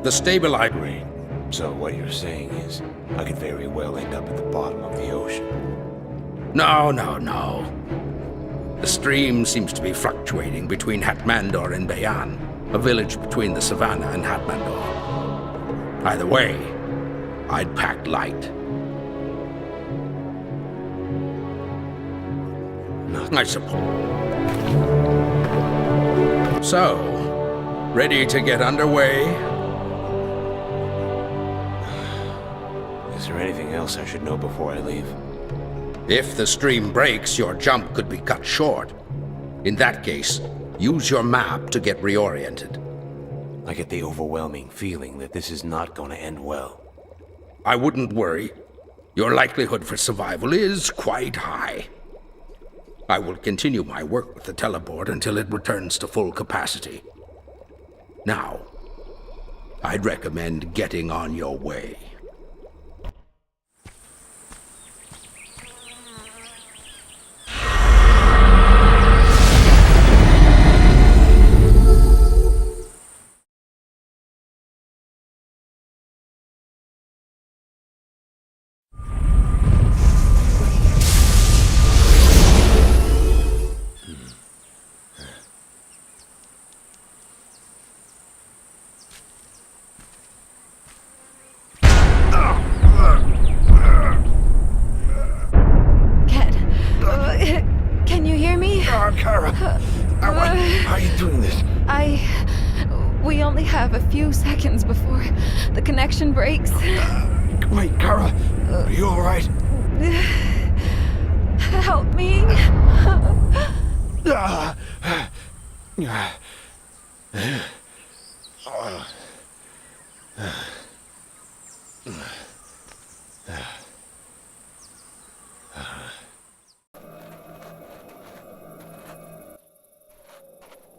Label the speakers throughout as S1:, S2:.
S1: The stable I...
S2: Great. So what you're saying is, I could very well end up at the bottom of the ocean.
S1: No. The stream seems to be fluctuating between Hatmandor and Bayan, a village between the Savannah and Hatmandor. Either way, I'd pack light. I suppose. So, ready to get underway?
S2: Is there anything else I should know before I leave?
S1: If the stream breaks, your jump could be cut short. In that case, use your map to get reoriented.
S2: I get the overwhelming feeling that this is not going to end well.
S1: I wouldn't worry. Your likelihood for survival is quite high. I will continue my work with the teleboard until it returns to full capacity. Now, I'd recommend getting on your way.
S3: Can you hear me?
S2: Kara! How are you doing this?
S3: We only have a few seconds before the connection breaks.
S2: Wait, Kara! Are you alright?
S3: Help me.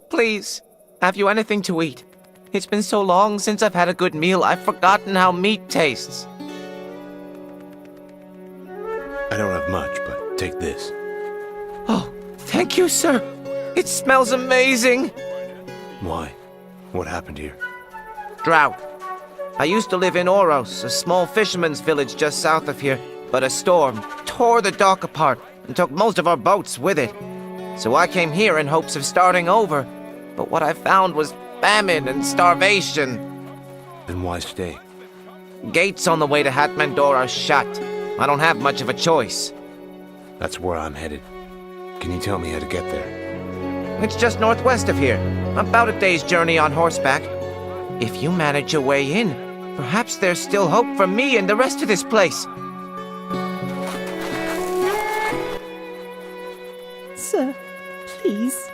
S4: Please, have you anything to eat? It's been so long since I've had a good meal, I've forgotten how meat tastes.
S2: I don't have much, but take this.
S4: Oh, thank you, sir. It smells amazing.
S2: Why? What happened here?
S4: Drought. I used to live in Oros, a small fisherman's village just south of here, but a storm tore the dock apart and took most of our boats with it. So I came here in hopes of starting over, but what I found was famine and starvation.
S2: Then why stay?
S4: Gates on the way to Hatmandor are shut. I don't have much of a choice.
S2: That's where I'm headed. Can you tell me how to get there?
S4: It's just northwest of here, about a day's journey on horseback. If you manage your way in, perhaps there's still hope for me and the rest of this place.
S5: Sir, please.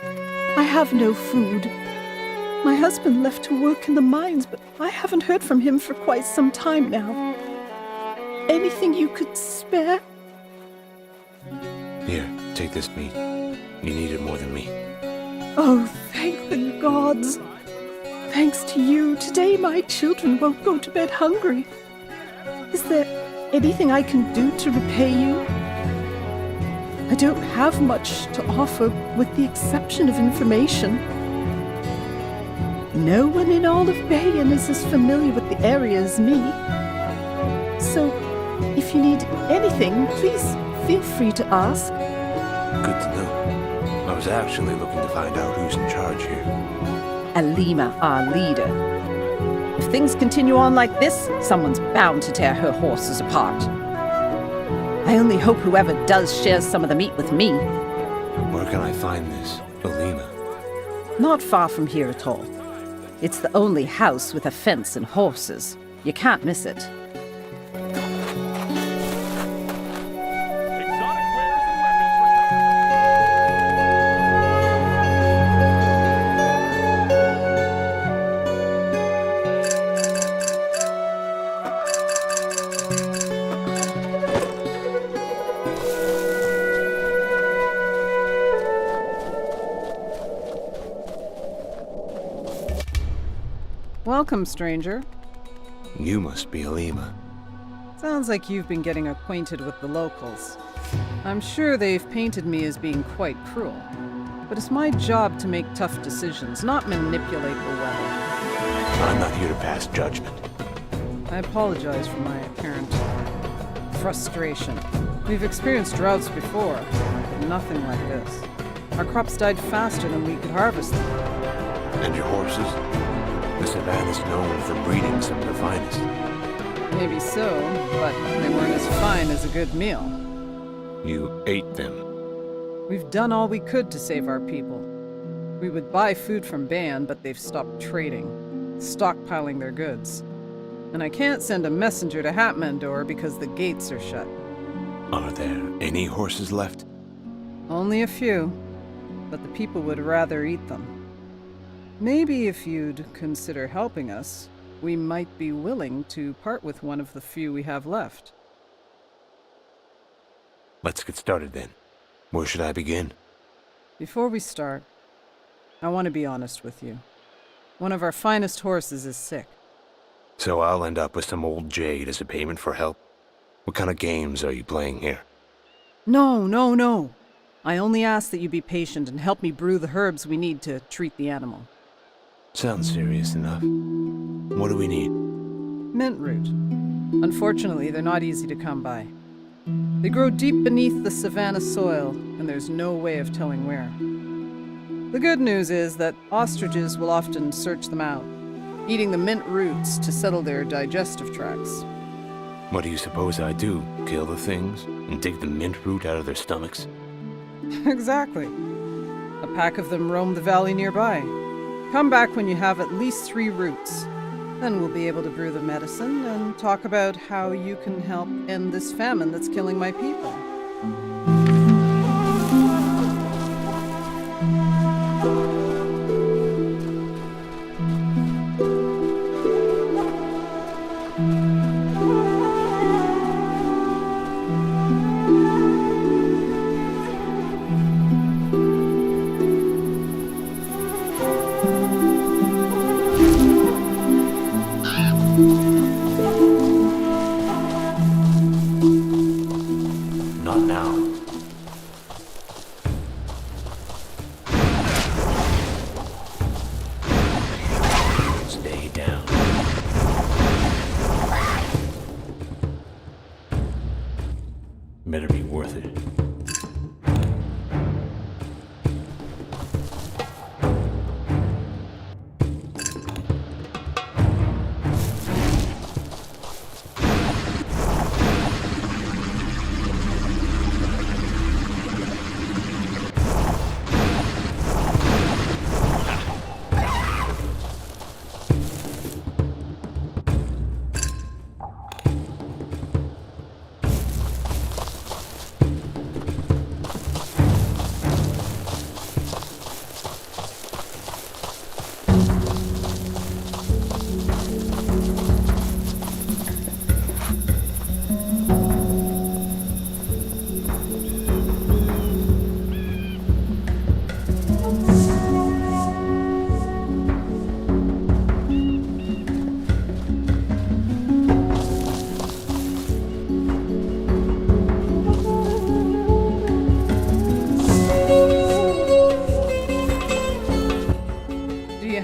S5: I have no food. My husband left to work in the mines, but I haven't heard from him for quite some time now. Anything you could spare?
S2: Here, take this meat. You need it more than me.
S5: Oh, thank the gods. Thanks to you, today my children won't go to bed hungry. Is there anything I can do to repay you? I don't have much to offer with the exception of information. No one in all of Bayan is as familiar with the area as me. So, if you need anything, please feel free to ask.
S2: Good to know. I was actually looking to find out who's in charge here.
S5: Alima, our leader. If things continue on like this, someone's bound to tear her horses apart. I only hope whoever does shares some of the meat with me.
S2: Where can I find this, Alima?
S5: Not far from here at all. It's the only house with a fence and horses. You can't miss it.
S6: Welcome, stranger.
S2: You must be Alima.
S6: Sounds like you've been getting acquainted with the locals. I'm sure they've painted me as being quite cruel, but it's my job to make tough decisions, not manipulate the weather.
S2: I'm not here to pass judgment.
S6: I apologize for my apparent frustration. We've experienced droughts before, but nothing like this. Our crops died faster than we could harvest them.
S2: And your horses? The Savannah's known for breeding some of the finest.
S6: Maybe so, but they weren't as fine as a good meal.
S2: You ate them.
S6: We've done all we could to save our people. We would buy food from Ban, but they've stopped trading, stockpiling their goods. And I can't send a messenger to Hatmandor because the gates are shut.
S2: Are there any horses left?
S6: Only a few, but the people would rather eat them. Maybe if you'd consider helping us, we might be willing to part with one of the few we have left.
S2: Let's get started then. Where should I begin?
S6: Before we start, I want to be honest with you. One of our finest horses is sick.
S2: So I'll end up with some old jade as a payment for help? What kind of games are you playing here?
S6: No. I only ask that you be patient and help me brew the herbs we need to treat the animal.
S2: Sounds serious enough. What do we need?
S6: Mint root. Unfortunately, they're not easy to come by. They grow deep beneath the savanna soil, and there's no way of telling where. The good news is that ostriches will often search them out, eating the mint roots to settle their digestive tracts.
S2: What do you suppose I do? Kill the things and dig the mint root out of their stomachs?
S6: Exactly. A pack of them roam the valley nearby. Come back when you have at least 3 roots. Then we'll be able to brew the medicine and talk about how you can help end this famine that's killing my people.
S2: Not now. Stay down. Better be worth it.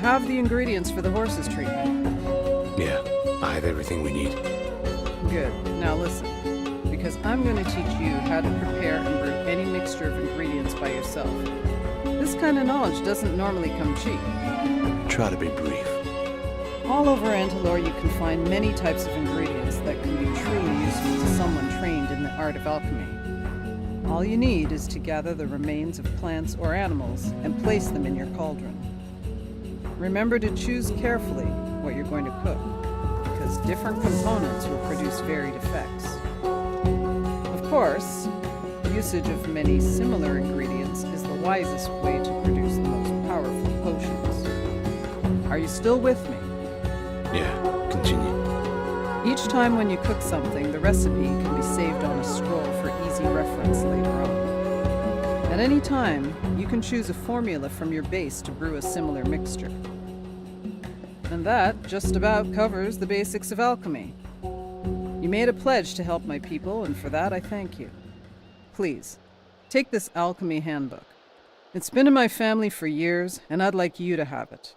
S6: Have the ingredients for the horse's treatment.
S2: Yeah, I have everything we need.
S6: Good. Now listen, because I'm going to teach you how to prepare and brew any mixture of ingredients by yourself. This kind of knowledge doesn't normally come cheap.
S2: Try to be brief.
S6: All over Antilor you can find many types of ingredients that can be truly useful to someone trained in the art of alchemy. All you need is to gather the remains of plants or animals and place them in your cauldron. Remember to choose carefully what you're going to cook, because different components will produce varied effects. Of course, usage of many similar ingredients is the wisest way to produce the most powerful potions. Are you still with me?
S2: Yeah, continue.
S6: Each time when you cook something, the recipe can be saved on a scroll for easy reference later on. At any time, you can choose a formula from your base to brew a similar mixture. And that just about covers the basics of alchemy. You made a pledge to help my people, and for that I thank you. Please, take this alchemy handbook. It's been in my family for years, and I'd like you to have it.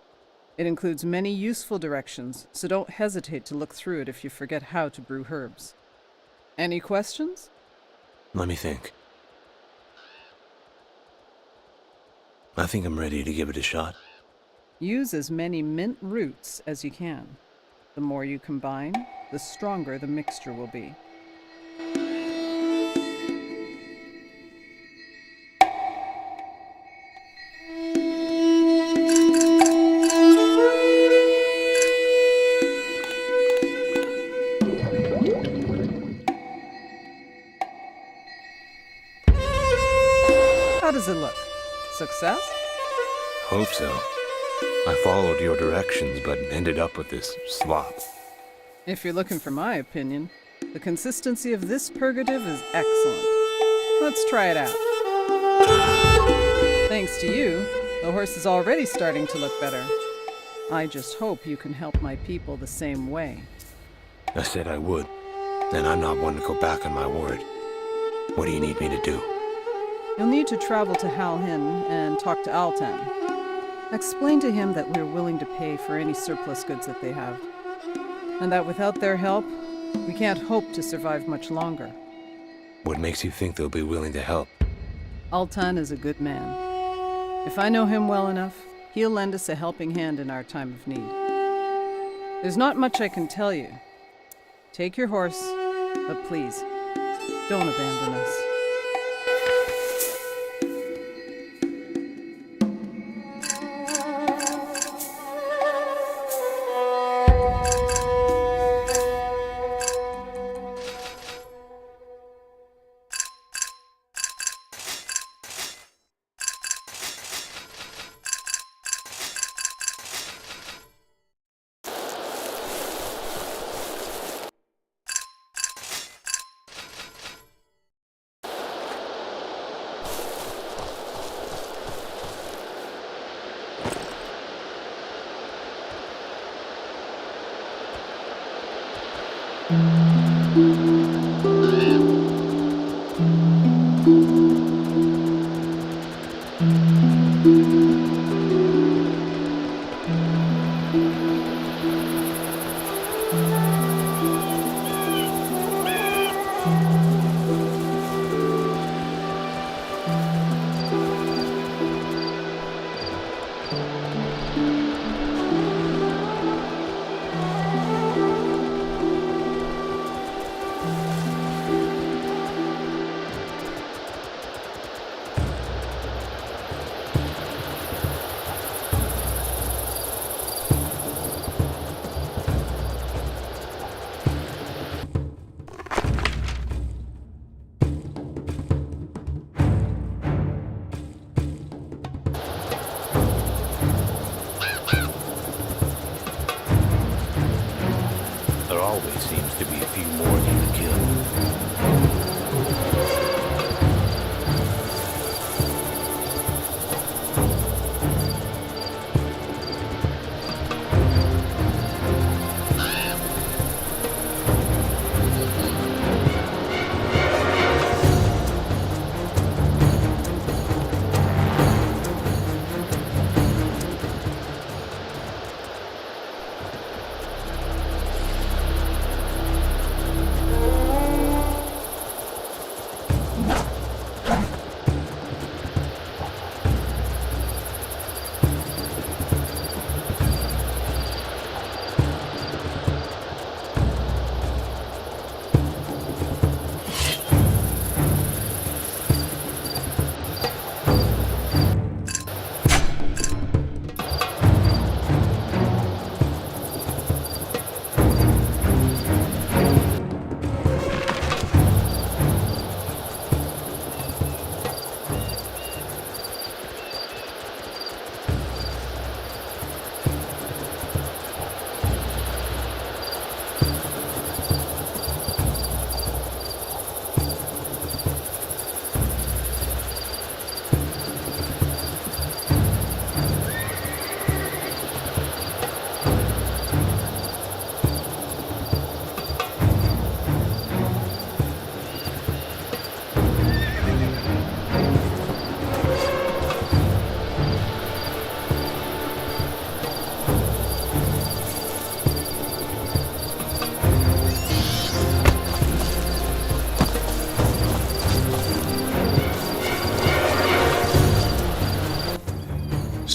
S6: It includes many useful directions, so don't hesitate to look through it if you forget how to brew herbs. Any questions?
S2: Let me think. I think I'm ready to give it a shot.
S6: Use as many mint roots as you can. The more you combine, the stronger the mixture will be. How does it look? Success?
S2: Hope so. I followed your directions, but ended up with this slop.
S6: If you're looking for my opinion, the consistency of this purgative is excellent. Let's try it out. Thanks to you, the horse is already starting to look better. I just hope you can help my people the same way.
S2: I said I would, and I'm not one to go back on my word. What do you need me to do?
S6: You'll need to travel to Halhin and talk to Altan. Explain to him that we're willing to pay for any surplus goods that they have, and that without their help, we can't hope to survive much longer.
S2: What makes you think they'll be willing to help?
S6: Altan is a good man. If I know him well enough, he'll lend us a helping hand in our time of need. There's not much I can tell you. Take your horse, but please, don't abandon us.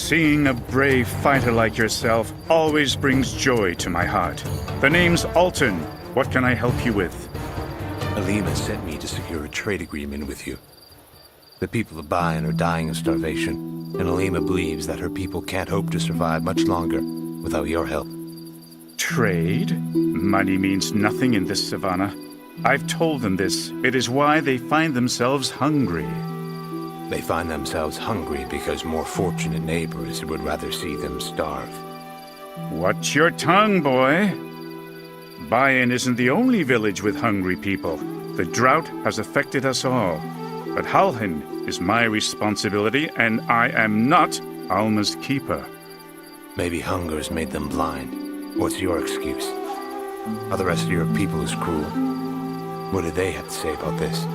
S7: Seeing a brave fighter like yourself always brings joy to my heart. The name's Alton. What can I help you with?
S2: Alima sent me to secure a trade agreement with you. The people of Bayan are dying of starvation, and Alima believes that her people can't hope to survive much longer without your help.
S7: Trade? Money means nothing in this Savannah. I've told them this. It is why they find themselves hungry.
S2: They find themselves hungry because more fortunate neighbors would rather see them starve.
S7: Watch your tongue, boy. Bayan isn't the only village with hungry people. The drought has affected us all. But Halhin is my responsibility, and I am not Alma's keeper.
S2: Maybe hunger's made them blind. What's your excuse? Are the rest of your people as cruel? What do they have to say about this?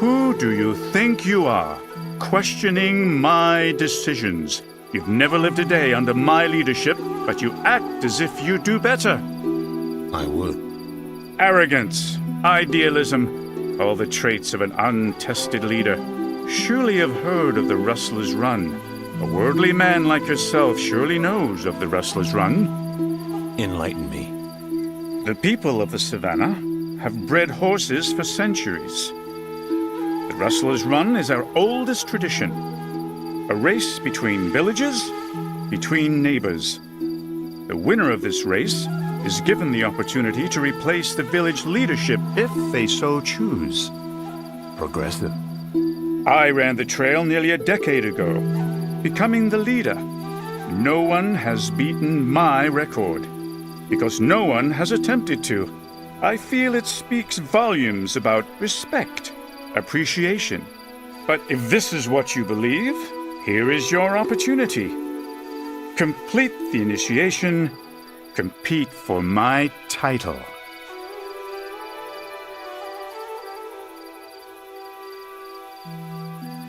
S7: Who do you think you are, questioning my decisions? You've never lived a day under my leadership, but you act as if you do better.
S2: I would.
S7: Arrogance, idealism, all the traits of an untested leader. Surely you've heard of the Rustler's Run. A worldly man like yourself surely knows of the Rustler's Run.
S2: Enlighten me.
S7: The people of the Savannah have bred horses for centuries. The Rustler's Run is our oldest tradition. A race between villages, between neighbors. The winner of this race is given the opportunity to replace the village leadership if they so choose.
S2: Progressive.
S7: I ran the trail nearly a decade ago, becoming the leader. No one has beaten my record, because no one has attempted to. I feel it speaks volumes about respect, appreciation. But if this is what you believe, here is your opportunity. Complete the initiation. Compete for my title.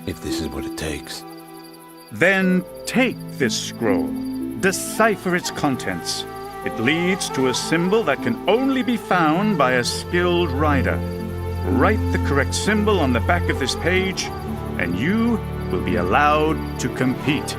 S2: If this is what it takes.
S7: Then take this scroll. Decipher its contents. It leads to a symbol that can only be found by a skilled rider. Write the correct symbol on the back of this page, and you will be allowed to compete.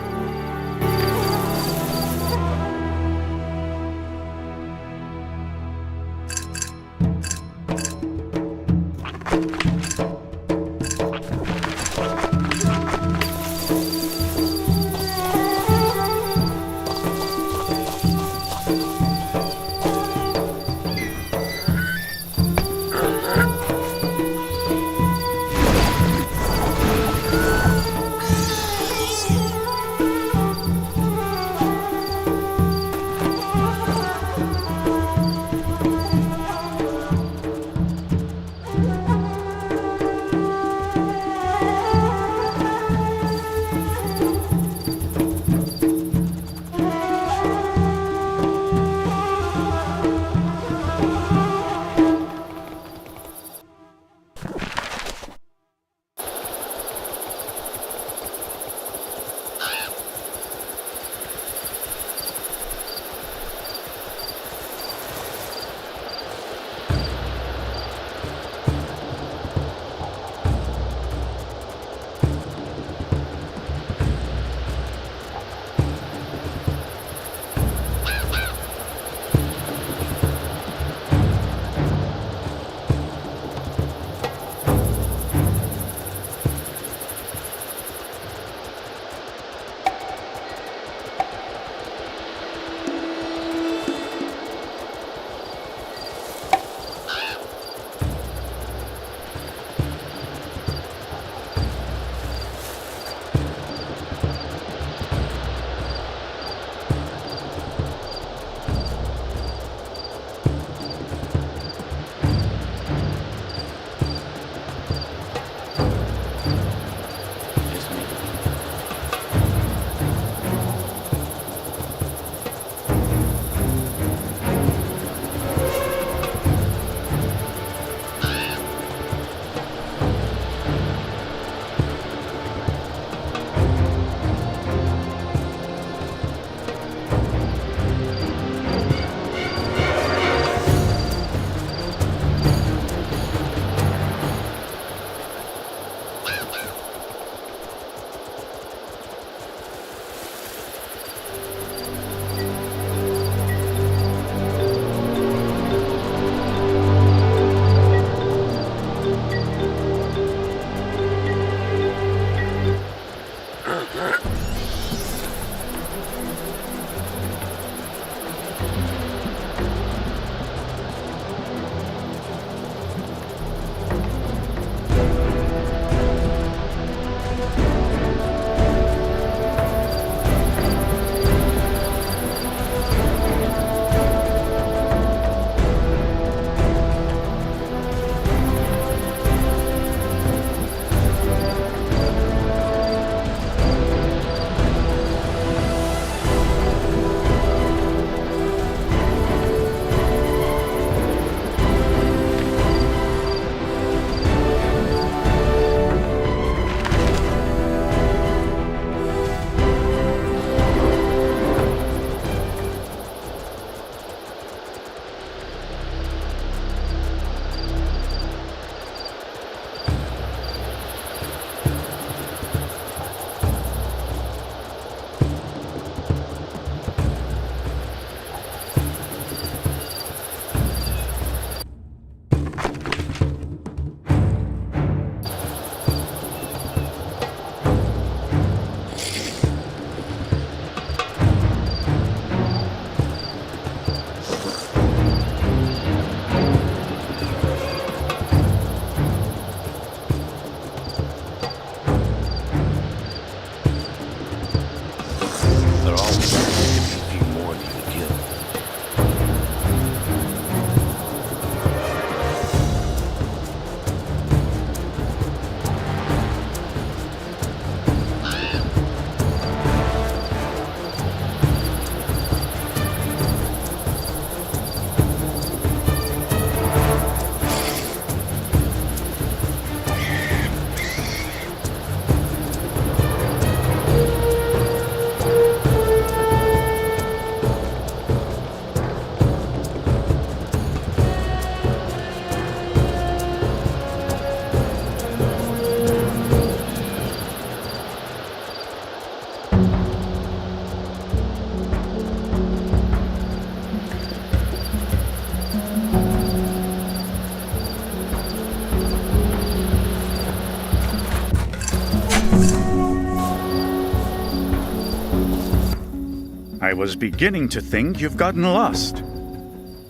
S7: I was beginning to think you've gotten lost.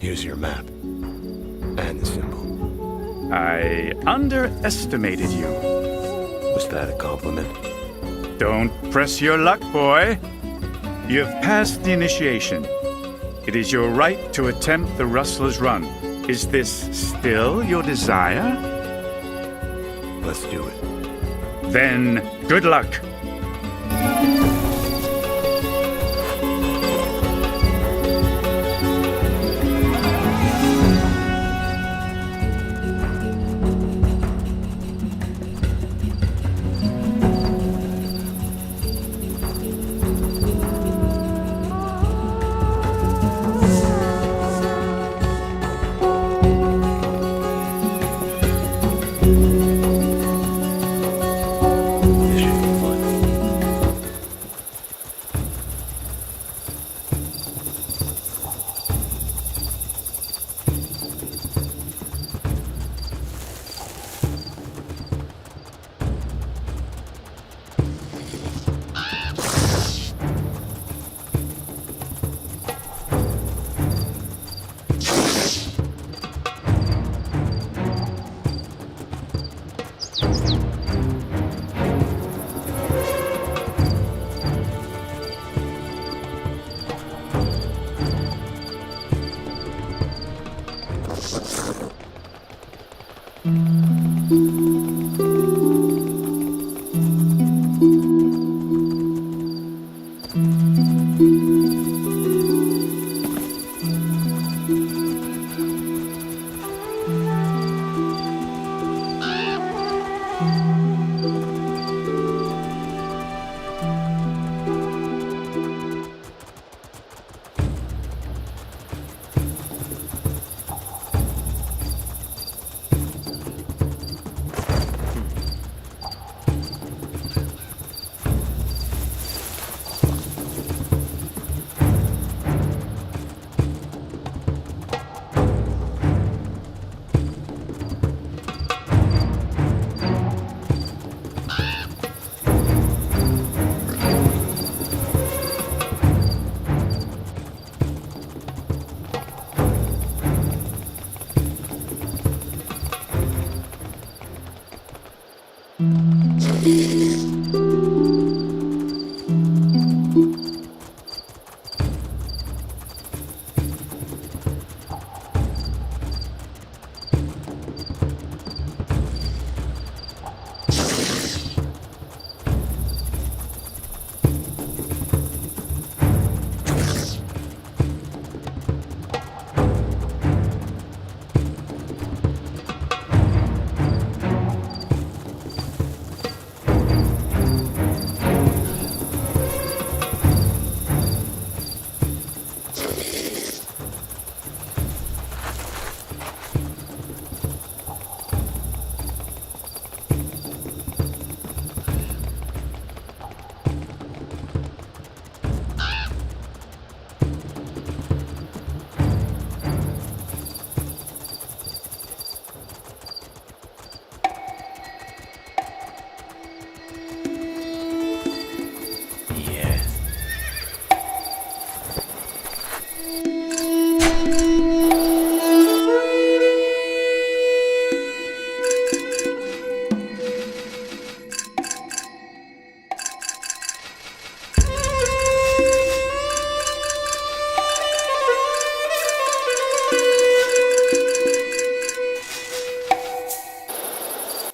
S2: Here's your map. And the symbol.
S7: I underestimated you.
S2: Was that a compliment?
S7: Don't press your luck, boy. You've passed the initiation. It is your right to attempt the Rustler's Run. Is this still your desire?
S2: Let's do it.
S7: Then, good luck.
S2: This should be fun.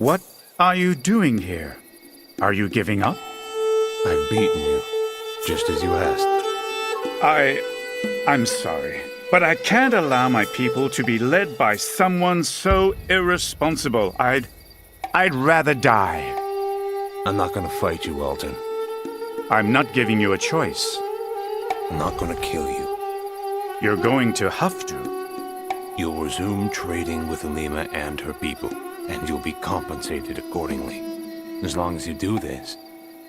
S7: What are you doing here? Are you giving up?
S2: I've beaten you, just as you asked.
S7: I'm sorry, but I can't allow my people to be led by someone so irresponsible. I'd rather die.
S2: I'm not gonna fight you, Walton.
S7: I'm not giving you a choice.
S2: I'm not gonna kill you.
S7: You're going to have to.
S2: You'll resume trading with Alima and her people, and you'll be compensated accordingly. As long as you do this,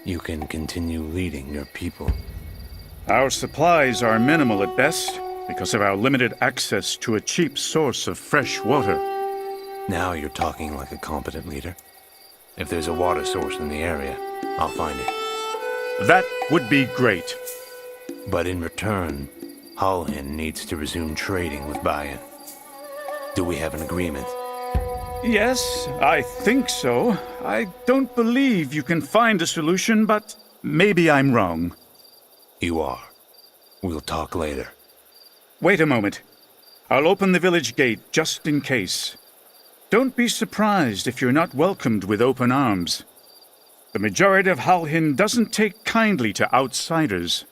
S2: you can continue leading your people.
S7: Our supplies are minimal at best because of our limited access to a cheap source of fresh water.
S2: Now you're talking like a competent leader. If there's a water source in the area, I'll find it.
S7: That would be great.
S2: But in return, Halhin needs to resume trading with Bayan. Do we have an agreement?
S7: Yes, I think so. I don't believe you can find a solution, but maybe I'm wrong.
S2: You are. We'll talk later.
S7: Wait a moment. I'll open the village gate just in case. Don't be surprised if you're not welcomed with open arms. The majority of Halhin doesn't take kindly to outsiders.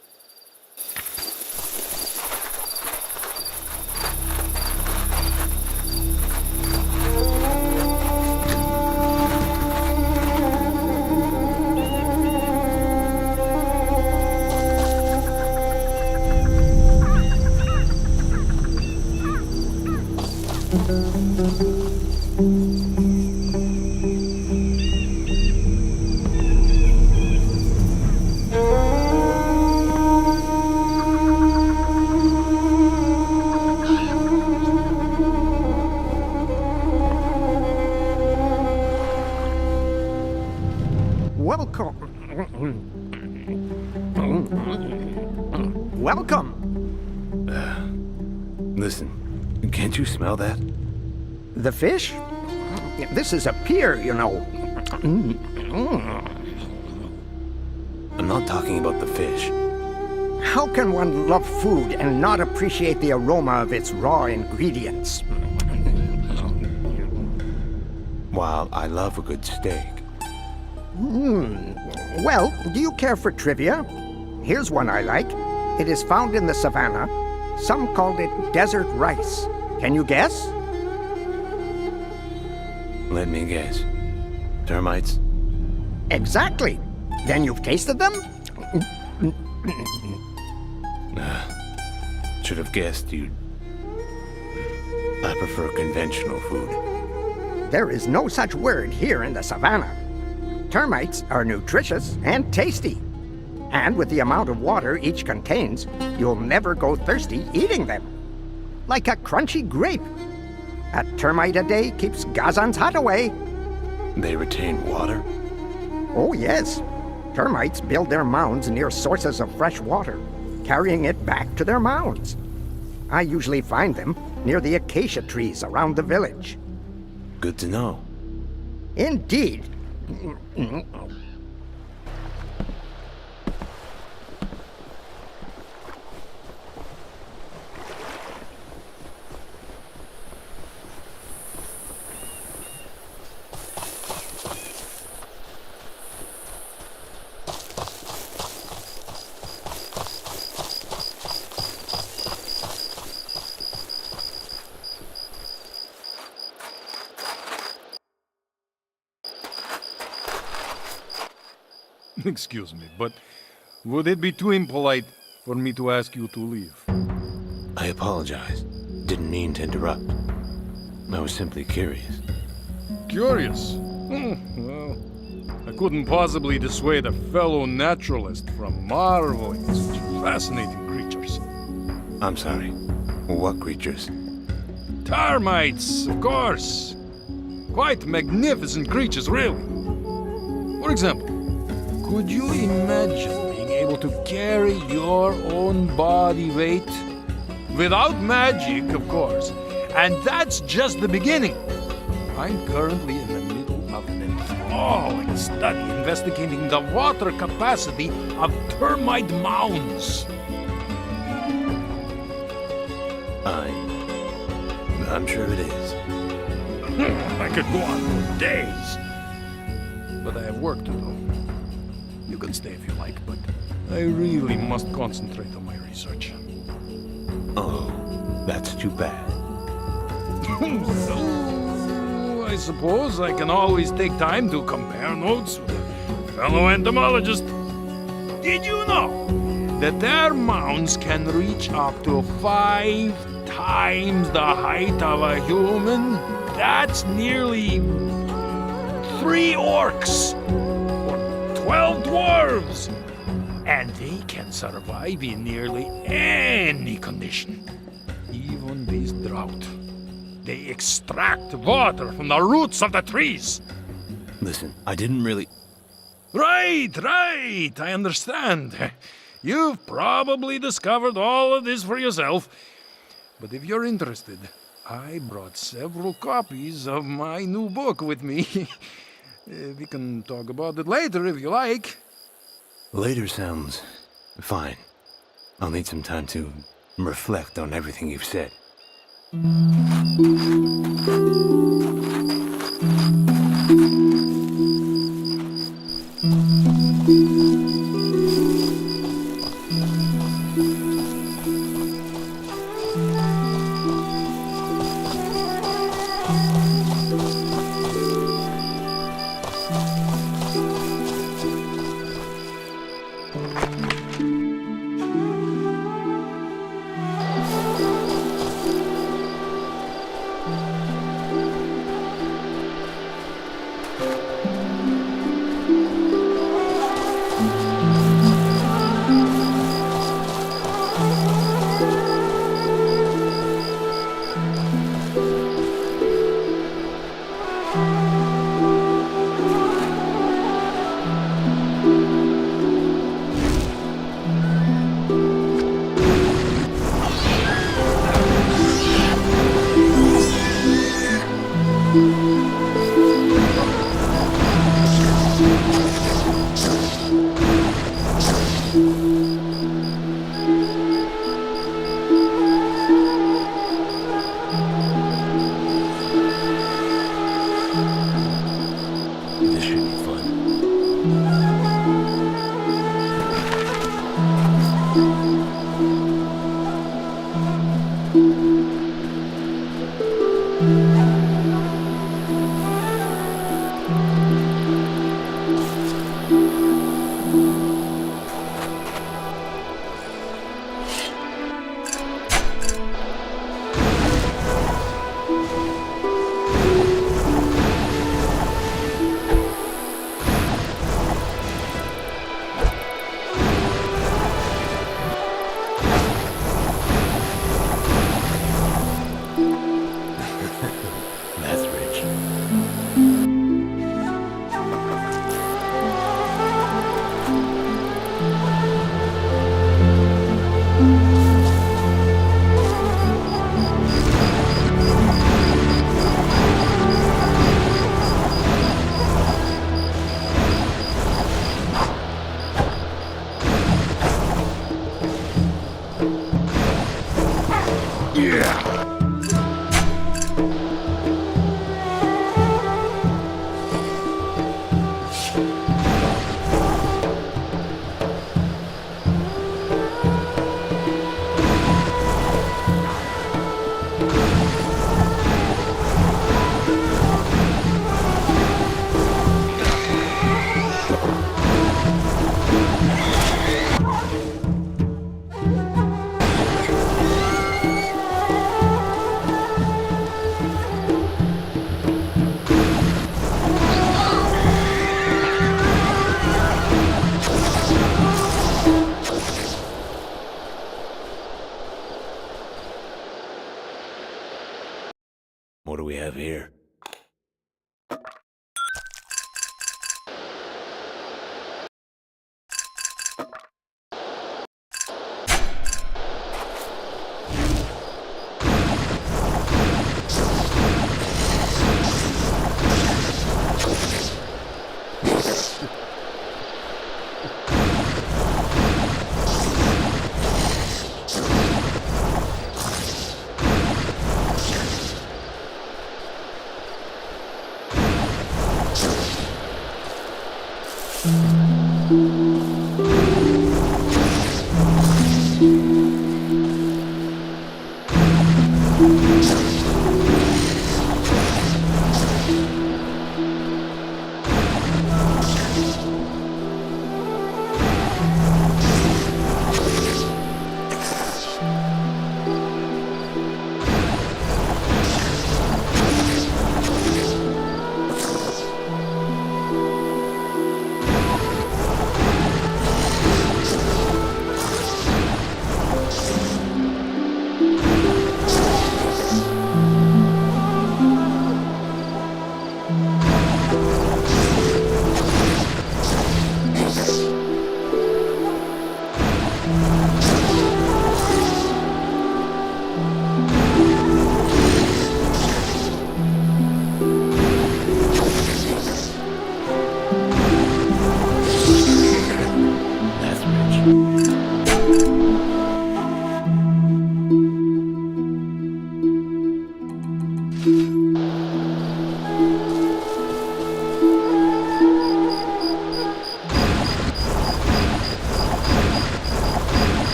S8: Welcome.
S2: Listen, can't you smell that?
S8: The fish? This is a pier, you know.
S2: I'm not talking about the fish.
S8: How can one love food and not appreciate the aroma of its raw ingredients?
S2: While I love a good steak.
S8: Well, do you care for trivia? Here's one I like. It is found in the Savannah. Some called it desert rice. Can you guess?
S2: Let me guess. Termites?
S8: Exactly. Then you've tasted them?
S2: Should have guessed you'd... I prefer conventional food.
S8: There is no such word here in the Savannah. Termites are nutritious and tasty. And with the amount of water each contains, you'll never go thirsty eating them. Like a crunchy grape. A termite a day keeps Gazan's hut away.
S2: They retain water?
S8: Oh, yes. Termites build their mounds near sources of fresh water, carrying it back to their mounds. I usually find them near the acacia trees around the village.
S2: Good to know.
S8: Indeed.
S9: Excuse me, but would it be too impolite for me to ask you to leave?
S2: I apologize. Didn't mean to interrupt. I was simply curious.
S9: Curious? Well, I couldn't possibly dissuade a fellow naturalist from marveling at such fascinating creatures.
S2: I'm sorry. What creatures?
S9: Termites, of course. Quite magnificent creatures, really. For example, could you imagine being able to carry your own body weight? Without magic, of course. And that's just the beginning. I'm currently in the middle of an enthralling study investigating the water capacity of termite mounds.
S2: I'm sure it is.
S9: I could go on for days. But I have work to do. You can stay if you like, but I really must concentrate on my research.
S2: Oh, that's too bad.
S9: So, I suppose I can always take time to compare notes with a fellow entomologist. Did you know that their mounds can reach up to 5 times the height of a human? That's nearly 3 orcs. 12 dwarves! And they can survive in nearly any condition. Even this drought. They extract water from the roots of the trees.
S2: Listen, I didn't really...
S9: Right, I understand. You've probably discovered all of this for yourself. But if you're interested, I brought several copies of my new book with me. We can talk about it later if you like.
S2: Later sounds fine. I'll need some time to reflect on everything you've said. This should be fun. That's rich. What do we have here?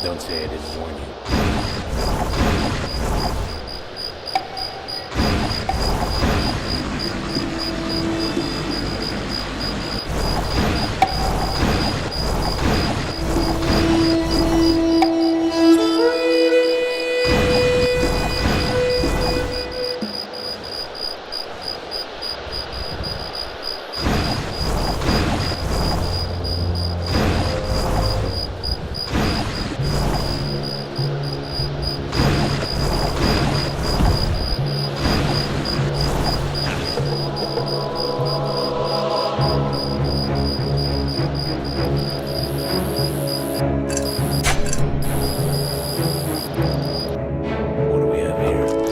S2: Don't say I didn't warn you. What do we have here?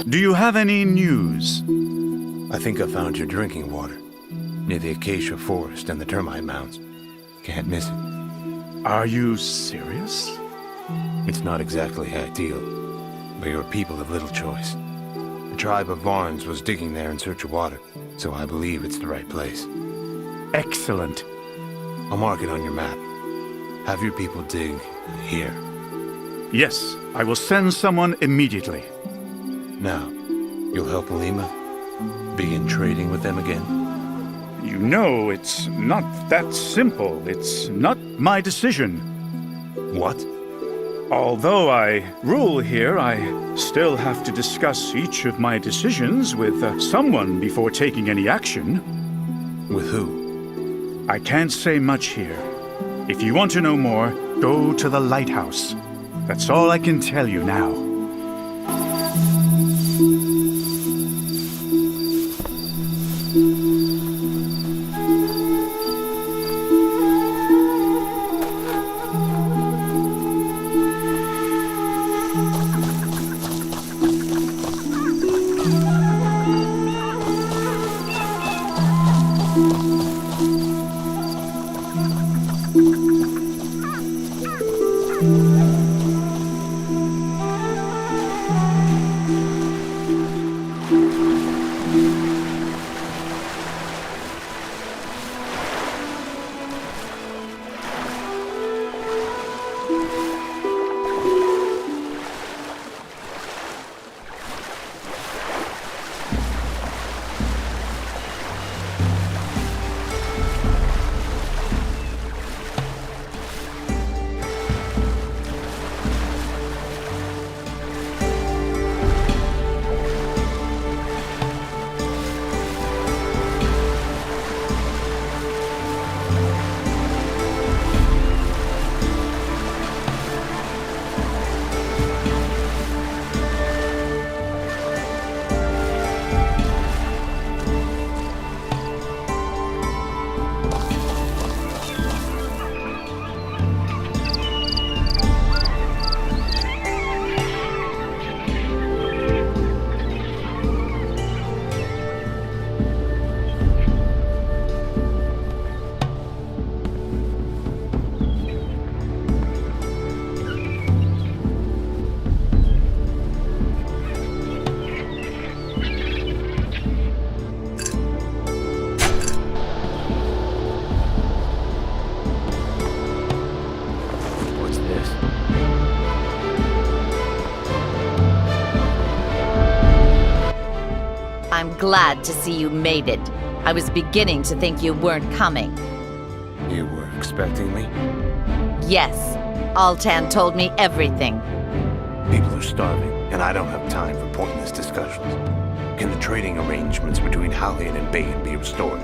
S7: Do you have any news?
S2: I think I found your drinking water. Near the acacia forest and the termite mounds. Can't miss it.
S7: Are you serious?
S2: It's not exactly ideal, but your people have little choice. The tribe of Varns was digging there in search of water, so I believe it's the right place.
S7: Excellent.
S2: I'll mark it on your map. Have your people dig here.
S7: Yes, I will send someone immediately.
S2: Now, you'll help Alima begin trading with them again?
S7: You know, it's not that simple. It's not my decision.
S2: What?
S7: Although I rule here, I still have to discuss each of my decisions with someone before taking any action.
S2: With who?
S7: I can't say much here. If you want to know more, go to the lighthouse. That's all I can tell you now.
S10: glad to see you made it. I was beginning to think you weren't coming.
S2: You were expecting me?
S10: Yes, Altan told me everything.
S2: People are starving, and I don't have time for pointless discussions. Can the trading arrangements between Hallian and Bayan be restored?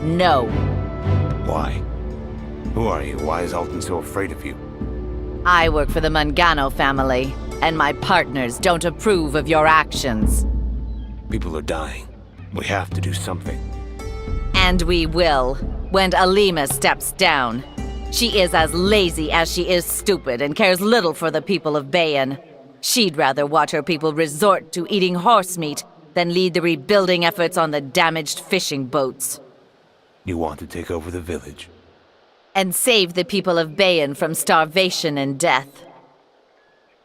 S10: No.
S2: Why? Who are you? Why is Altan so afraid of you?
S10: I work for the Mangano family, and my partners don't approve of your actions.
S2: People are dying. We have to do something.
S10: And we will, when Alima steps down. She is as lazy as she is stupid and cares little for the people of Bayan. She'd rather watch her people resort to eating horse meat than lead the rebuilding efforts on the damaged fishing boats.
S2: You want to take over the village?
S10: And save the people of Bayan from starvation and death.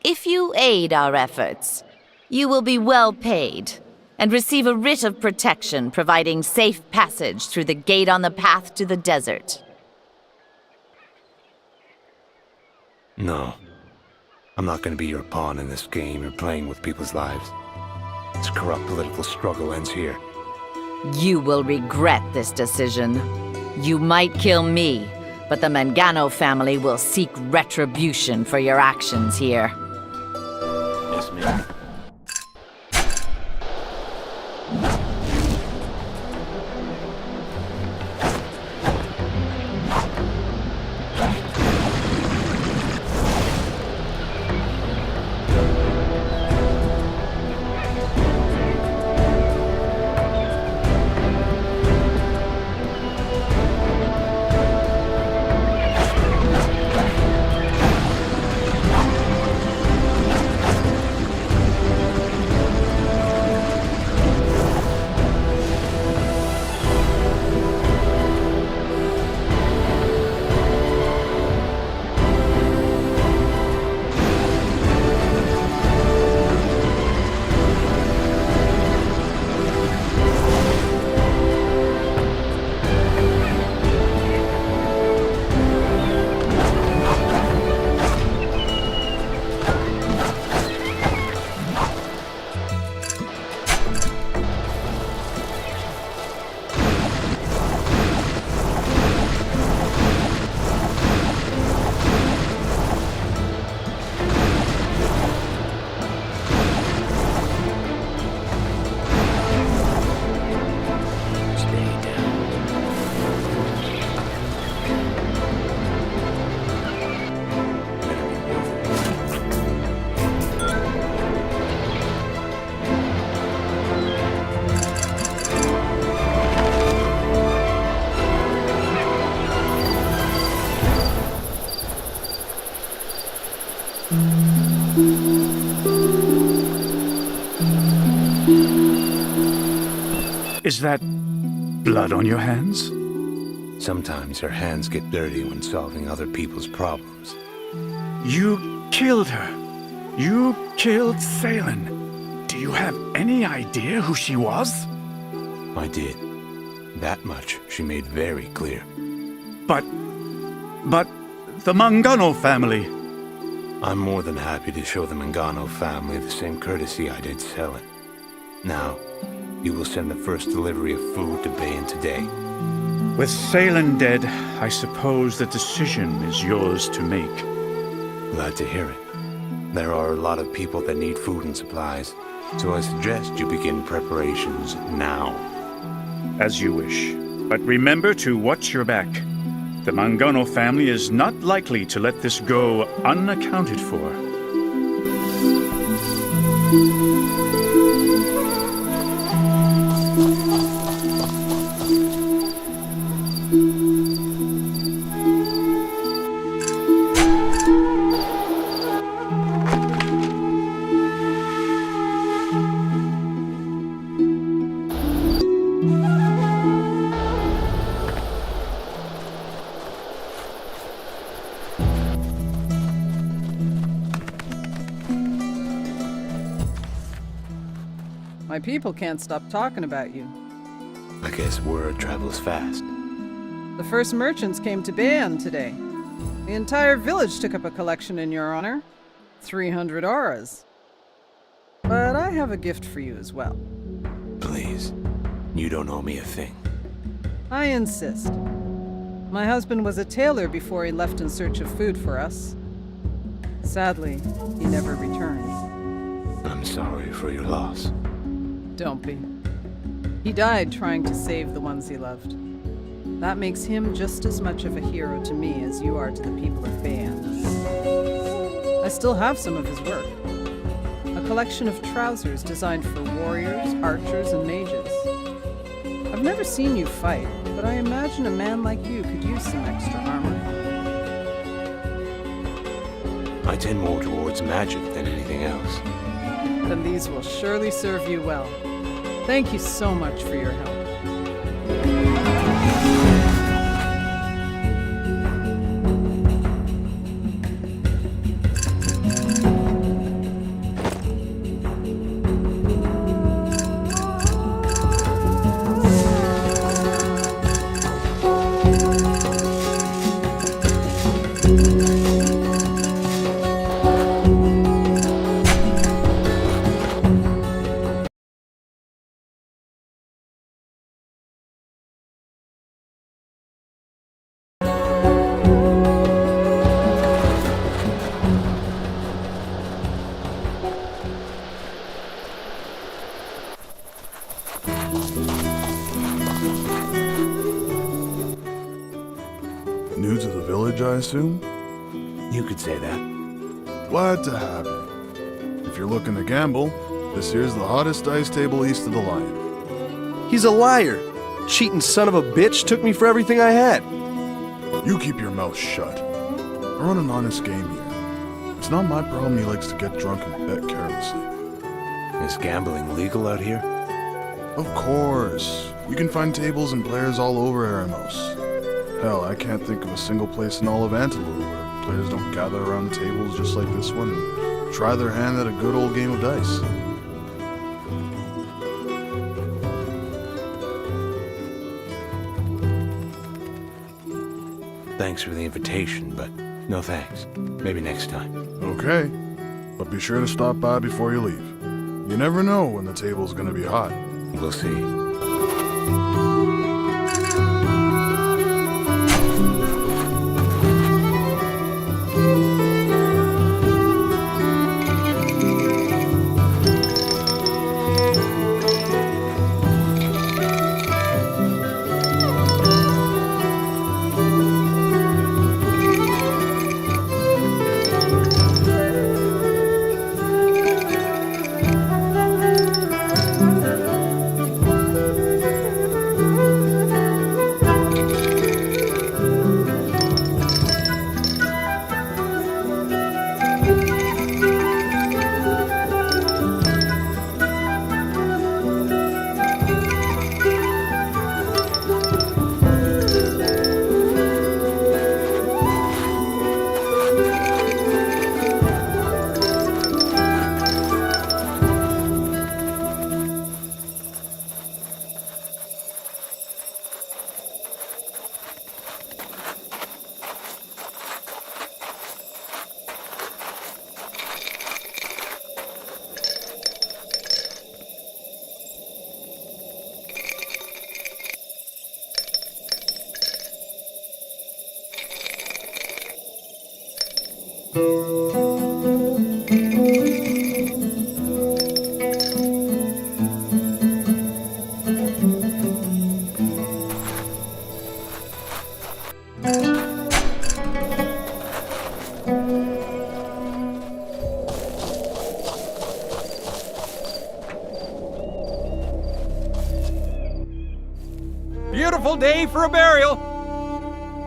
S10: If you aid our efforts, you will be well paid and receive a writ of protection providing safe passage through the gate on the path to the desert.
S2: No. I'm not going to be your pawn in this game. You're playing with people's lives. This corrupt political struggle ends here.
S10: You will regret this decision. You might kill me, but the Mangano family will seek retribution for your actions here.
S2: Yes, ma'am.
S7: Is that blood on your hands?
S2: Sometimes her hands get dirty when solving other people's problems.
S7: You killed her. You killed Thalen. Do you have any idea who she was?
S2: I did. That much she made very clear.
S7: But the Mangano family.
S2: I'm more than happy to show the Mangano family the same courtesy I did Selen. Now, you will send the first delivery of food to Bayan today.
S7: With Thalen dead, I suppose the decision is yours to make.
S2: Glad to hear it. There are a lot of people that need food and supplies, so I suggest you begin preparations now.
S7: As you wish. But remember to watch your back. The Mangano family is not likely to let this go unaccounted for.
S6: My people can't stop talking about you.
S2: I guess word travels fast.
S6: The first merchants came to Bayan today. The entire village took up a collection in your honor. 300 auras. But I have a gift for you as well.
S2: Please. You don't owe me a thing.
S6: I insist. My husband was a tailor before he left in search of food for us. Sadly, he never returned.
S2: I'm sorry for your loss.
S6: Don't be. He died trying to save the ones he loved. That makes him just as much of a hero to me as you are to the people of Bayan. I still have some of his work. A collection of trousers designed for warriors, archers, and mages. I've never seen you fight, but I imagine a man like you could use some extra armor.
S2: I tend more towards magic than anything else.
S6: Then these will surely serve you well. Thank you so much for your help.
S11: New to the village, I assume?
S2: You could say that.
S11: Glad to have you. If you're looking to gamble, this here's the hottest dice table east of the Lion.
S12: He's a liar! Cheating son of a bitch took me for everything I had.
S11: You keep your mouth shut. I run an honest game here. It's not my problem he likes to get drunk and bet carelessly.
S2: Is gambling legal out here?
S11: Of course. You can find tables and players all over Eremos. Hell, I can't think of a single place in all of Antelope where players don't gather around tables just like this one and try their hand at a good old game of dice.
S2: Thanks for the invitation, but no thanks. Maybe next time.
S11: Okay, but be sure to stop by before you leave. You never know when the table's gonna be hot.
S2: We'll see.
S9: Beautiful day for a burial.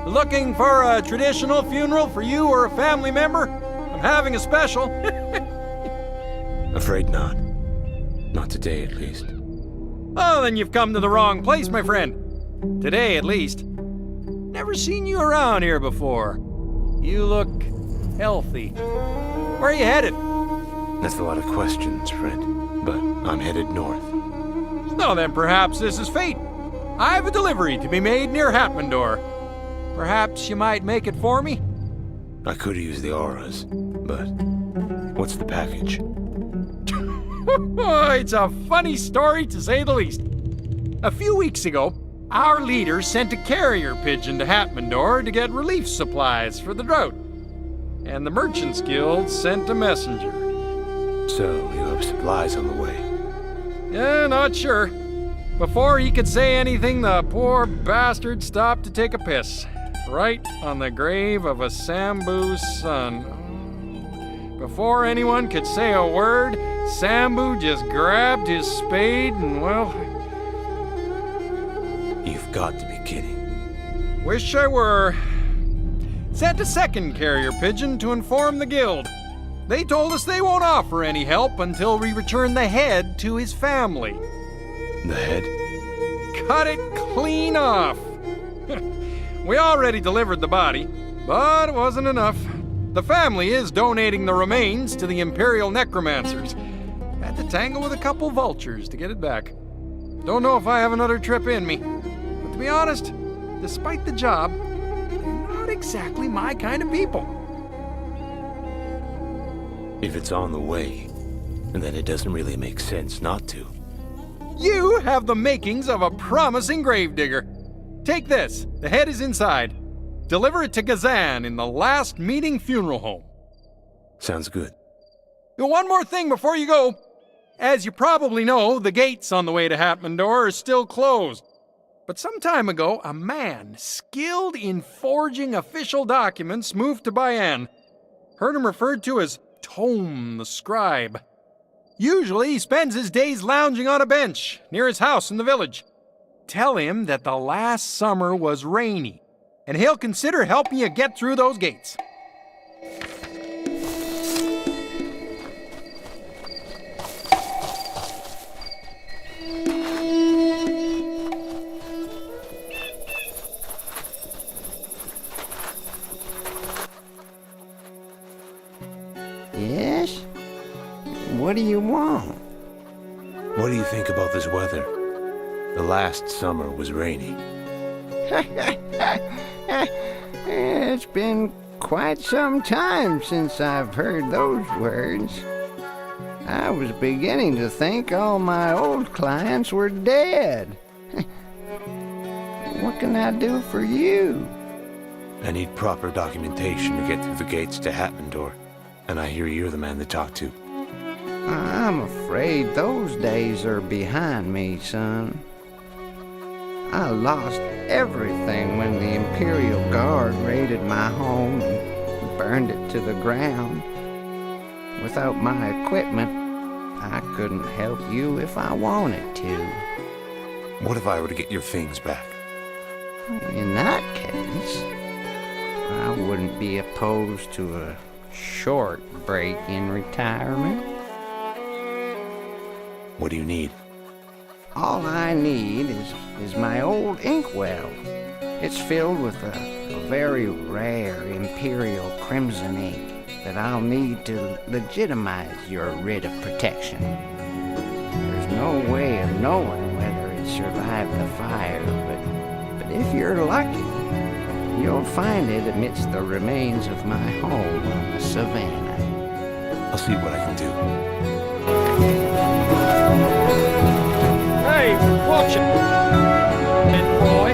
S9: Looking for a traditional funeral for you or a family member? I'm having a special.
S2: Afraid not. Not today, at least.
S9: Oh, then you've come to the wrong place, my friend. Today, at least. Never seen you around here before. You look healthy. Where are you headed?
S2: That's a lot of questions, friend. But I'm headed north.
S9: No, then perhaps this is fate. I have a delivery to be made near Hatmandor. Perhaps you might make it for me?
S2: I could use the auras, but what's the package?
S9: It's a funny story to say the least. A few weeks ago, our leader sent a carrier pigeon to Hatmandor to get relief supplies for the drought. And the Merchants Guild sent a messenger.
S2: So, you have supplies on the way.
S9: Yeah, not sure. Before he could say anything, the poor bastard stopped to take a piss. Right on the grave of a Sambu's son. Before anyone could say a word, Sambu just grabbed his spade and, well...
S2: You've got to be kidding.
S9: Wish I were. Sent a second carrier pigeon to inform the guild. They told us they won't offer any help until we return the head to his family.
S2: The head?
S9: Cut it clean off. We already delivered the body, but it wasn't enough. The family is donating the remains to the Imperial Necromancers. Had to tangle with a couple vultures to get it back. Don't know if I have another trip in me. But to be honest, despite the job, they're not exactly my kind of people.
S2: If it's on the way, then it doesn't really make sense not to.
S9: You have the makings of a promising gravedigger. Take this. The head is inside. Deliver it to Gazan in the Last Meeting Funeral Home.
S2: Sounds good.
S9: One more thing before you go. As you probably know, the gates on the way to Hatmandor are still closed. But some time ago, a man skilled in forging official documents moved to Bayan. Heard him referred to as Tome the Scribe. Usually he spends his days lounging on a bench near his house in the village. Tell him that the last summer was rainy, and he'll consider helping you get through those gates.
S8: Yes? What do you want?
S2: What do you think about this weather? The last summer was rainy.
S8: It's been quite some time since I've heard those words. I was beginning to think all my old clients were dead. What can I do for you?
S2: I need proper documentation to get through the gates to Hatmandor, and I hear you're the man to talk to.
S8: I'm afraid those days are behind me, son. I lost everything when the Imperial Guard raided my home and burned it to the ground. Without my equipment, I couldn't help you if I wanted to.
S2: What if I were to get your things back?
S8: In that case, I wouldn't be opposed to a short break in retirement.
S2: What do you need?
S8: All I need is my old inkwell. It's filled with a very rare Imperial crimson ink that I'll need to legitimize your writ of protection. There's no way of knowing whether it survived the fire, but if you're lucky, you'll find it amidst the remains of my home on the Savannah.
S2: I'll see what I can do.
S9: Hey, watch it, big boy.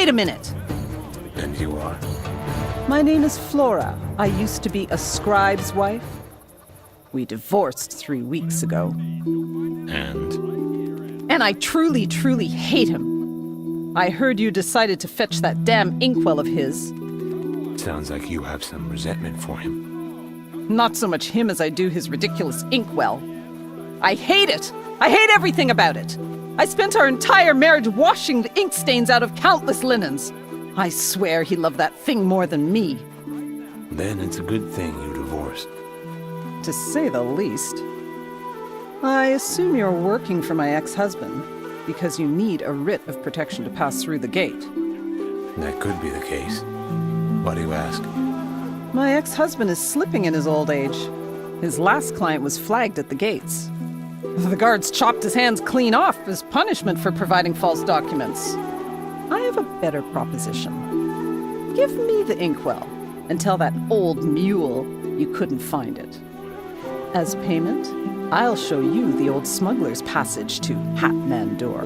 S6: Wait a minute.
S2: And you are?
S6: My name is Flora. I used to be a scribe's wife. We divorced 3 weeks ago. And I truly, truly hate him. I heard you decided to fetch that damn inkwell of his.
S2: Sounds like you have some resentment for him.
S6: Not so much him as I do his ridiculous inkwell. I hate it! I hate everything about it! I spent our entire marriage washing the ink stains out of countless linens. I swear he loved that thing more than me.
S2: Then it's a good thing you divorced.
S6: To say the least. I assume you're working for my ex-husband, because you need a writ of protection to pass through the gate.
S2: That could be the case. Why do you ask?
S6: My ex-husband is slipping in his old age. His last client was flagged at the gates. The guards chopped his hands clean off as punishment for providing false documents. I have a better proposition. Give me the inkwell, and tell that old mule you couldn't find it. As payment, I'll show you the old smuggler's passage to Hatmandor.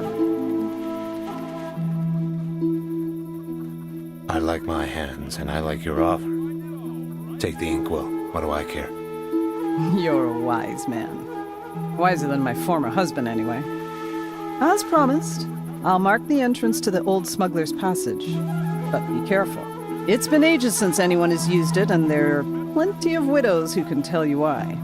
S2: I like my hands, and I like your offer. Take the inkwell. What do I care?
S6: You're a wise man. Wiser than my former husband, anyway. As promised, I'll mark the entrance to the old smuggler's passage. But be careful. It's been ages since anyone has used it, and there are plenty of widows who can tell you why.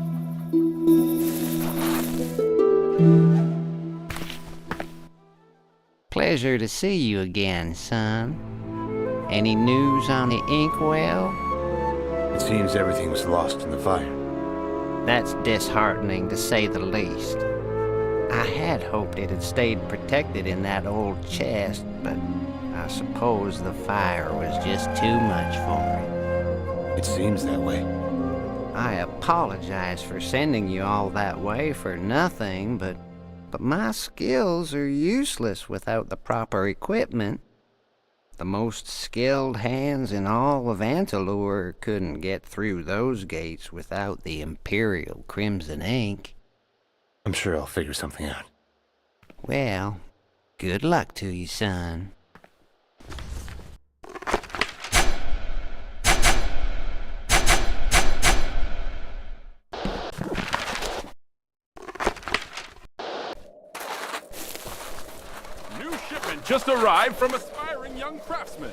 S13: Pleasure to see you again, son. Any news on the inkwell?
S2: It seems everything was lost in the fire.
S13: That's disheartening, to say the least. I had hoped it had stayed protected in that old chest, but I suppose the fire was just too much for me.
S2: It seems that way.
S13: I apologize for sending you all that way for nothing, but my skills are useless without the proper equipment. The most skilled hands in all of Antilure couldn't get through those gates without the Imperial Crimson ink.
S2: I'm sure I'll figure something out.
S13: Well, good luck to you, son.
S14: New shipment just arrived from aspiring young craftsmen.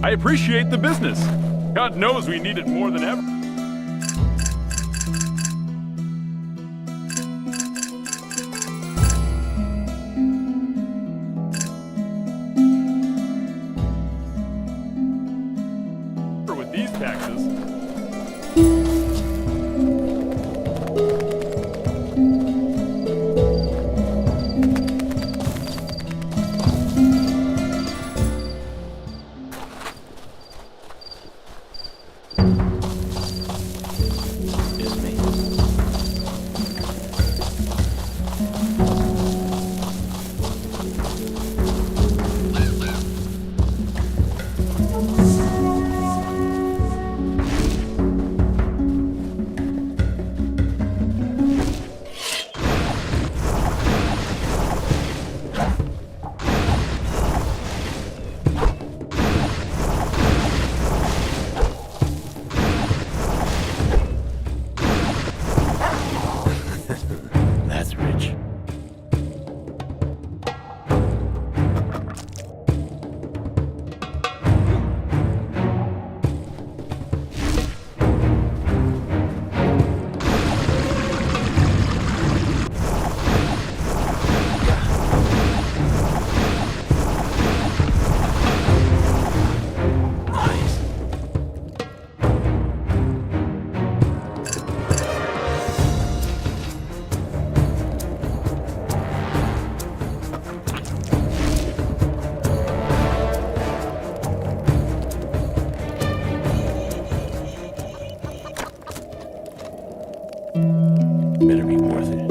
S14: I appreciate the business. God knows we need it more than ever. With these taxes.
S2: Better be worth it.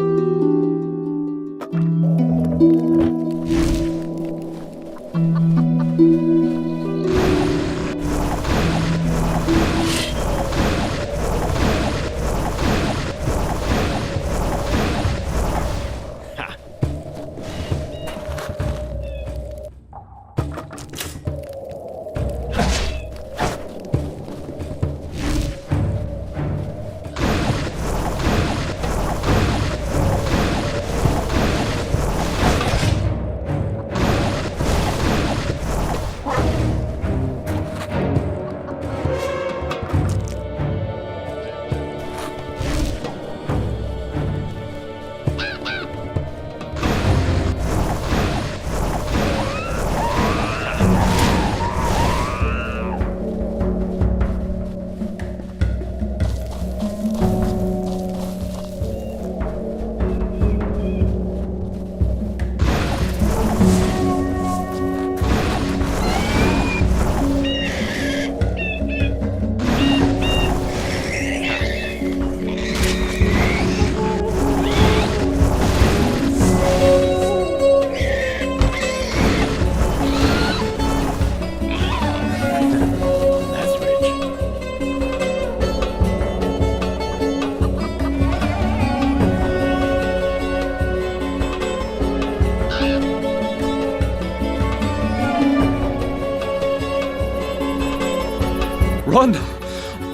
S12: Run!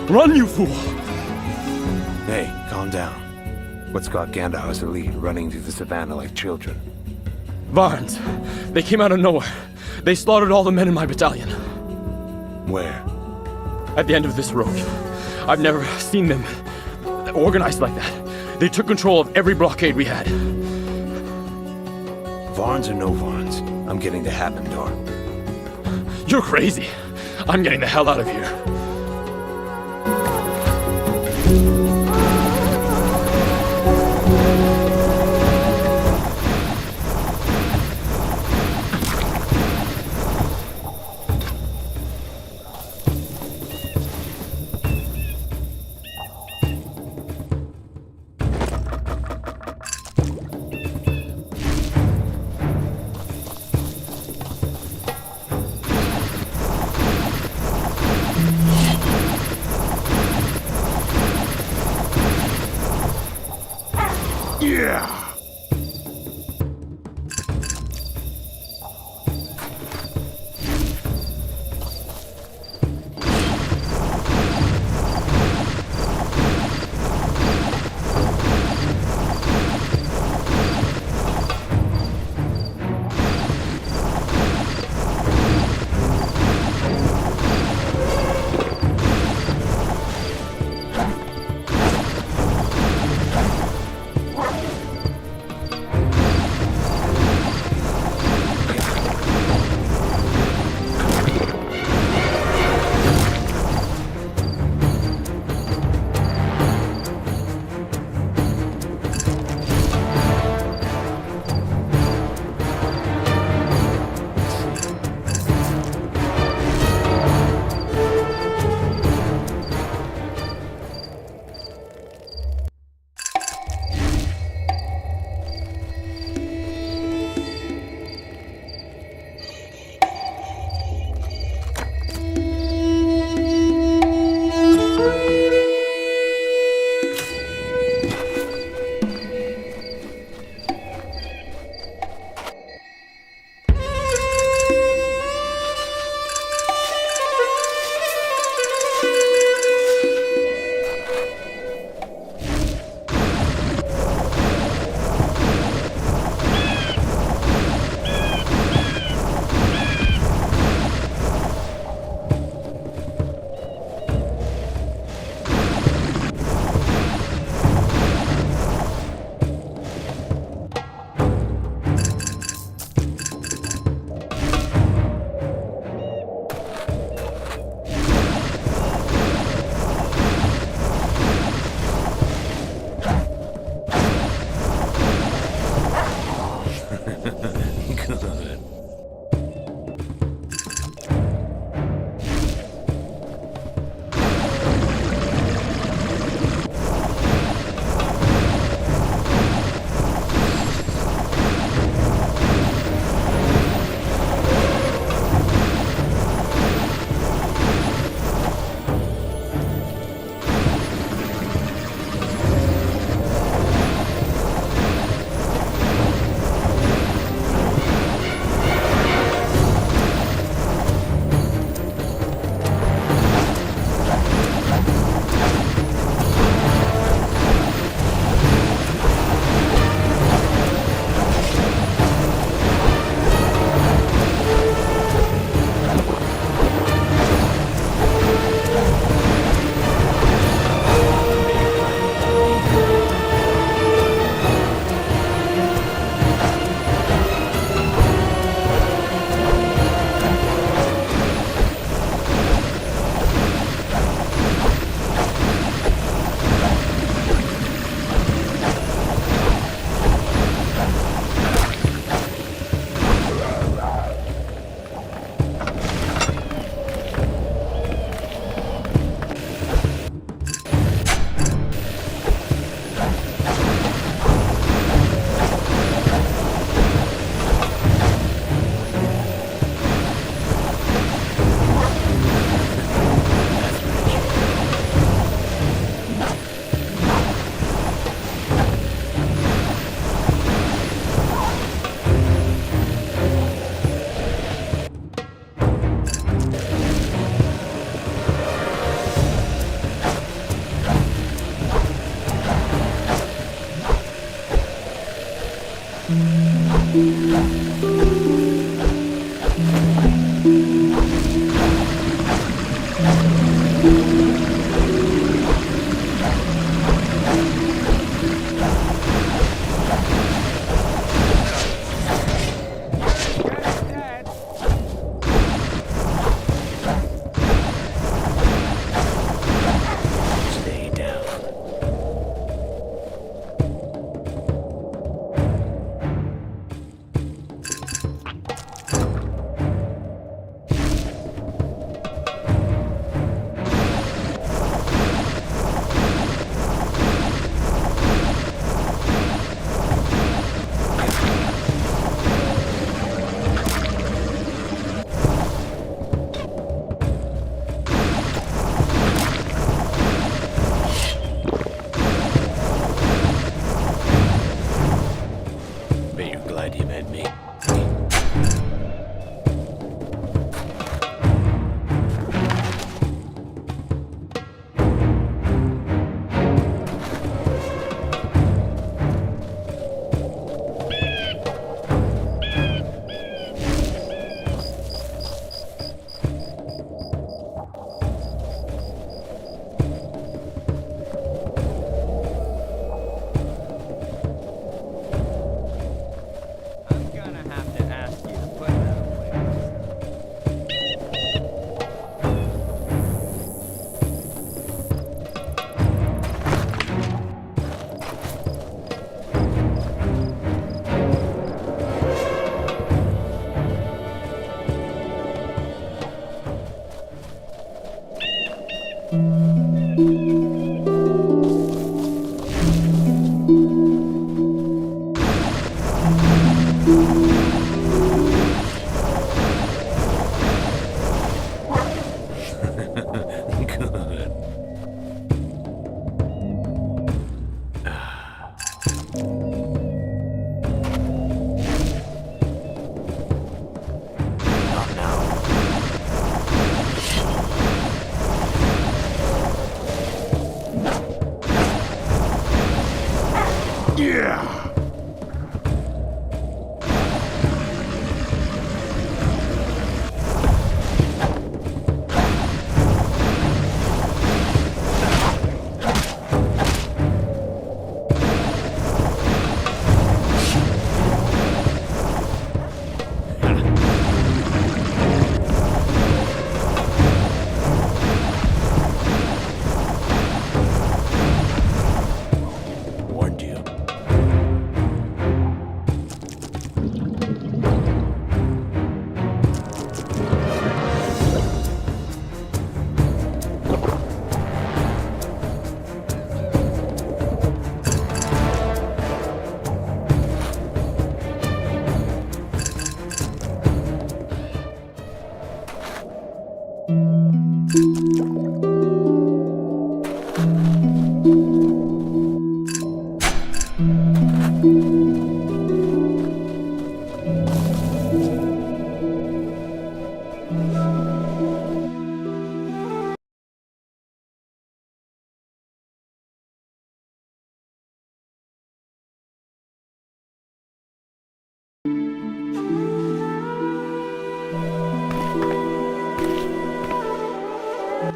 S12: Run, you fool!
S2: Hey, calm down. What's got Gandalf as a lead, running through the savannah like children?
S12: Varns. They came out of nowhere. They slaughtered all the men in my battalion.
S2: Where?
S12: At the end of this road. I've never seen them organized like that. They took control of every blockade we had.
S2: Varns or no Varns, I'm getting to Happendor.
S12: You're crazy. I'm getting the hell out of here.
S9: Yeah!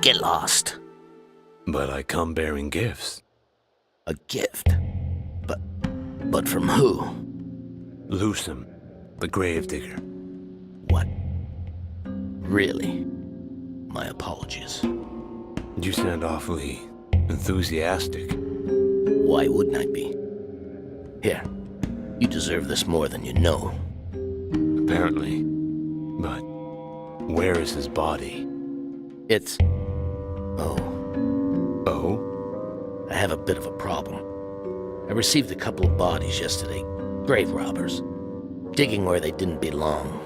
S15: Get lost.
S2: But I come bearing gifts.
S15: A gift? But from who?
S2: Lusum, the gravedigger.
S15: What? Really? My apologies.
S2: You sound awfully enthusiastic.
S15: Why wouldn't I be? Here, you deserve this more than you know.
S2: Apparently. But where is his body?
S15: It's... Oh.
S2: Oh?
S15: I have a bit of a problem. I received a couple of bodies yesterday. Grave robbers. Digging where they didn't belong.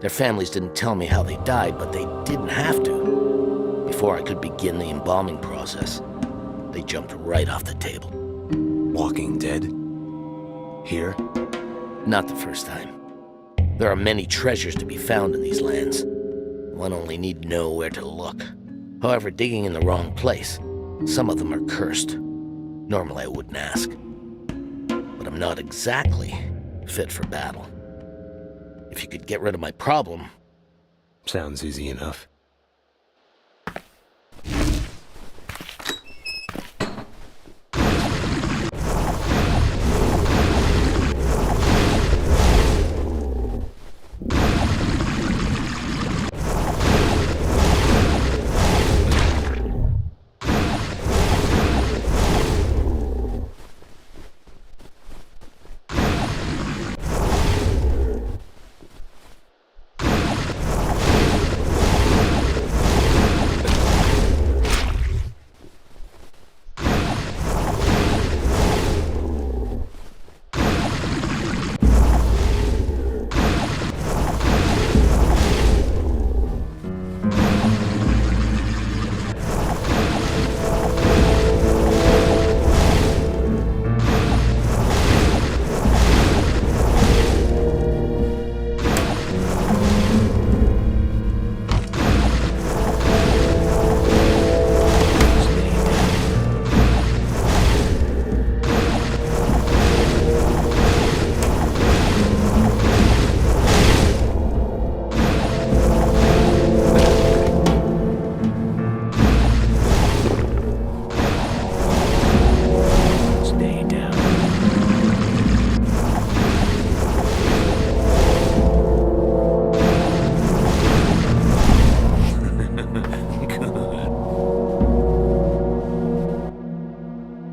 S15: Their families didn't tell me how they died, but they didn't have to. Before I could begin the embalming process, they jumped right off the table.
S2: Walking dead? Here?
S15: Not the first time. There are many treasures to be found in these lands. One only need know where to look. However, digging in the wrong place, some of them are cursed. Normally I wouldn't ask. But I'm not exactly fit for battle. If you could get rid of my problem...
S2: Sounds easy enough.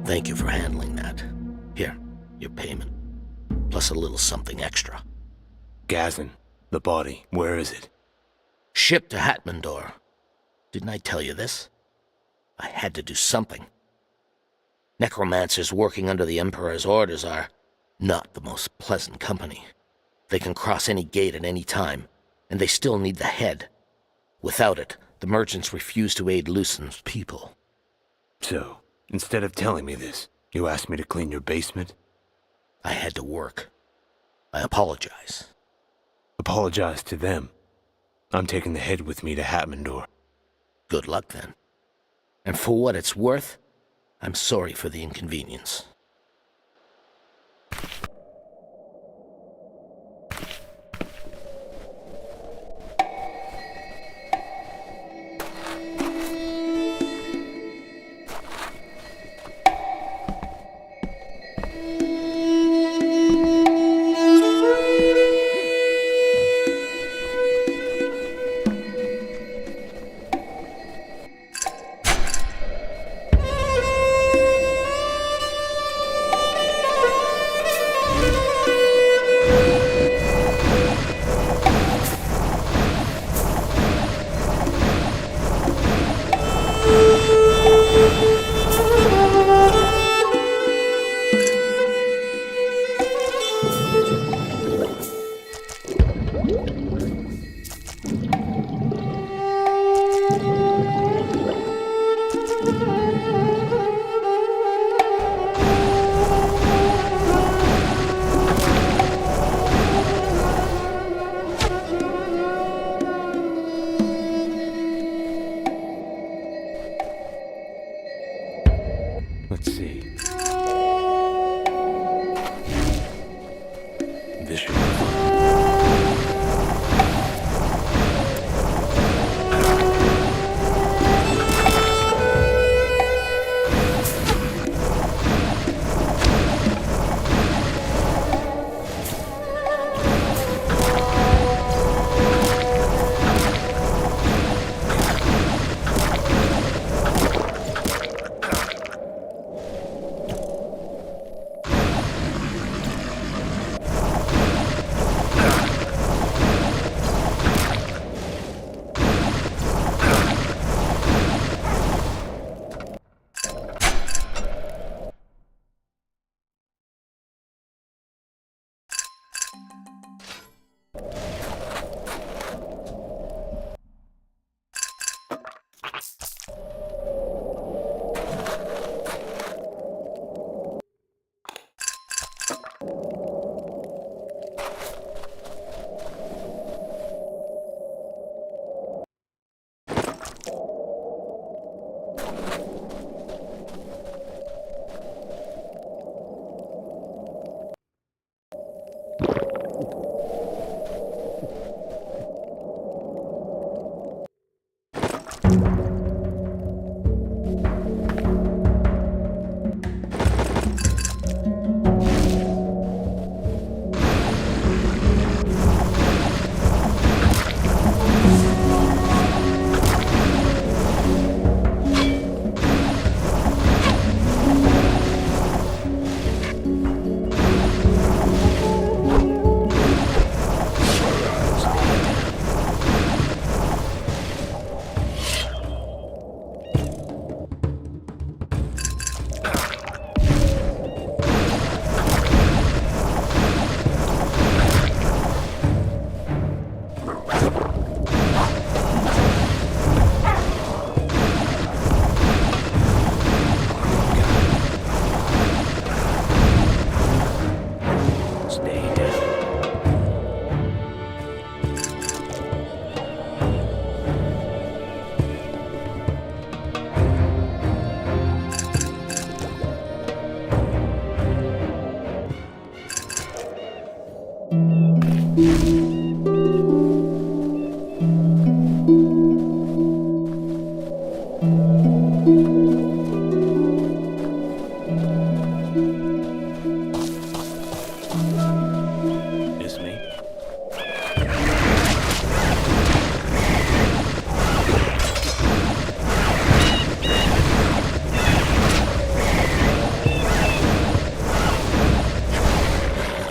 S15: Thank you for handling that. Here, your payment. Plus a little something extra.
S2: Gazin, the body, where is it?
S15: Shipped to Hatmandor. Didn't I tell you this? I had to do something. Necromancers working under the Emperor's orders are not the most pleasant company. They can cross any gate at any time, and they still need the head. Without it, the merchants refuse to aid Lucen's people.
S2: So, instead of telling me this, you asked me to clean your basement?
S15: I had to work. I apologize.
S2: Apologize to them. I'm taking the head with me to Hatmandor.
S15: Good luck, then. And for what it's worth, I'm sorry for the inconvenience.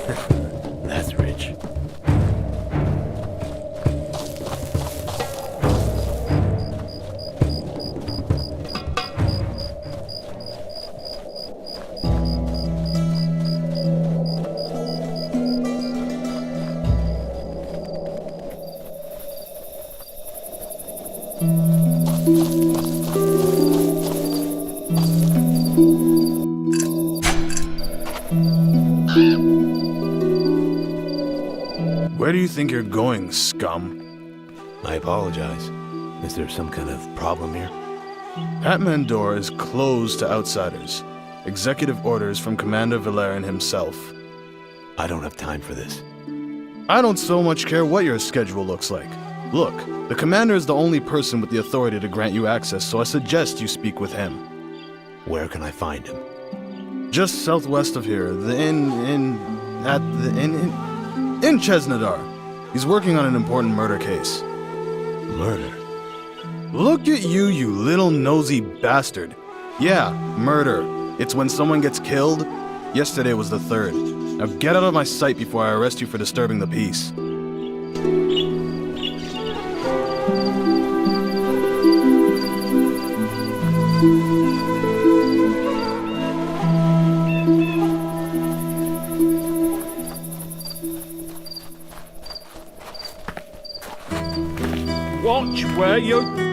S2: That's rich.
S11: Where do you think you're going, scum?
S2: I apologize. Is there some kind of problem here?
S11: Atmandor is closed to outsiders. Executive orders from Commander Valerian himself.
S2: I don't have time for this.
S11: I don't so much care what your schedule looks like. Look, the commander is the only person with the authority to grant you access, so I suggest you speak with him.
S2: Where can I find him?
S11: Just southwest of here, in Chesnadar. He's working on an important murder case.
S2: Murder?
S11: Look at you, you little nosy bastard. Yeah, murder. It's when someone gets killed. Yesterday was the 3rd. Now get out of my sight before I arrest you for disturbing the peace.
S9: Watch where you...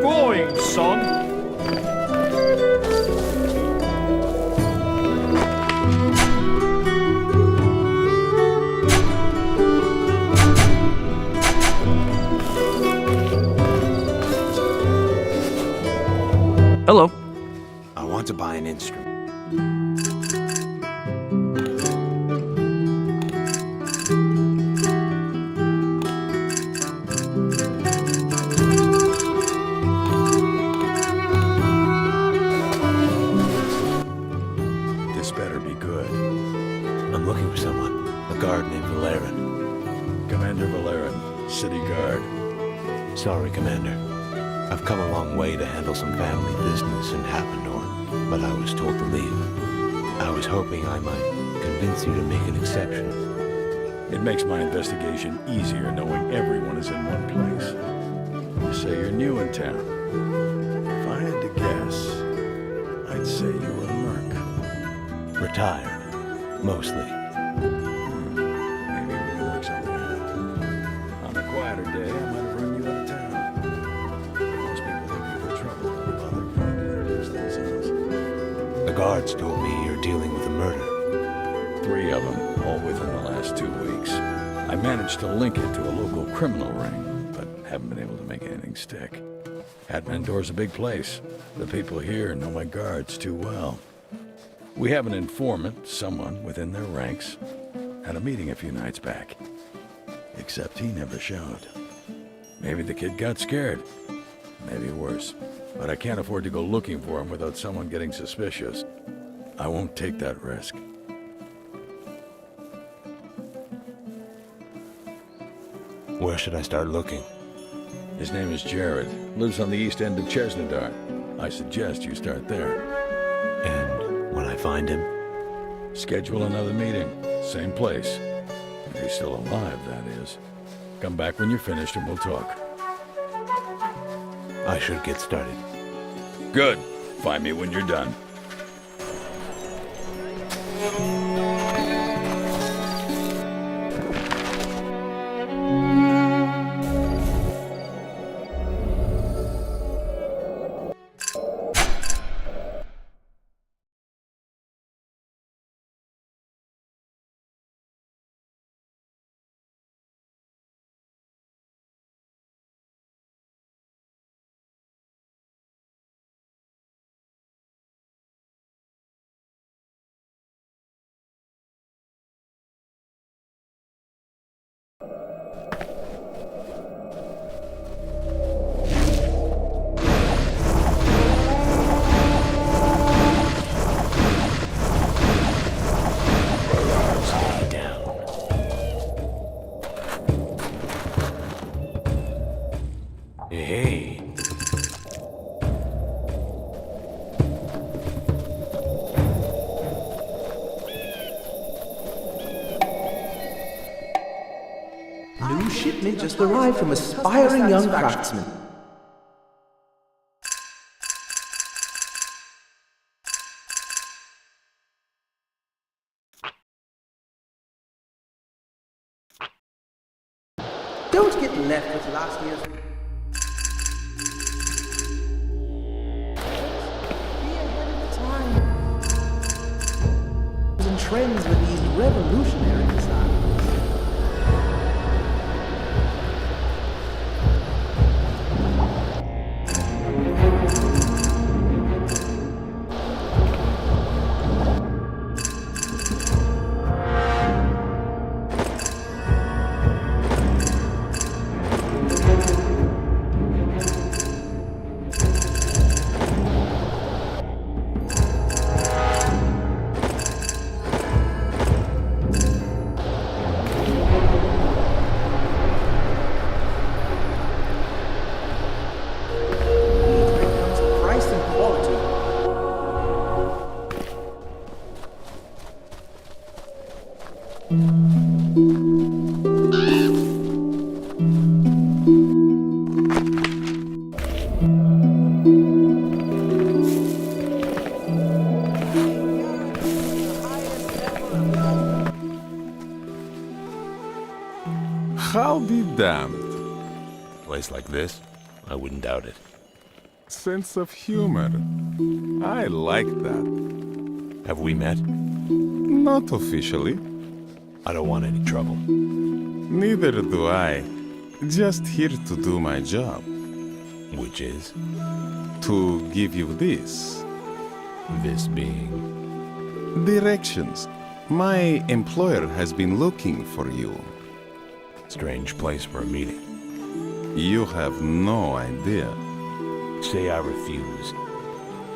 S9: Going, son.
S12: Hello.
S2: I want to buy an instrument.
S14: This better be good.
S2: I'm looking for someone. A guard named Valerian.
S14: Commander Valerian, City Guard.
S2: Sorry, Commander. I've come a long way to handle some family business in Happendor, but I was told to leave. I was hoping I might convince you to make an exception.
S14: It makes my investigation easier knowing everyone is in one place. You say you're new in town. If I had to guess, I'd say you were a merc.
S2: Retired. Mostly.
S14: Maybe we can work something out. On a quieter day, I might have run you out of town. Most people looking for trouble don't bother coming to introduce themselves.
S2: The guards told me you're dealing with a murder.
S14: 3 of them, all within the last 2 weeks. I managed to link it to a local criminal ring, but haven't been able to make anything stick. Atmandor's a big place. The people here know my guards too well. We have an informant, someone within their ranks. Had a meeting a few nights back. Except he never showed. Maybe the kid got scared. Maybe worse. But I can't afford to go looking for him without someone getting suspicious. I won't take that risk.
S2: Where should I start looking?
S14: His name is Jared. Lives on the east end of Chesnadar. I suggest you start there.
S2: And when I find him?
S14: Schedule another meeting. Same place. If he's still alive, that is. Come back when you're finished and we'll talk.
S2: I should get started.
S14: Good. Find me when you're done.
S16: New shipment just arrived from aspiring young craftsmen. Don't get left with last year's... Be ahead of the time. And trends with these revolutionary designs.
S17: I'll be damned.
S2: A place like this? I wouldn't doubt it.
S17: Sense of humor. I like that.
S2: Have we met?
S17: Not officially.
S2: I don't want any trouble.
S17: Neither do I. Just here to do my job.
S2: Which is?
S17: To give you this.
S2: This being?
S17: Directions. My employer has been looking for you.
S2: Strange place for a meeting.
S17: You have no idea.
S2: Say I refuse.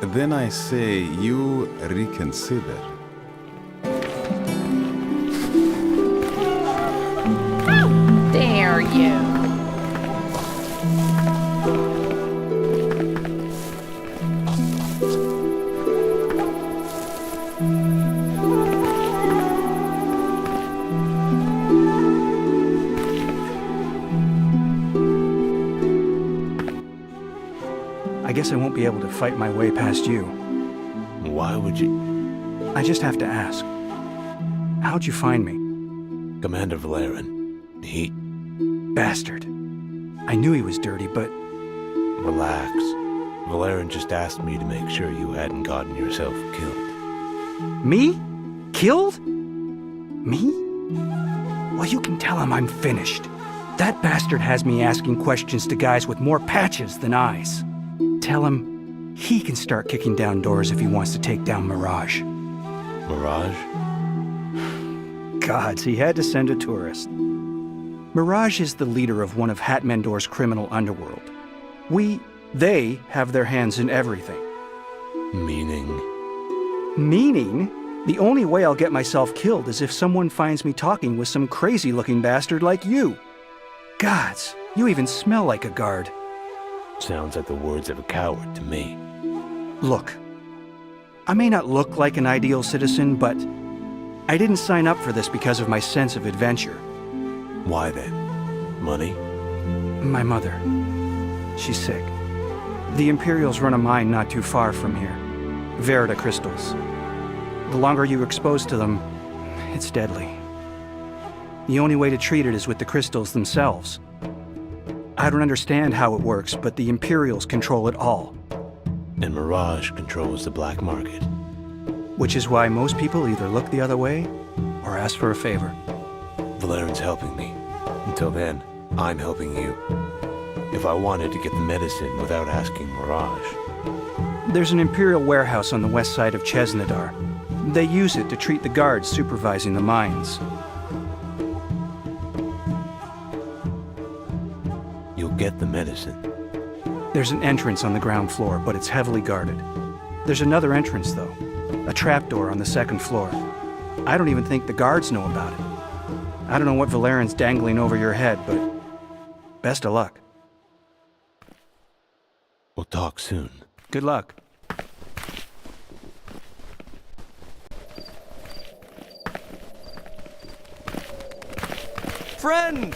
S17: Then I say you reconsider.
S10: How dare you!
S18: I guess I won't be able to fight my way past you.
S2: Why would you?
S18: I just have to ask. How'd you find me?
S2: Commander Valerian. He...
S18: Bastard. I knew he was dirty, but...
S2: Relax. Valerian just asked me to make sure you hadn't gotten yourself killed.
S18: Me? Killed? Me? Well, you can tell him I'm finished. That bastard has me asking questions to guys with more patches than eyes. Tell him he can start kicking down doors if he wants to take down Mirage.
S2: Mirage?
S18: Gods, he had to send a tourist. Mirage is the leader of one of Hat Mendor's criminal underworld. They have their hands in everything.
S2: Meaning?
S18: Meaning? The only way I'll get myself killed is if someone finds me talking with some crazy-looking bastard like you. Gods, you even smell like a guard.
S2: Sounds like the words of a coward to me.
S18: Look, I may not look like an ideal citizen, but I didn't sign up for this because of my sense of adventure.
S2: Why then? Money?
S18: My mother. She's sick. The Imperials run a mine not too far from here. Verita crystals. The longer you're exposed to them, it's deadly. The only way to treat it is with the crystals themselves. I don't understand how it works, but the Imperials control it all.
S2: And Mirage controls the black market.
S18: Which is why most people either look the other way or ask for a favor.
S2: Valerian's helping me. Until then, I'm helping you. If I wanted to get the medicine without asking Mirage.
S18: There's an Imperial warehouse on the west side of Chesnadar. They use it to treat the guards supervising the mines.
S2: You'll get the medicine.
S18: There's an entrance on the ground floor, but it's heavily guarded. There's another entrance, though. A trapdoor on the second floor. I don't even think the guards know about it. I don't know what Valerian's dangling over your head, but best of luck.
S2: We'll talk soon.
S18: Good luck.
S16: Friend!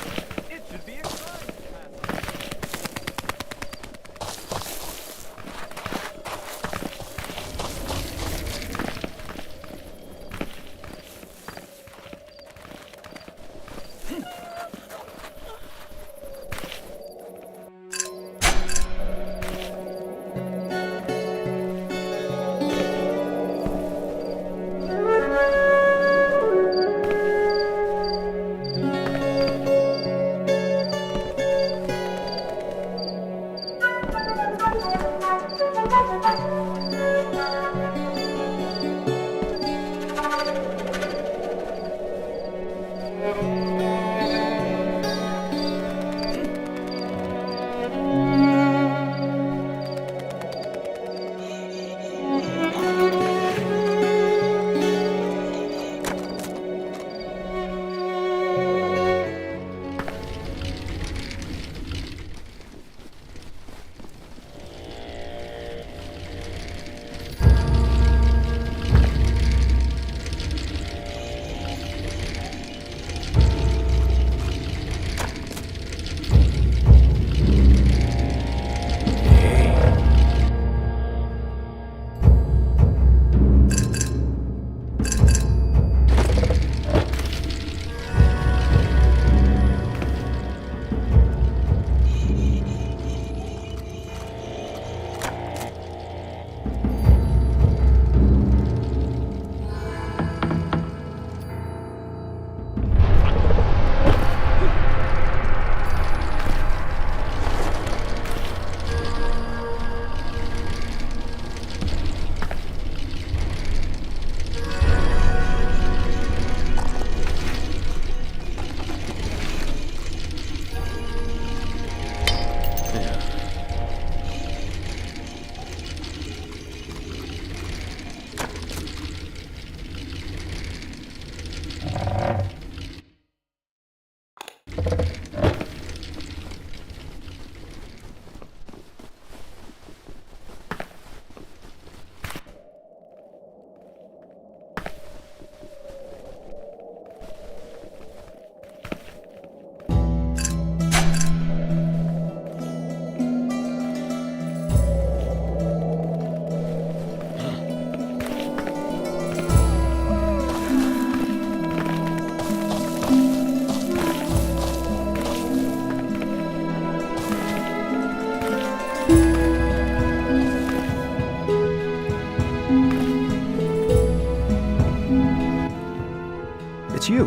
S18: it's you.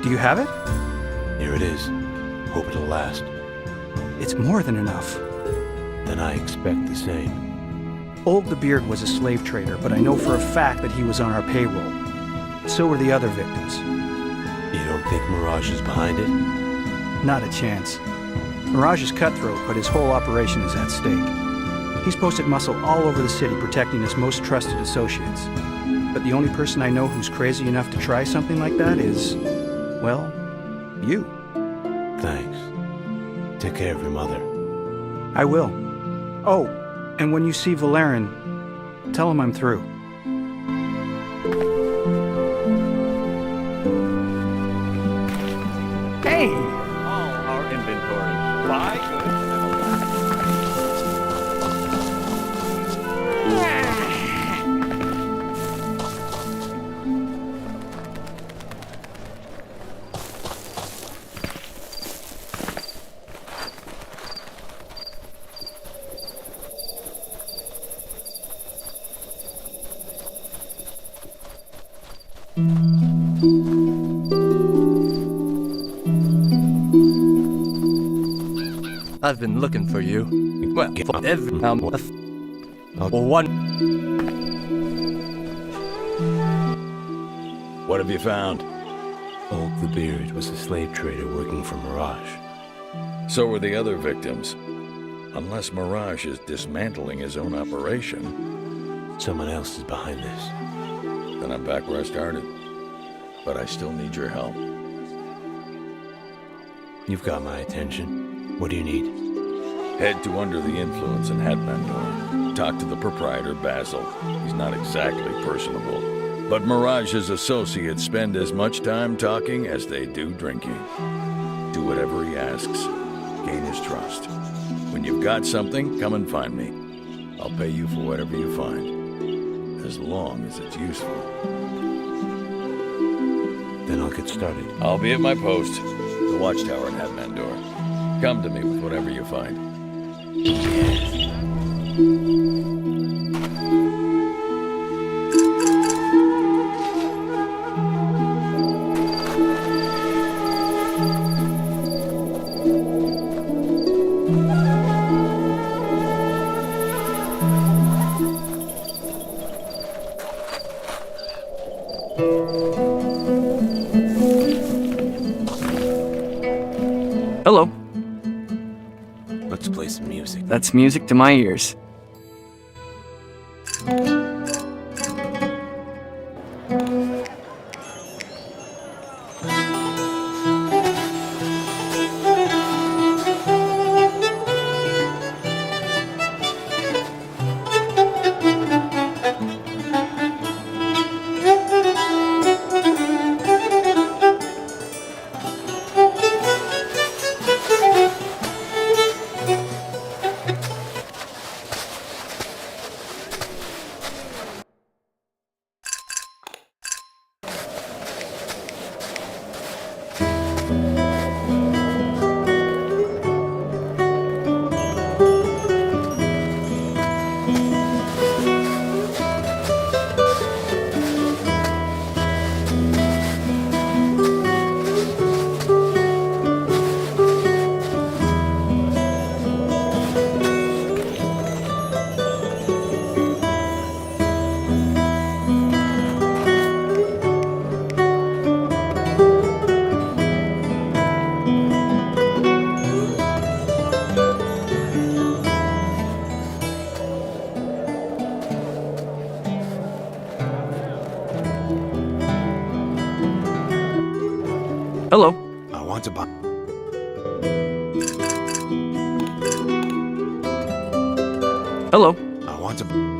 S18: Do you have it?
S2: Here it is. Hope it'll last.
S18: It's more than enough.
S2: Then I expect the same.
S18: Old the Beard was a slave trader, but I know for a fact that he was on our payroll. So were the other victims.
S2: You don't think Mirage is behind it?
S18: Not a chance. Mirage is cutthroat, but his whole operation is at stake. He's posted muscle all over the city protecting his most trusted associates. But the only person I know who's crazy enough to try something like that is, well, you.
S2: Thanks. Take care of your mother.
S18: I will. Oh, and when you see Valerian, tell him I'm through.
S12: Hey! All our inventory. Buy goods and
S19: I've been looking for you. Well, every one.
S14: What have you found?
S2: Old the Beard was a slave trader working for Mirage.
S14: So were the other victims. Unless Mirage is dismantling his own operation.
S2: Someone else is behind this.
S14: Then I'm back where I started. But I still need your help.
S2: You've got my attention. What do you need?
S14: Head to Under the Influence in Hatmandor. Talk to the proprietor, Basil. He's not exactly personable. But Mirage's associates spend as much time talking as they do drinking. Do whatever he asks. Gain his trust. When you've got something, come and find me. I'll pay you for whatever you find. As long as it's useful.
S2: Then I'll get started.
S14: I'll be at my post. The watchtower in Hatmandor. Come to me with whatever you find.
S19: Hello.
S2: Let's play some music.
S19: That's music to my ears. Hello.
S2: I want to buy.
S19: Hello.
S2: I want to.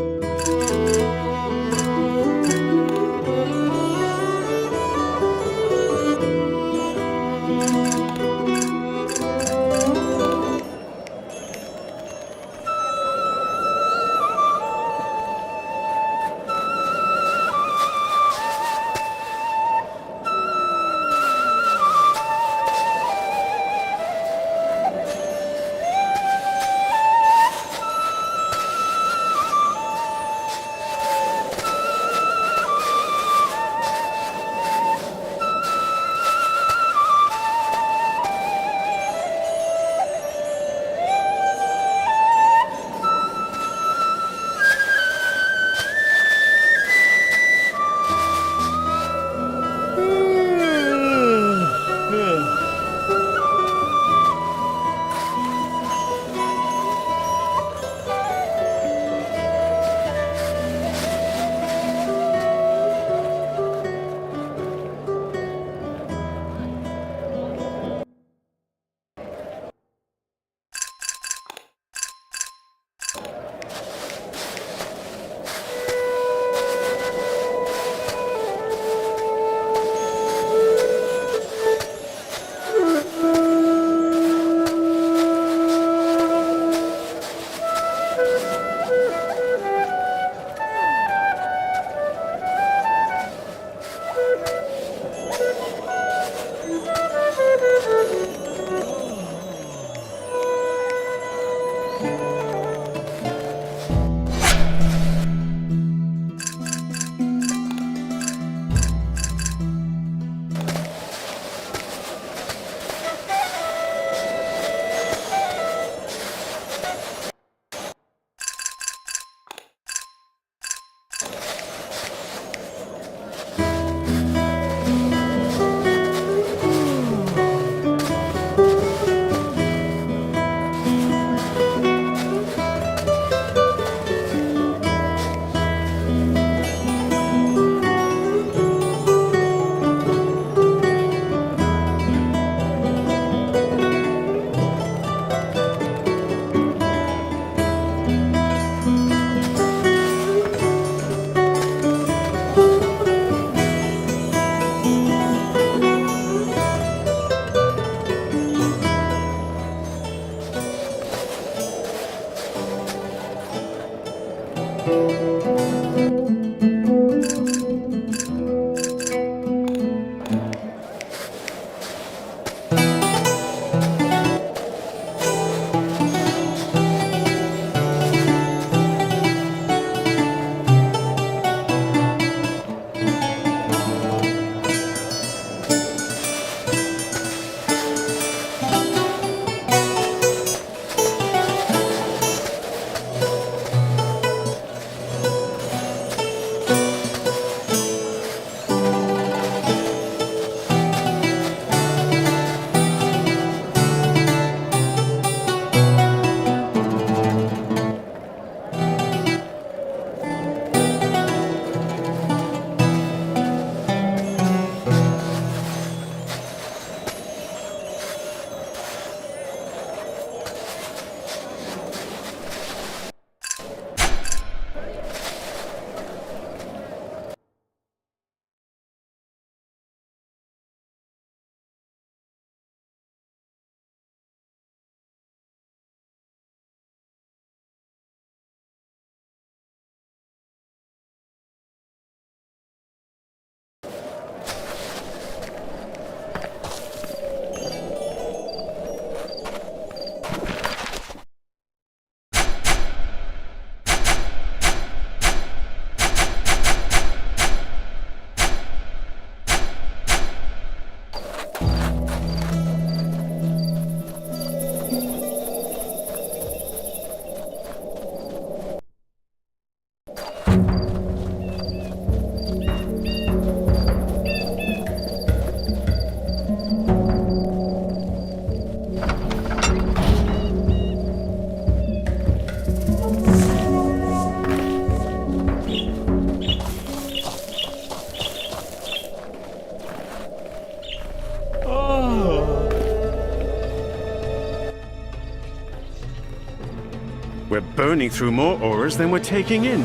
S20: We're burning through more ores than we're taking in.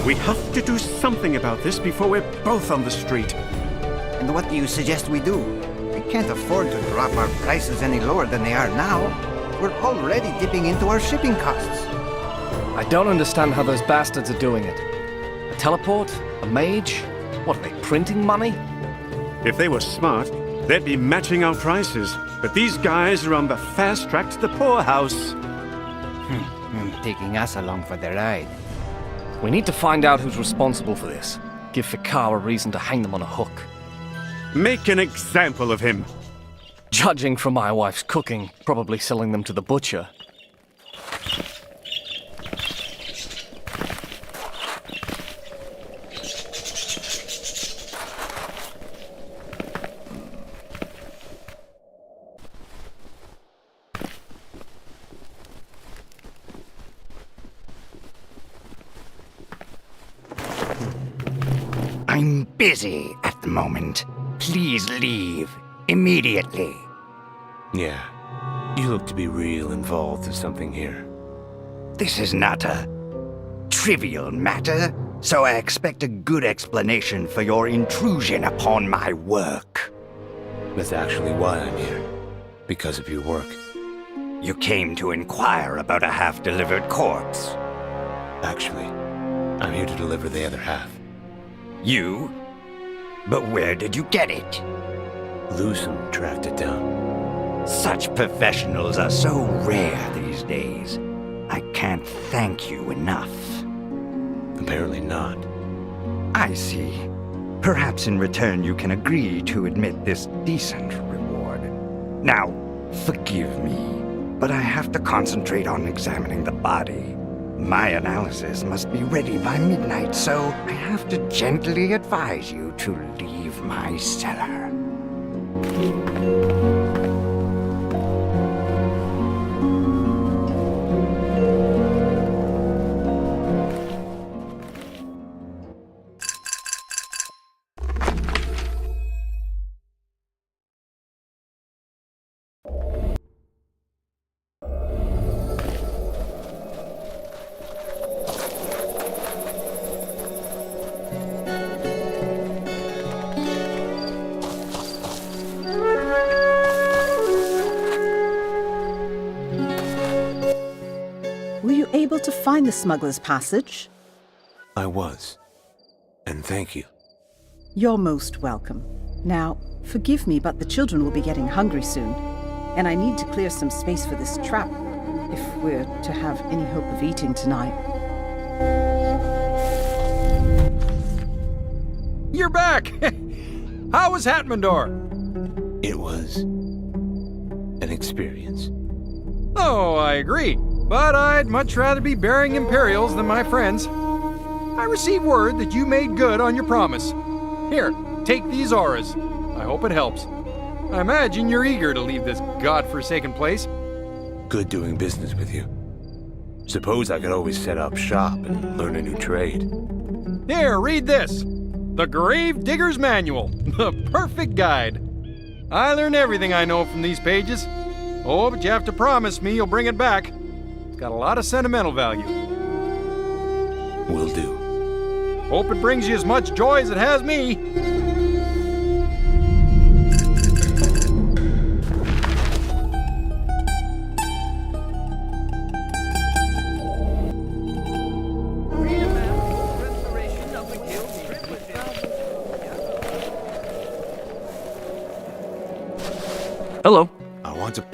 S20: We have to do something about this before we're both on the street.
S8: And what do you suggest we do? We can't afford to drop our prices any lower than they are now. We're already dipping into our shipping costs.
S19: I don't understand how those bastards are doing it. A teleport? A mage? What are they, printing money?
S20: If they were smart, they'd be matching our prices. But these guys are on the fast track to the poorhouse.
S13: Taking us along for the ride.
S19: We need to find out who's responsible for this. Give Fikar a reason to hang them on a hook.
S20: Make an example of him.
S19: Judging from my wife's cooking, probably selling them to the butcher.
S8: I'm busy at the moment. Please leave immediately.
S2: Yeah, you look to be real involved with something here.
S8: This is not a trivial matter, so I expect a good explanation for your intrusion upon my work.
S2: That's actually why I'm here. Because of your work.
S8: You came to inquire about a half-delivered corpse.
S2: Actually, I'm here to deliver the other half.
S8: You? But where did you get it?
S2: Lucem tracked it down.
S8: Such professionals are so rare these days. I can't thank you enough.
S2: Apparently not.
S8: I see. Perhaps in return you can agree to admit this decent reward. Now, forgive me, but I have to concentrate on examining the body. My analysis must be ready by midnight, so I have to gently advise you to leave my cellar.
S5: Able to find the smuggler's passage?
S2: I was. And thank you.
S5: You're most welcome. Now, forgive me, but the children will be getting hungry soon. And I need to clear some space for this trap, if we're to have any hope of eating tonight.
S12: You're back! How was Hatmandor?
S2: It was an experience.
S12: Oh, I agree. But I'd much rather be burying Imperials than my friends. I received word that you made good on your promise. Here, take these auras. I hope it helps. I imagine you're eager to leave this godforsaken place.
S2: Good doing business with you. Suppose I could always set up shop and learn a new trade.
S12: Here, read this. The Grave Digger's Manual. The perfect guide. I learned everything I know from these pages. Oh, but you have to promise me you'll bring it back. It's got a lot of sentimental value.
S2: Will do.
S12: Hope it brings you as much joy as it has me.
S19: Hello.
S2: I want to...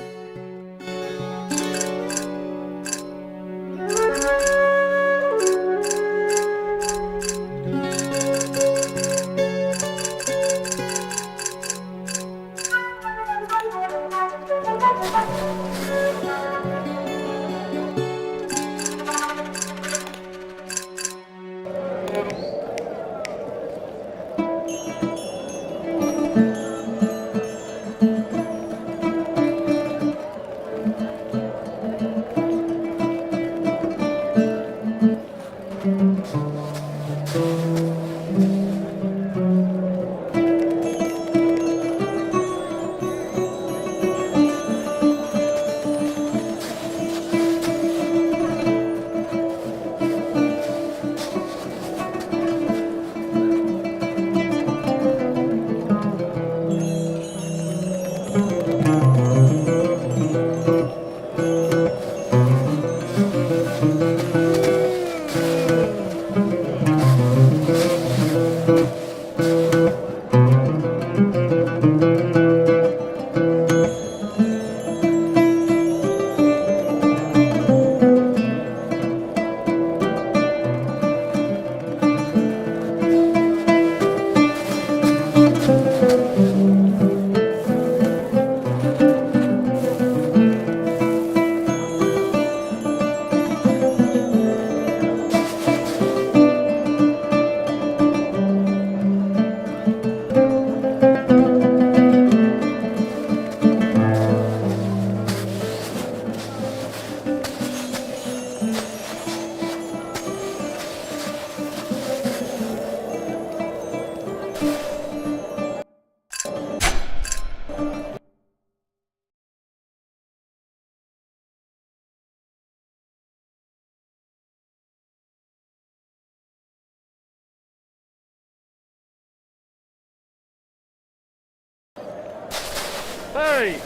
S9: Hey!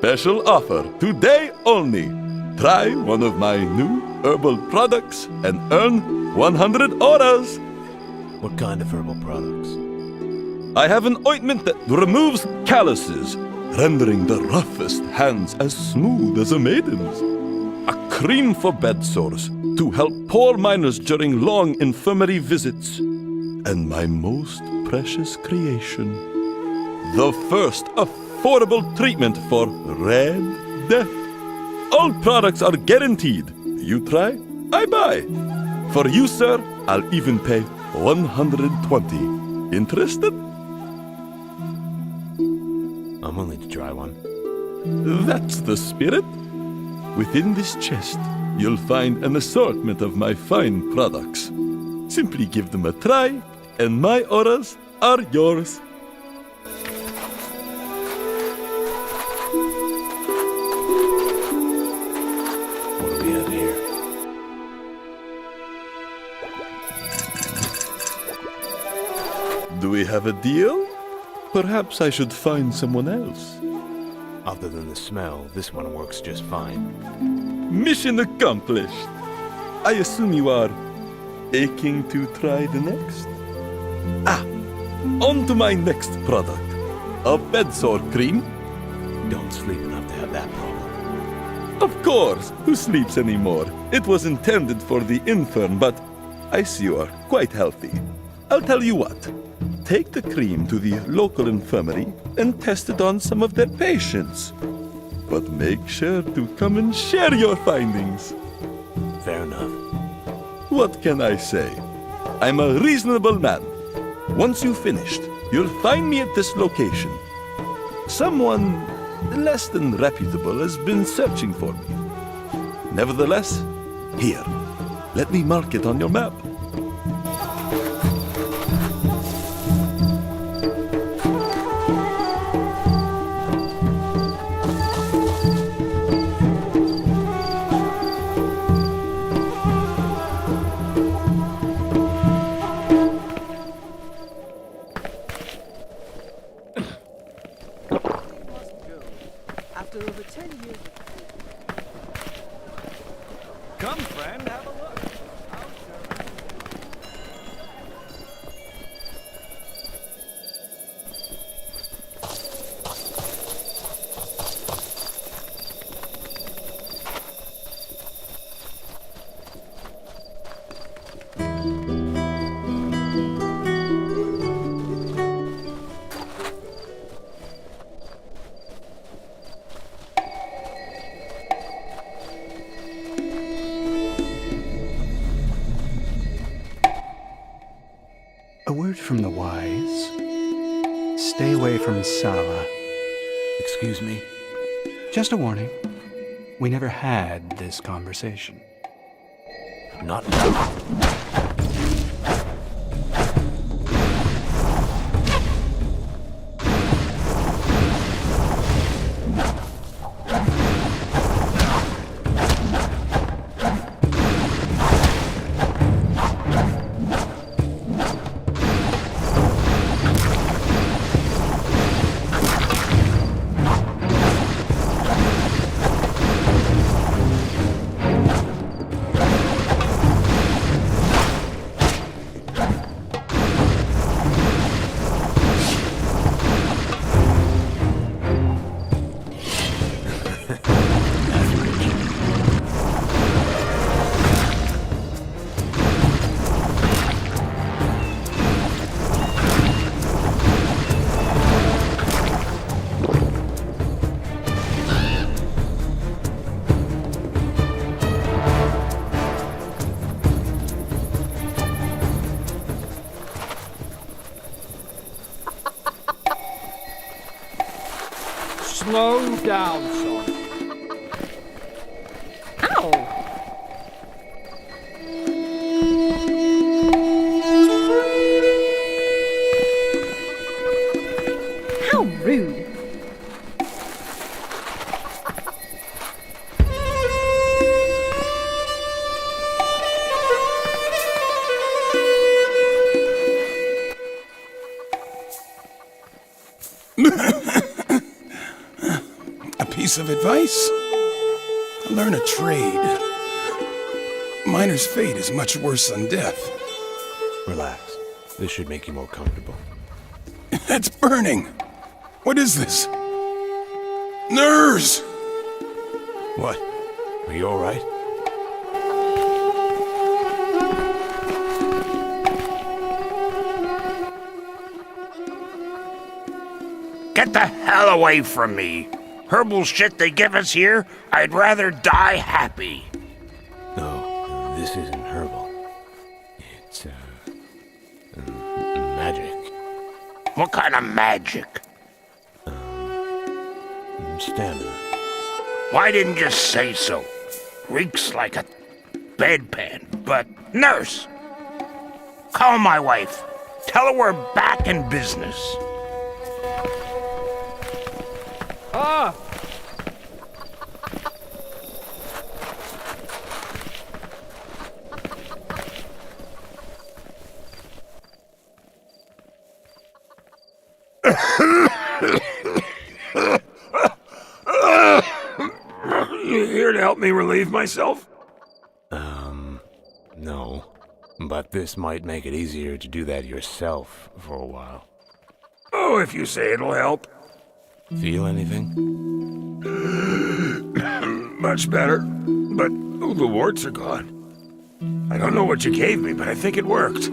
S21: Special offer, today only. Try one of my new herbal products and earn 100 auras.
S2: What kind of herbal products?
S21: I have an ointment that removes calluses, rendering the roughest hands as smooth as a maiden's. A cream for bed sores to help poor miners during long infirmary visits. And my most precious creation, the first affordable treatment for Red Death. All products are guaranteed. You try, I buy. For you, sir, I'll even pay 120. Interested?
S2: I'm willing to try one.
S21: That's the spirit. Within this chest, you'll find an assortment of my fine products. Simply give them a try, and my auras are yours.
S2: What do we have here?
S21: Do we have a deal? Perhaps I should find someone else.
S2: Other than the smell, this one works just fine.
S21: Mission accomplished. I assume you are aching to try the next? On to my next product. A bedsore cream.
S2: Don't sleep enough to have that problem.
S21: Of course. Who sleeps anymore? It was intended for the infirm, but I see you are quite healthy. I'll tell you what. Take the cream to the local infirmary and test it on some of their patients. But make sure to come and share your findings.
S2: Fair enough.
S21: What can I say? I'm a reasonable man. Once you've finished, you'll find me at this location. Someone less than reputable has been searching for me. Nevertheless, here, let me mark it on your map.
S6: After over 10 years. Come, friend, have a look.
S18: A word from the wise. Stay away from Sala.
S2: Excuse me?
S18: Just a warning. We never had this conversation.
S2: Not now.
S9: Slow down, son.
S10: Ow! How rude.
S1: A piece of advice? Learn a trade. Miner's fate is much worse than death.
S2: Relax. This should make you more comfortable.
S1: It's burning! What is this? Nurse!
S2: What? Are you alright?
S22: Get the hell away from me! Herbal shit they give us here, I'd rather die happy.
S2: No, this isn't herbal. It's, magic.
S22: What kind of magic?
S2: Stamina.
S22: Why didn't you say so? Reeks like a bedpan, but nurse! Call my wife. Tell her we're back in business.
S9: Ah!
S22: You here to help me relieve myself?
S2: No. But this might make it easier to do that yourself for a while.
S22: Oh, if you say it'll help.
S2: Feel anything?
S22: Much better, but the warts are gone. I don't know what you gave me, but I think it worked.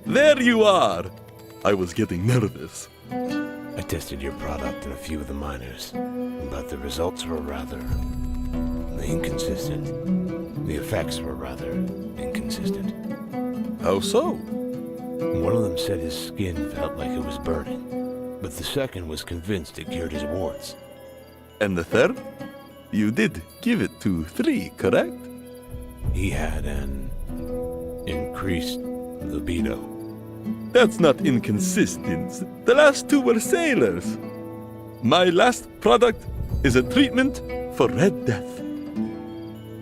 S21: There you are! I was getting nervous.
S2: I tested your product in a few of the miners, but the results were rather inconsistent. The effects were rather inconsistent.
S21: How so?
S2: One of them said his skin felt like it was burning, but the second was convinced it cured his warts.
S21: And the third? You did give it to 3, correct?
S2: He had an increased libido.
S21: That's not inconsistent. The last 2 were sailors. My last product is a treatment for Red Death.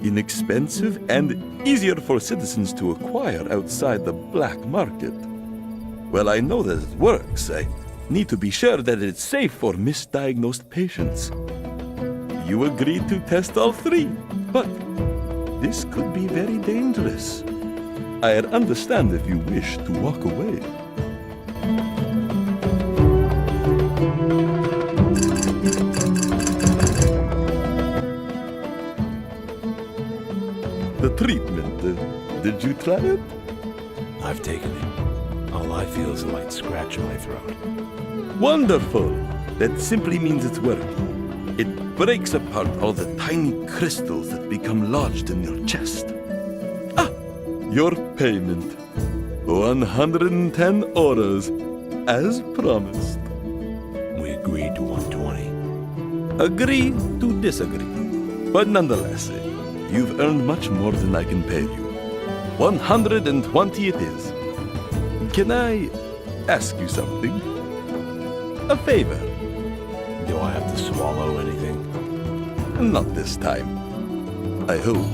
S21: Inexpensive and easier for citizens to acquire outside the black market. Well, I know that it works. I need to be sure that it's safe for misdiagnosed patients. You agreed to test all 3, but this could be very dangerous. I understand if you wish to walk away. The treatment, did you try it?
S2: I've taken it. All I feel is a light scratch in my throat.
S21: Wonderful! That simply means it's working. It breaks apart all the tiny crystals that become lodged in your chest. Your payment. 110 auras, as promised.
S2: We agreed to 120.
S21: Agree to disagree. But nonetheless, you've earned much more than I can pay you. 120 it is. Can I ask you something? A favor.
S2: Do I have to swallow anything?
S21: Not this time. I hope.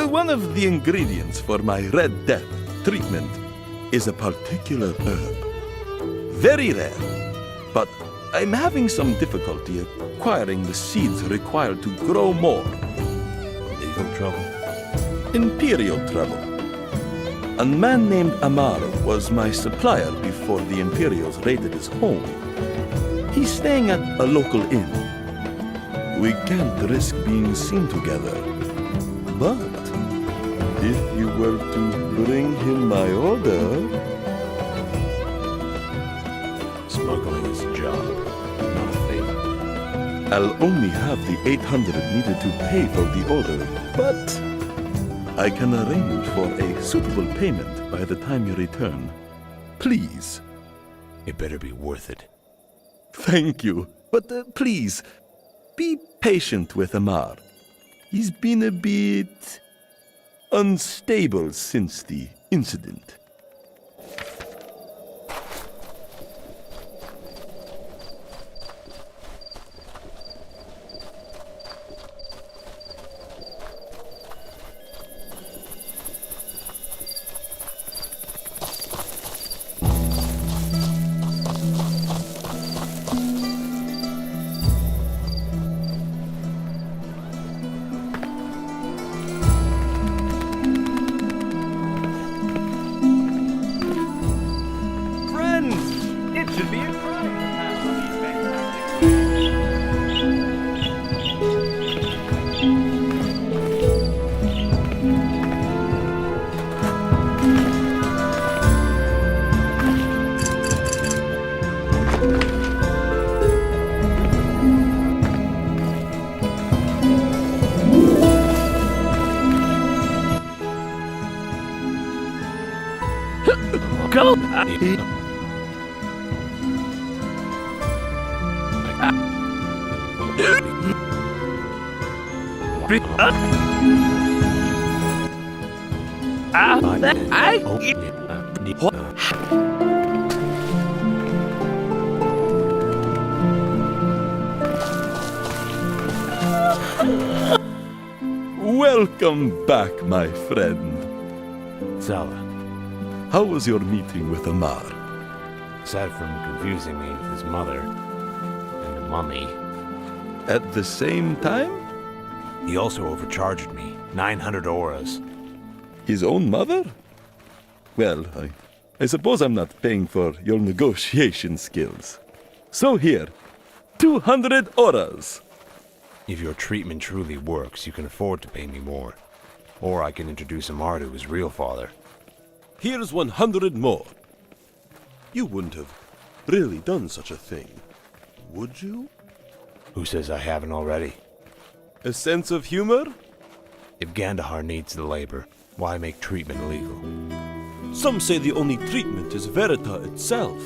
S21: One of the ingredients for my Red Death treatment is a particular herb. Very rare, but I'm having some difficulty acquiring the seeds required to grow more.
S2: Legal trouble?
S21: Imperial trouble. A man named Amar was my supplier before the Imperials raided his home. He's staying at a local inn. We can't risk being seen together. But if you were to bring him my order...
S2: Smuggling is a job, not a favor.
S21: I'll only have the 800 needed to pay for the order, but I can arrange for a suitable payment by the time you return. Please.
S2: It better be worth it.
S21: Thank you, but please, be patient with Amar. He's been a bit unstable since the incident. Go! Welcome back, my friend.
S2: Zala.
S21: How was your meeting with Amar?
S2: Aside from confusing me with his mother and the mummy.
S21: At the same time?
S2: He also overcharged me. 900 auras.
S21: His own mother? Well, I suppose I'm not paying for your negotiation skills. So here, 200 auras.
S2: If your treatment truly works, you can afford to pay me more. Or I can introduce Amar to his real father.
S21: Here's 100 more. You wouldn't have really done such a thing, would you?
S2: Who says I haven't already?
S21: A sense of humor?
S2: If Gandahar needs the labor, why make treatment illegal?
S21: Some say the only treatment is Verita itself.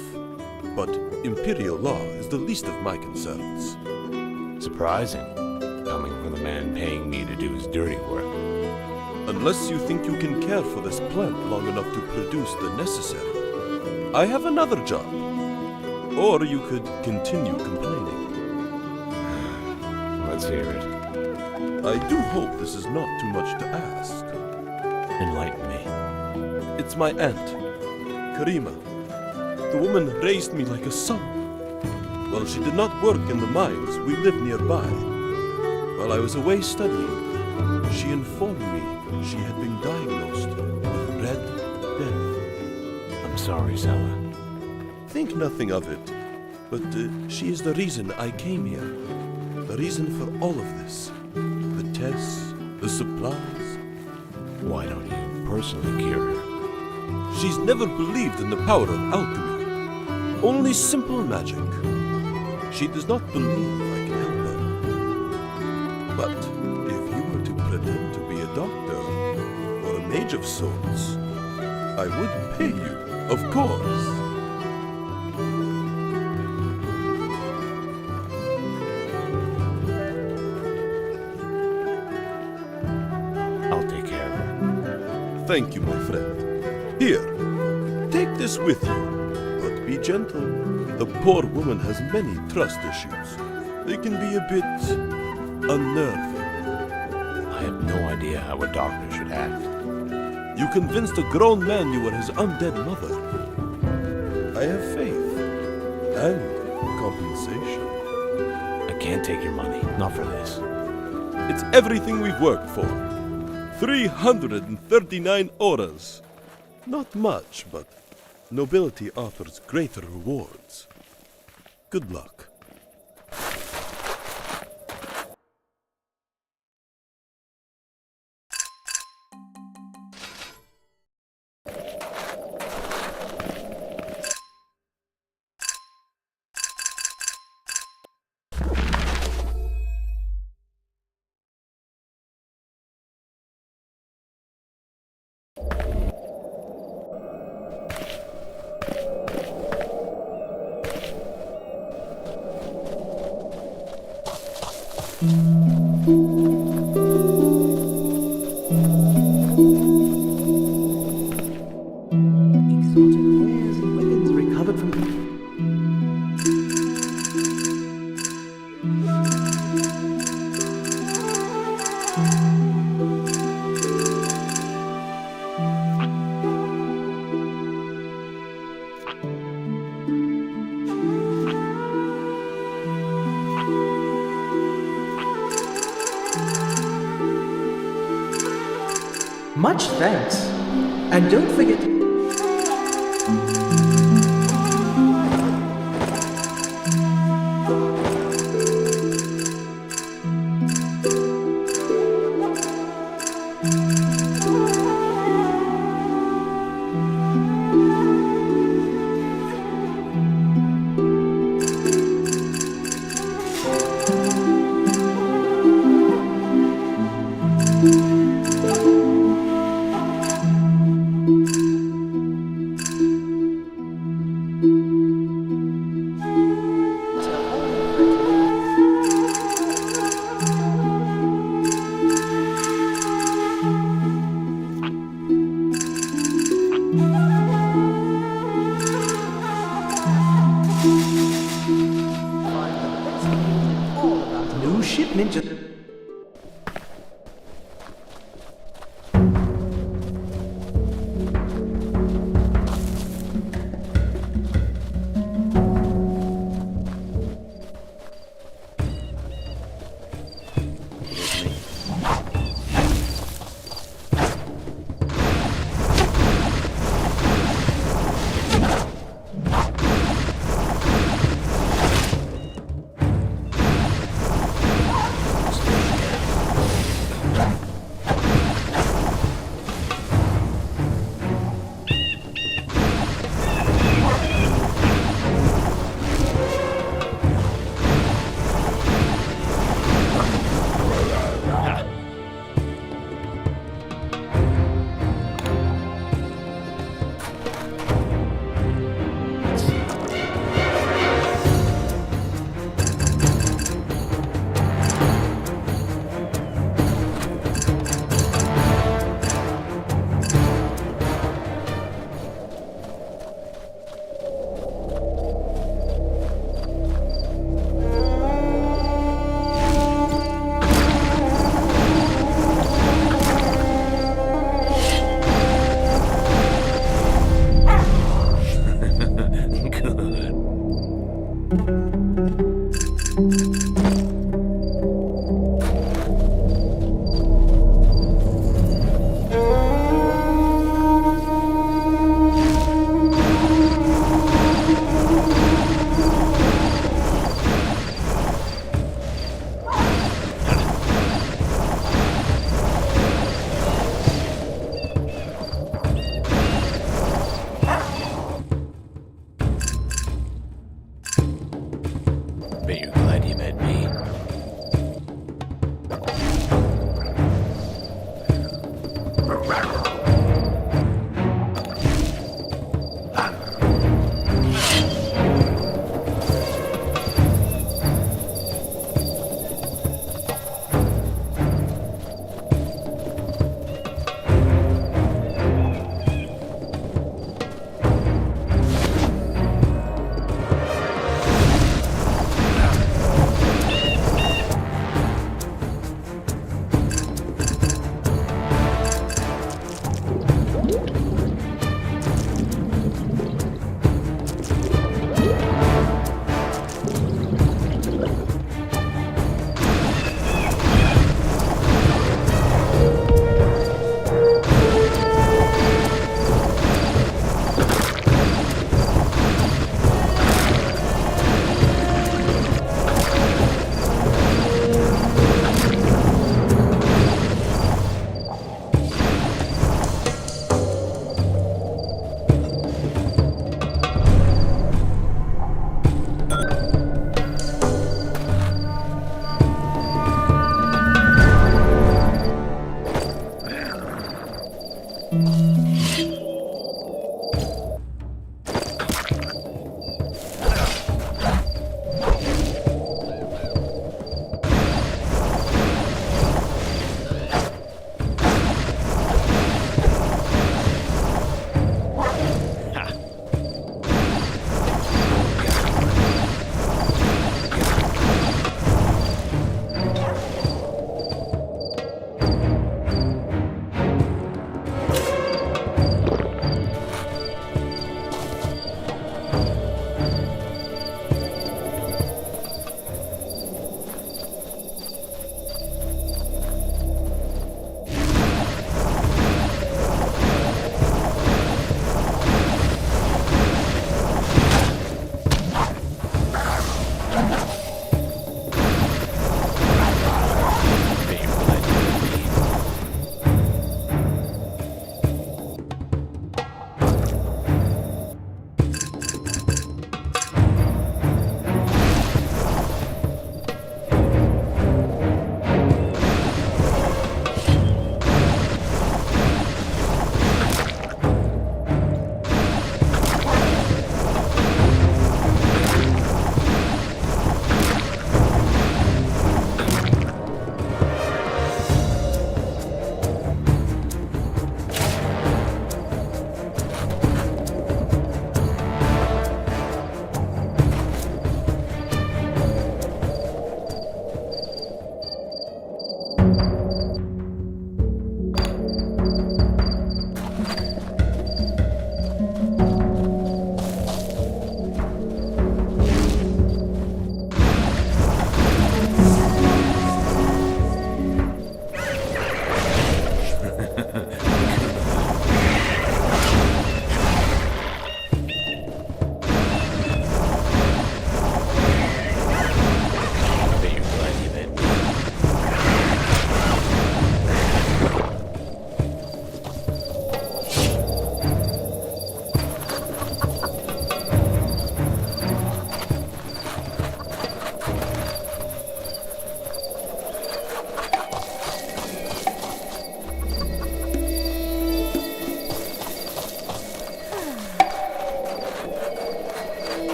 S21: But Imperial law is the least of my concerns.
S2: Surprising, coming from the man paying me to do his dirty work.
S21: Unless you think you can care for this plant long enough to produce the necessary. I have another job. Or you could continue complaining.
S2: Let's hear it.
S21: I do hope this is not too much to ask.
S2: Enlighten me.
S21: It's my aunt, Karima. The woman raised me like a son. While she did not work in the mines, we lived nearby. While I was away studying, she informed me she had been diagnosed with Red Death.
S2: I'm sorry, Zala.
S21: Think nothing of it, but she is the reason I came here. The reason for all of this. The tests, the supplies.
S2: Why don't you personally cure her?
S21: She's never believed in the power of alchemy. Only simple magic. She does not believe I can help her. But if you were to pretend to be a doctor, or a mage of sorts, I would pay you, of course.
S2: I'll take care of her.
S21: Thank you, my friend. Here, take this with you, but be gentle. The poor woman has many trust issues. They can be a bit unnerving.
S2: I have no idea how a doctor should act.
S21: You convinced a grown man you were his undead mother. I have faith. And
S11: Compensation?
S14: I can't take your money. Not for this.
S21: It's everything we've worked for. 339 auras. Not much, but nobility offers greater rewards. Good luck.
S16: Exotic wares and weapons recovered from... Much thanks. And don't forget... New shipment just...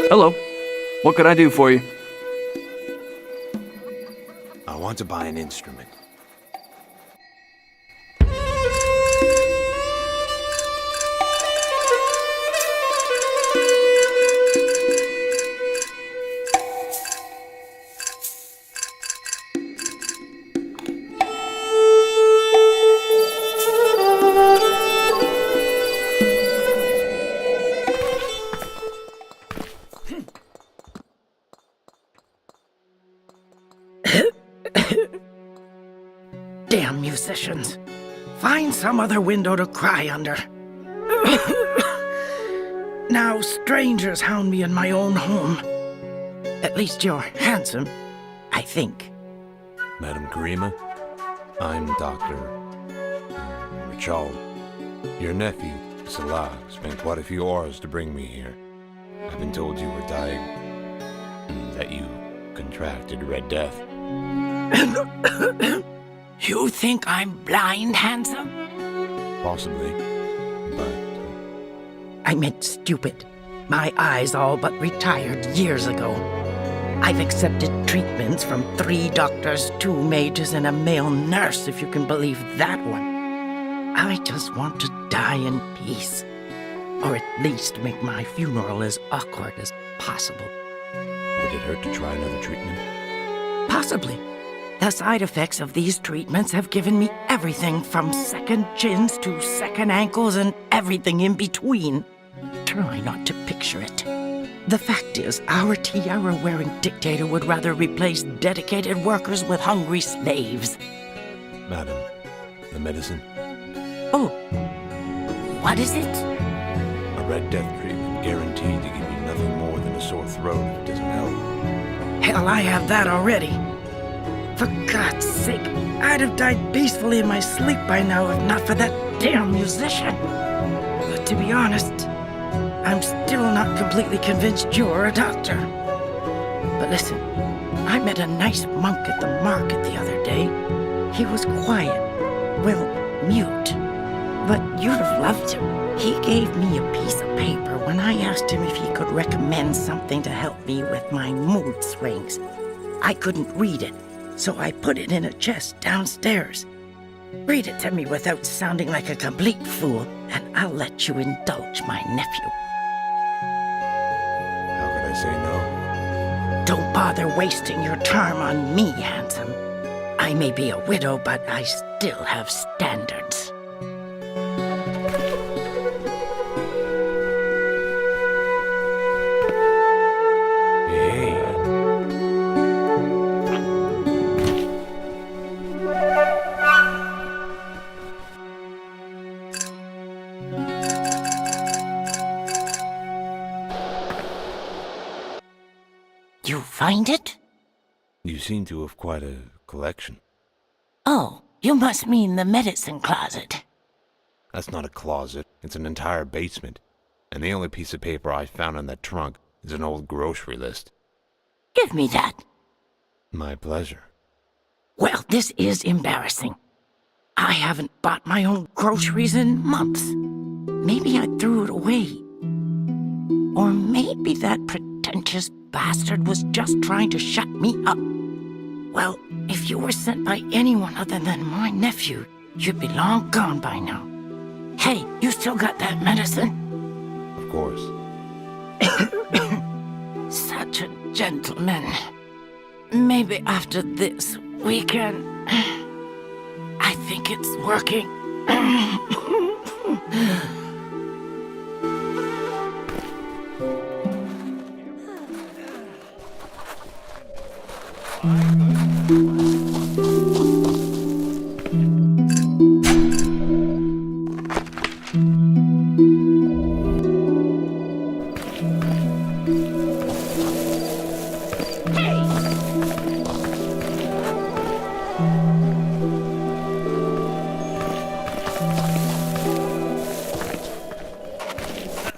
S19: Hello. What could I do for you?
S2: I want to buy an instrument.
S3: Damn musicians. Find some other window to cry under. Now strangers hound me in my own home. At least you're handsome, I think.
S2: Madame Karima, I'm Dr. Richard. Your nephew, Salah, spent quite a few hours to bring me here. I've been told you were dying, and that you contracted Red Death.
S3: You think I'm blind, handsome?
S2: Possibly, but...
S3: I meant stupid. My eyes all but retired years ago. I've accepted treatments from 3 doctors, 2 mages, and a male nurse, if you can believe that one. I just want to die in peace. Or at least make my funeral as awkward as possible.
S2: Would it hurt to try another treatment?
S3: Possibly. The side effects of these treatments have given me everything from second chins to second ankles and everything in between. Try not to picture it. The fact is, our tiara-wearing dictator would rather replace dedicated workers with hungry slaves.
S2: Madam, the medicine?
S3: Oh, what is it?
S2: A Red Death treatment guaranteed to give you nothing more than a sore throat if it doesn't help.
S3: Hell, I have that already. For God's sake, I'd have died peacefully in my sleep by now if not for that damn musician. But to be honest, I'm still not completely convinced you're a doctor. But listen, I met a nice monk at the market the other day. He was quiet, well, mute. But you'd have loved him. He gave me a piece of paper when I asked him if he could recommend something to help me with my mood swings. I couldn't read it, so I put it in a chest downstairs. Read it to me without sounding like a complete fool, and I'll let you indulge my nephew.
S2: How could I say no?
S3: Don't bother wasting your charm on me, handsome. I may be a widow, but I still have standards. You find it?
S2: You seem to have quite a collection.
S3: Oh, you must mean the medicine closet.
S2: That's not a closet, it's an entire basement. And the only piece of paper I found in that trunk is an old grocery list.
S3: Give me that.
S2: My pleasure.
S3: Well, this is embarrassing. I haven't bought my own groceries in months. Maybe I threw it away. Or maybe that pretentious bastard was just trying to shut me up. Well, if you were sent by anyone other than my nephew, you'd be long gone by now. Hey, you still got that medicine?
S2: Of course.
S3: Such a gentleman. Maybe after this, we can... I think it's working.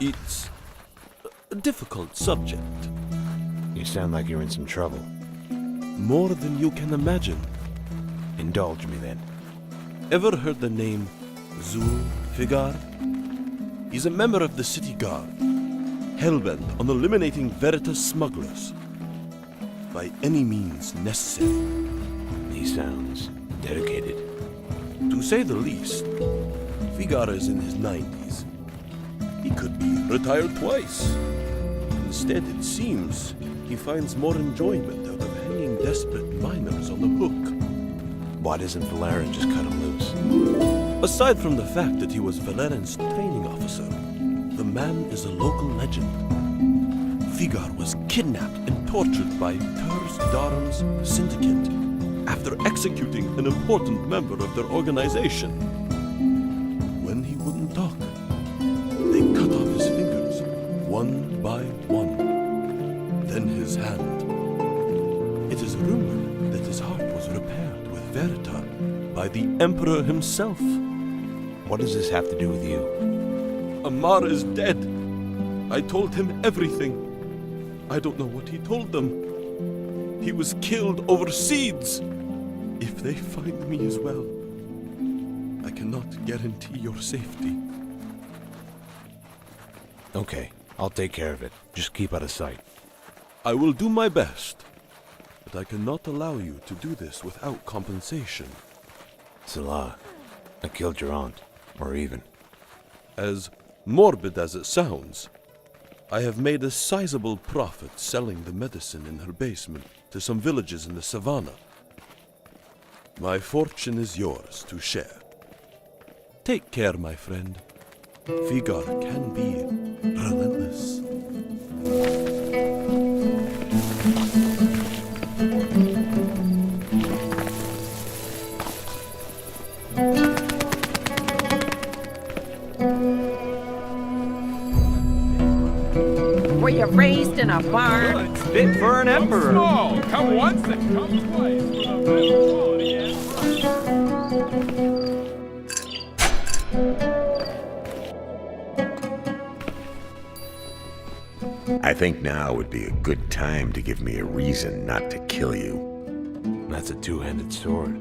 S21: It's a difficult subject.
S2: You sound like you're in some trouble.
S21: More than you can imagine.
S2: Indulge me then.
S21: Ever heard the name Zulfigar? He's a member of the city guard. hellbent on eliminating Veritas smugglers. By any means necessary.
S2: He sounds dedicated.
S21: To say the least, Figar is in his 90s. He could be retired twice. Instead, it seems he finds more enjoyment out of hanging desperate miners on the hook.
S2: Why doesn't Valerian just cut him loose?
S21: Aside from the fact that he was Valerian's training officer, the man is a local legend. Figar was kidnapped and tortured by Turs Daren's syndicate after executing an important member of their organization. When he wouldn't talk, they cut off his fingers, one by one. Then his hand. It is rumored that his heart was repaired with Verita by the Emperor himself.
S2: What does this have to do with you?
S21: Amar is dead. I told him everything. I don't know what he told them. He was killed over seeds. If they find me as well, I cannot guarantee your safety.
S2: Okay, I'll take care of it. Just keep out of sight.
S21: I will do my best, but I cannot allow you to do this without compensation.
S2: Salah, I killed your aunt, or even.
S21: As morbid as it sounds, I have made a sizable profit selling the medicine in her basement to some villages in the Savannah. My fortune is yours to share. Take care, my friend. Figar can be relentless.
S3: Were you raised in a barn?
S12: Fit for an emperor.
S9: No, come once and come twice.
S4: I think now would be a good time to give me a reason not to kill you.
S2: That's a two-handed sword.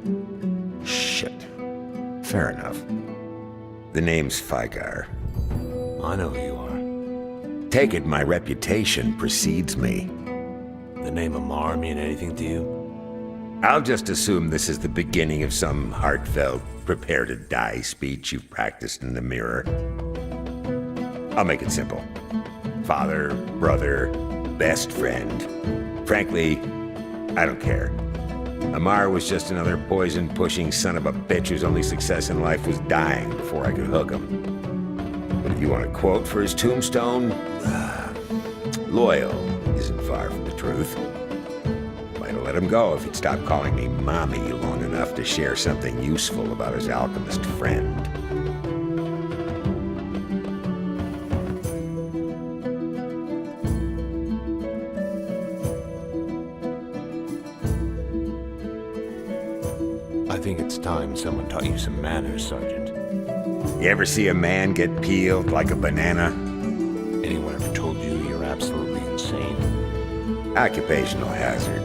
S4: Shit. Fair enough. The name's Figar.
S2: I know who you are.
S4: Take it my reputation precedes me.
S2: The name Amar mean anything to you?
S4: I'll just assume this is the beginning of some heartfelt, prepare-to-die speech you've practiced in the mirror. I'll make it simple. Father, brother, best friend. Frankly, I don't care. Amar was just another poison-pushing son of a bitch whose only success in life was dying before I could hook him. But if you want a quote for his tombstone, loyal isn't far from the truth. Might have let him go if he'd stopped calling me mommy long enough to share something useful about his alchemist friend.
S2: I think it's time someone taught you some manners, Sergeant.
S4: You ever see a man get peeled like a banana?
S2: Anyone ever told you you're absolutely insane?
S4: Occupational hazard.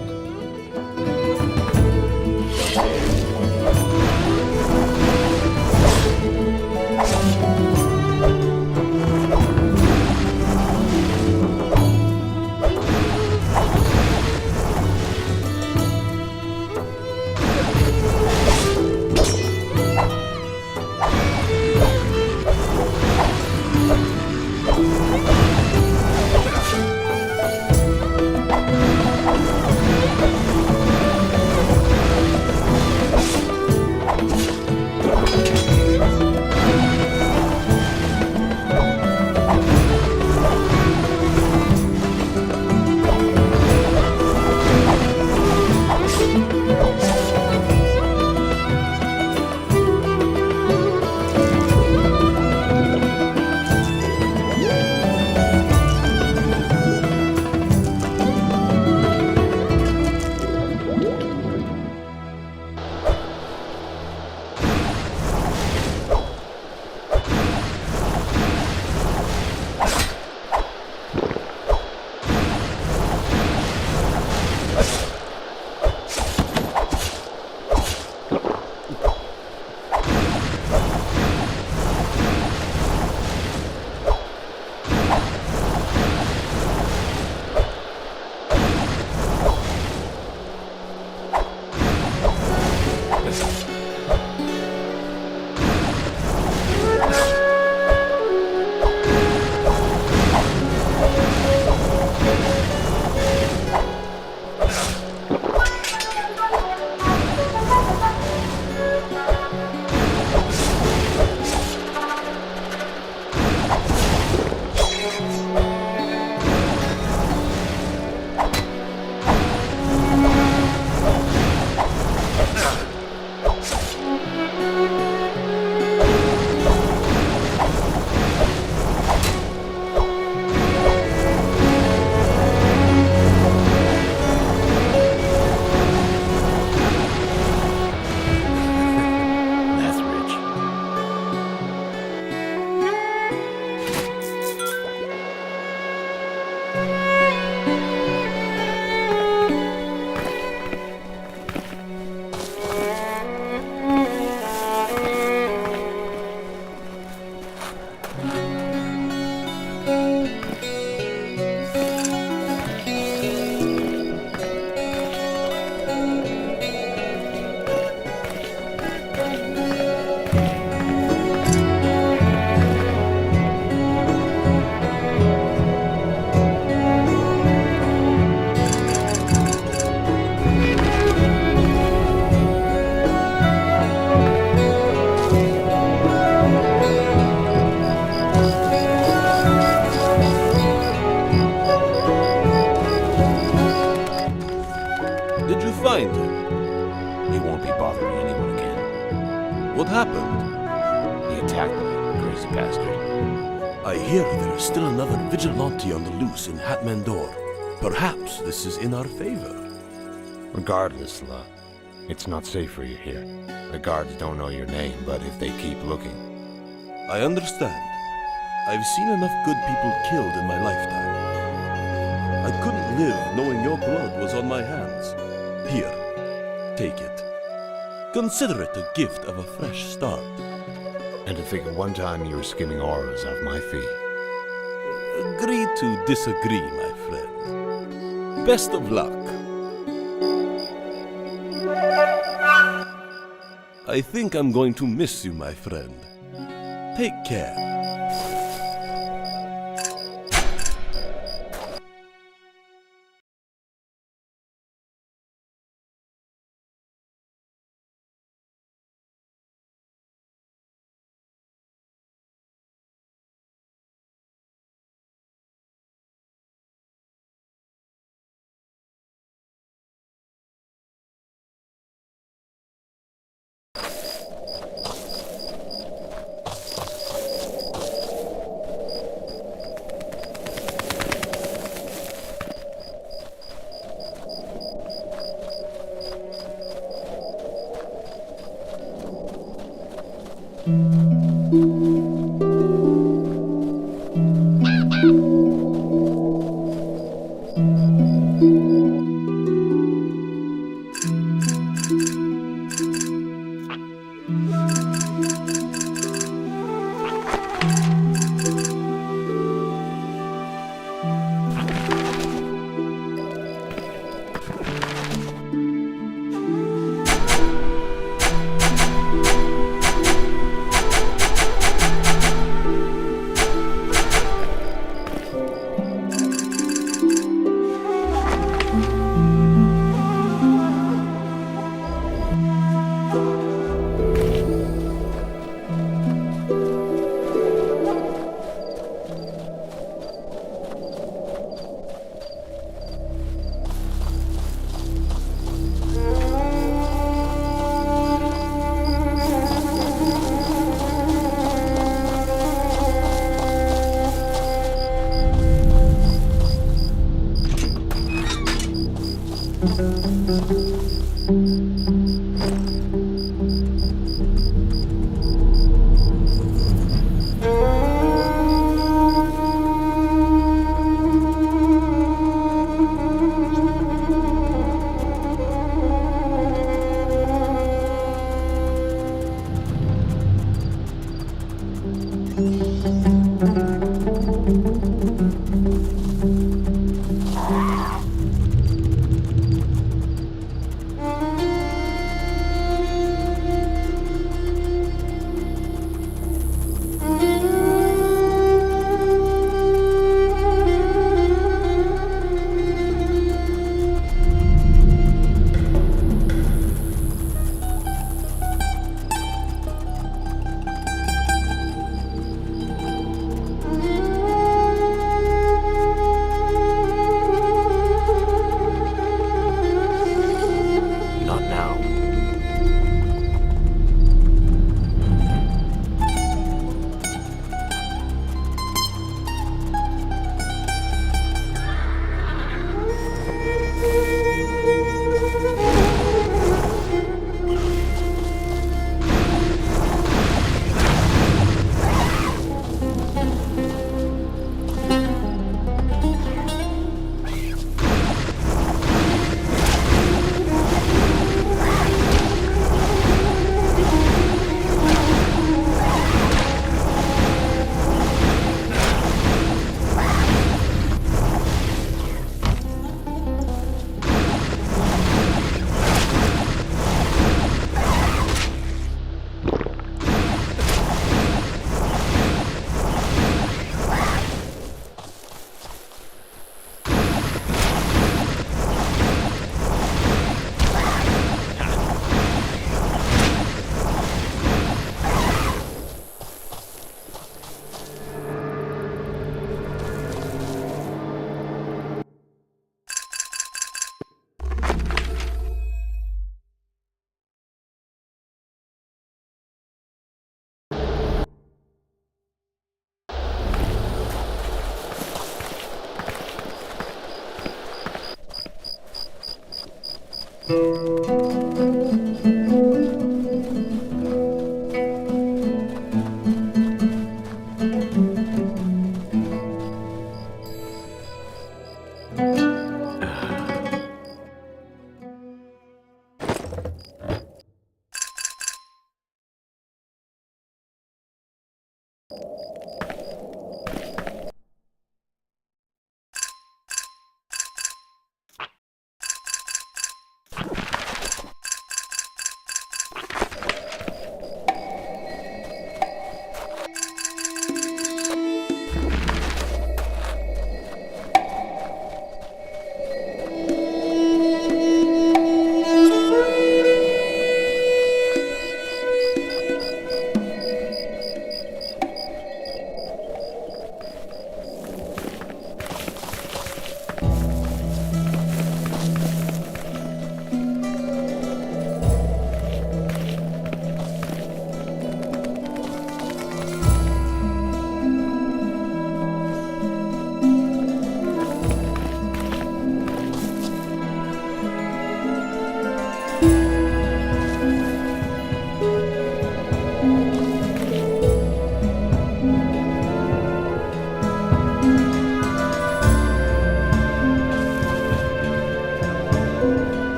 S7: bastard. I hear there is still another vigilante on the loose in Hatmandor. Perhaps this is in our favor.
S2: Regardless, La, it's not safe for you here. The guards don't know your name, but if they keep looking...
S7: I understand. I've seen enough good people killed in my lifetime. I couldn't live knowing your blood was on my hands. Here, take it. Consider it a gift of a fresh start.
S2: And to think at one time you were skimming auras off my fee.
S7: Agree to disagree, my friend. Best of luck. I think I'm going to miss you, my friend. Take care.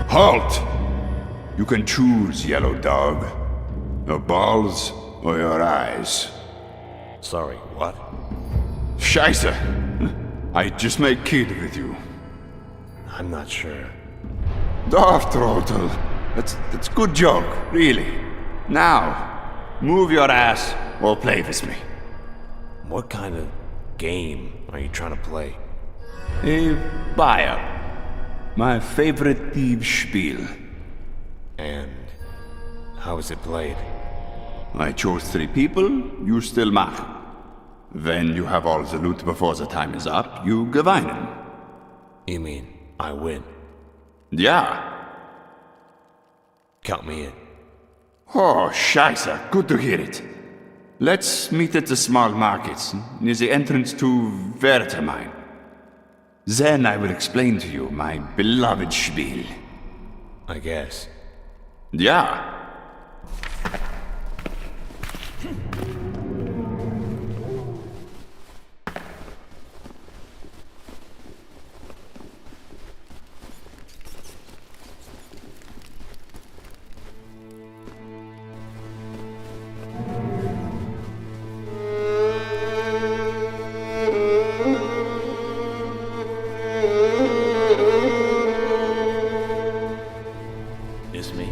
S15: Halt! You can choose, yellow dog. Your balls or your eyes.
S2: Sorry, what?
S15: Scheiße! I just made kid with you.
S2: I'm not sure.
S15: Dorftrottel. That's good joke, really. Now, move your ass or play with me.
S2: What kind of game are you trying to play?
S15: A buyer. My favorite thieves spiel.
S2: And how is it played?
S15: I chose 3 people, you still machen. When you have all the loot before the time is up, you gewinnen.
S2: You mean I win?
S15: Yeah.
S2: Count me in.
S15: Oh, scheiße, good to hear it. Let's meet at the small markets, near the entrance to Wertermine. Then I will explain to you my beloved spiel.
S2: I guess.
S15: Yeah.
S2: It's me.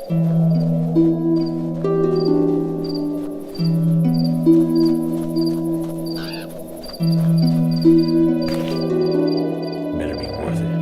S14: Better be worth it.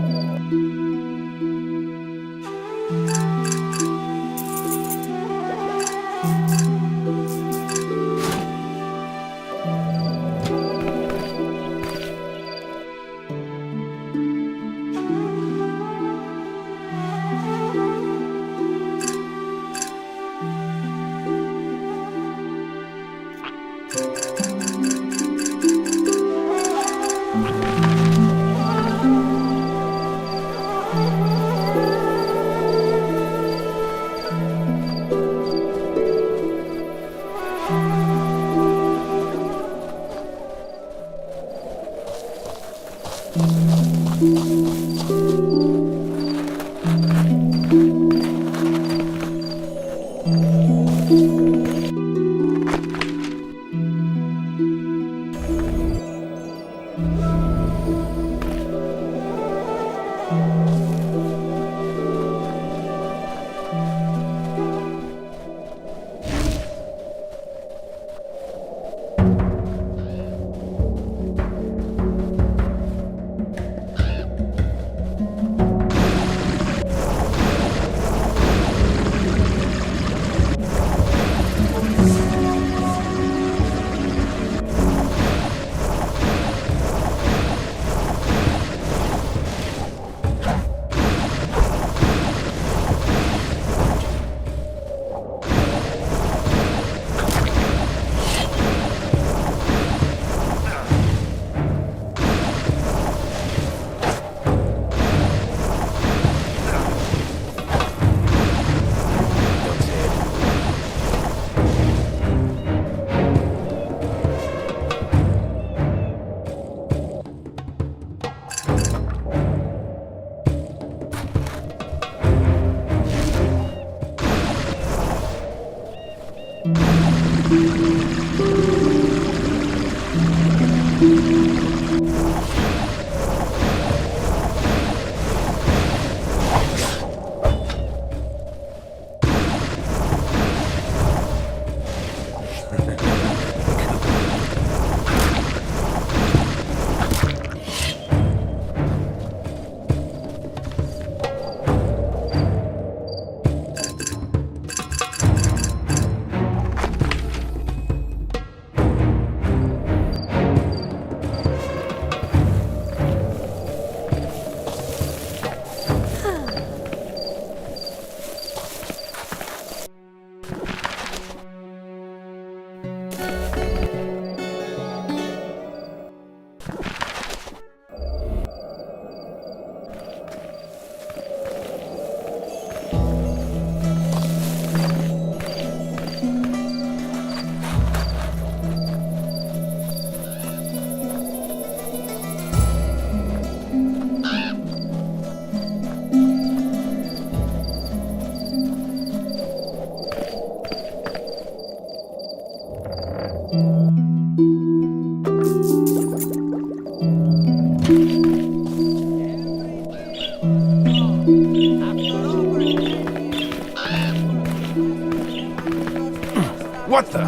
S9: What the?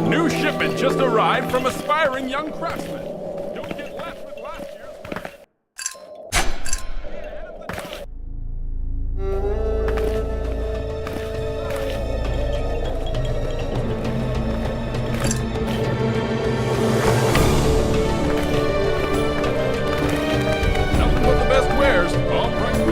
S9: New shipment just arrived from aspiring young craftsmen. Don't get left with last year's. Nothing but the best wares. All prices.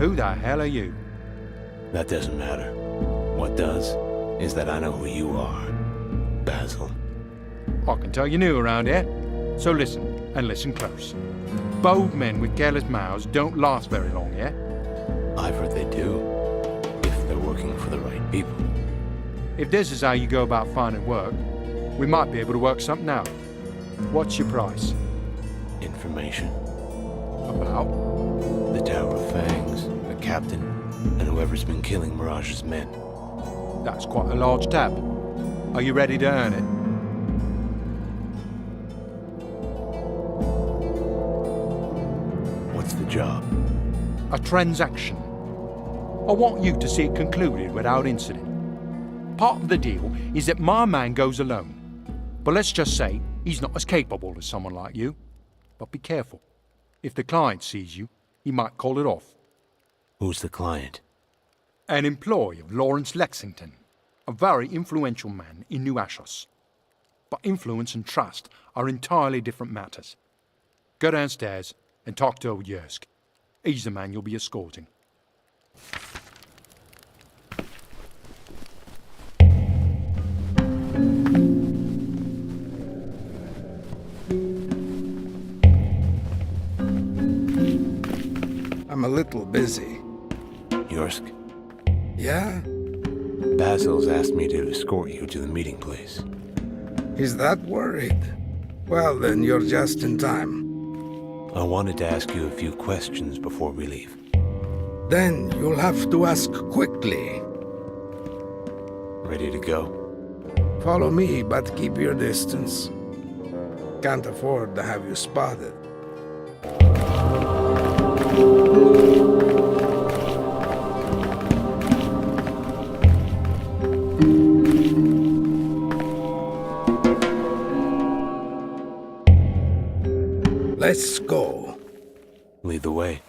S9: Who the hell are you?
S2: That doesn't matter. What does is that I know who you are, Basil.
S9: I can tell you're new around here. So listen, and listen close. Bold men with careless mouths don't last very long, yeah?
S2: I've heard they do, if they're working for the right people.
S9: If this is how you go about finding work, we might be able to work something out. What's your price?
S2: Information.
S9: About?
S2: The Tower of Fangs, the captain, and whoever's been killing Mirage's men.
S9: That's quite a large tab. Are you ready to earn it?
S2: What's the job?
S9: A transaction. I want you to see it concluded without incident. Part of the deal is that my man goes alone. But let's just say he's not as capable as someone like you. But be careful. If the client sees you, he might call it off.
S2: Who's the client?
S9: An employee of Lawrence Lexington, a very influential man in New Ashos. But influence and trust are entirely different matters. Go downstairs and talk to old Yersk. He's the man you'll be escorting.
S1: I'm a little busy.
S2: Yorsk?
S1: Yeah?
S2: Basil's asked me to escort you to the meeting place.
S1: He's that worried? Well, then you're just in time.
S2: I wanted to ask you a few questions before we leave.
S1: Then you'll have to ask quickly.
S2: Ready to go?
S1: Follow me, but keep your distance. Can't afford to have you spotted. Let's go.
S2: Lead the way.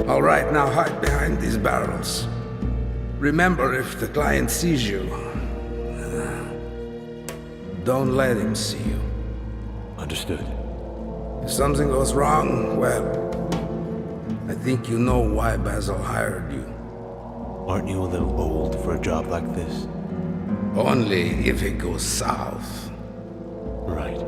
S1: All right, now hide behind these barrels. Remember, if the client sees you, don't let him see you.
S2: Understood.
S1: If something goes wrong, well, I think you know why Basil hired you.
S2: Aren't you a little old for a job like this?
S1: Only if it goes south.
S2: Right.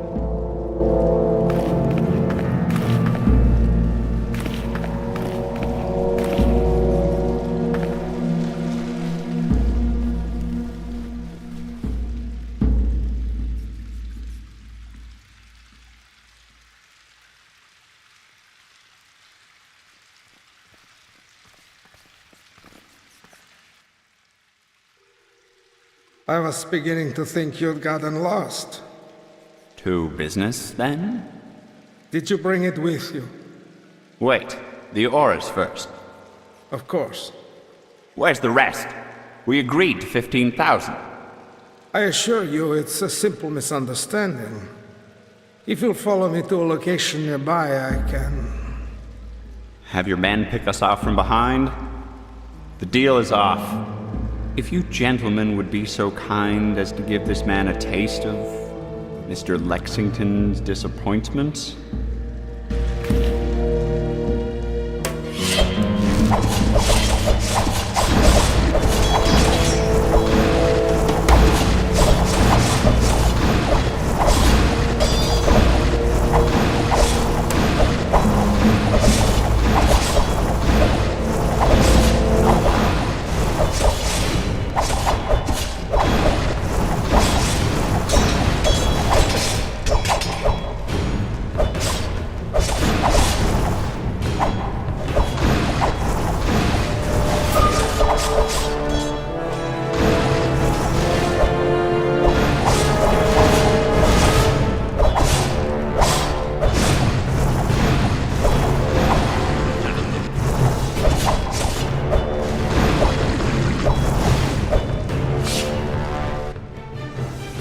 S1: I was beginning to think you'd gotten lost.
S13: To business, then?
S1: Did you bring it with you?
S13: Wait, the auras first.
S1: Of course.
S13: Where's the rest? We agreed to 15,000.
S1: I assure you it's a simple misunderstanding. If you'll follow me to a location nearby, I can...
S13: Have your men pick us off from behind? The deal is off. If you gentlemen would be so kind as to give this man a taste of Mr. Lexington's disappointments?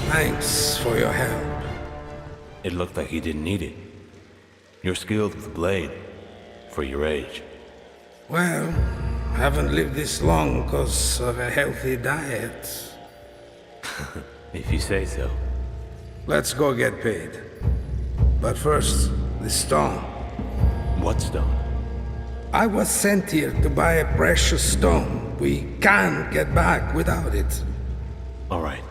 S1: Thanks for your help.
S2: It looked like he didn't need it. You're skilled with the blade, for your age.
S1: Well, haven't lived this long because of a healthy diet.
S2: If you say so.
S1: Let's go get paid. But first, the stone.
S2: What stone?
S1: I was sent here to buy a precious stone. We can't get back without it.
S2: All right.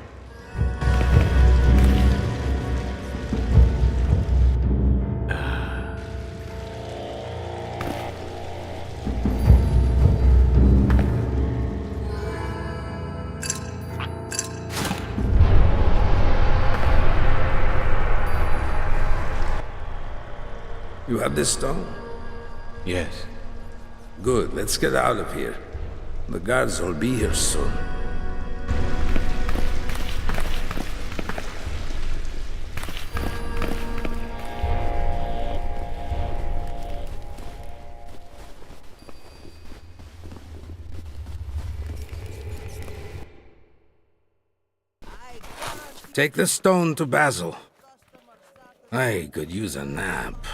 S1: You have this stone?
S2: Yes.
S1: Good, let's get out of here. The guards will be here soon. Take the stone to Basil. I could use a nap.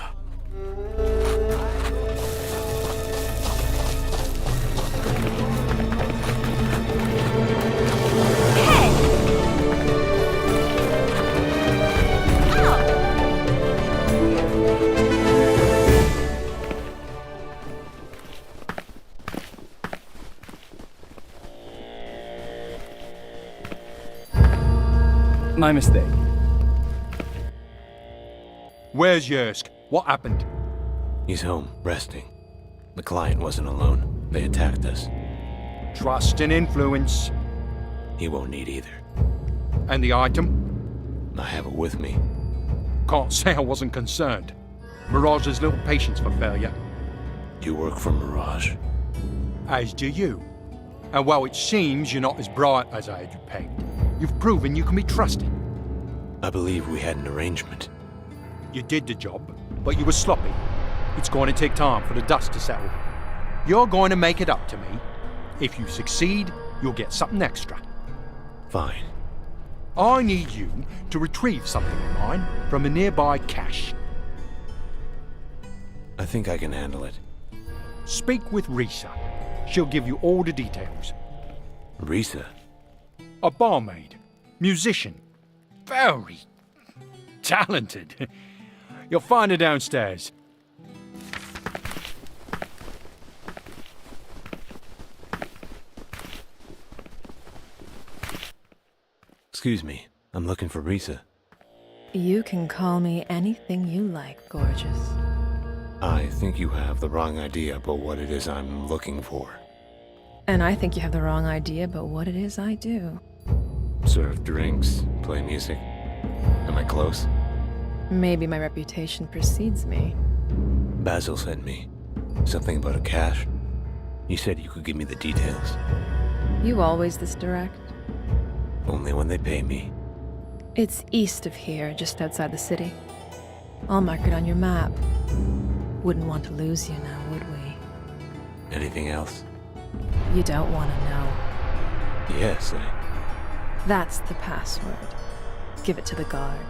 S12: My mistake. Where's Yersk? What happened?
S2: He's home, resting. The client wasn't alone. They attacked us.
S12: Trust and influence.
S2: He won't need either.
S12: And the item?
S2: I have it with me.
S12: Can't say I wasn't concerned. Mirage has little patience for failure.
S2: You work for Mirage?
S12: As do you. And while it seems you're not as bright as I had you pegged, you've proven you can be trusted.
S2: I believe we had an arrangement.
S12: You did the job, but you were sloppy. It's going to take time for the dust to settle. You're going to make it up to me. If you succeed, you'll get something extra.
S2: Fine.
S12: I need you to retrieve something of mine from a nearby cache.
S2: I think I can handle it.
S12: Speak with Risa. She'll give you all the details.
S2: Risa?
S12: A barmaid, musician, very talented. You'll find her downstairs.
S2: Excuse me, I'm looking for Risa.
S17: You can call me anything you like, gorgeous.
S2: I think you have the wrong idea about what it is I'm looking for.
S17: And I think you have the wrong idea about what it is I do.
S2: Serve drinks, play music. Am I close?
S17: Maybe my reputation precedes me.
S2: Basil sent me. Something about a cache. You said you could give me the details.
S17: You always this direct?
S2: Only when they pay me.
S17: It's east of here, just outside the city. I'll mark it on your map. Wouldn't want to lose you now, would we?
S2: Anything else?
S17: You don't want to know.
S2: Yes,
S17: That's the password. Give it to the guard.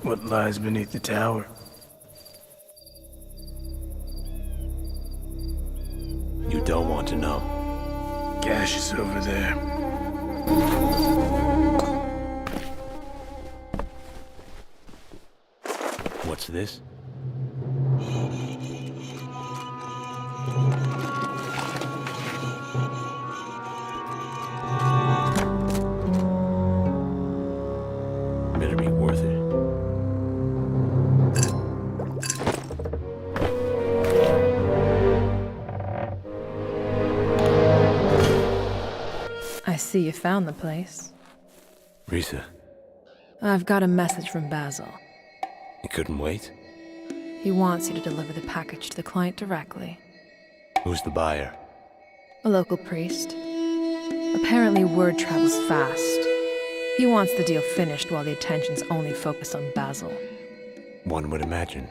S8: What lies beneath the tower?
S2: You don't want to know.
S8: Gash is over there.
S2: What's this? Better be worth it.
S17: I see you found the place.
S2: Risa,
S17: I've got a message from Basil.
S2: you couldn't wait?
S17: He wants you to deliver the package to the client directly.
S2: Who's the buyer?
S17: A local priest. Apparently word travels fast. He wants the deal finished while the attention's only focused on Basil.
S2: One would imagine.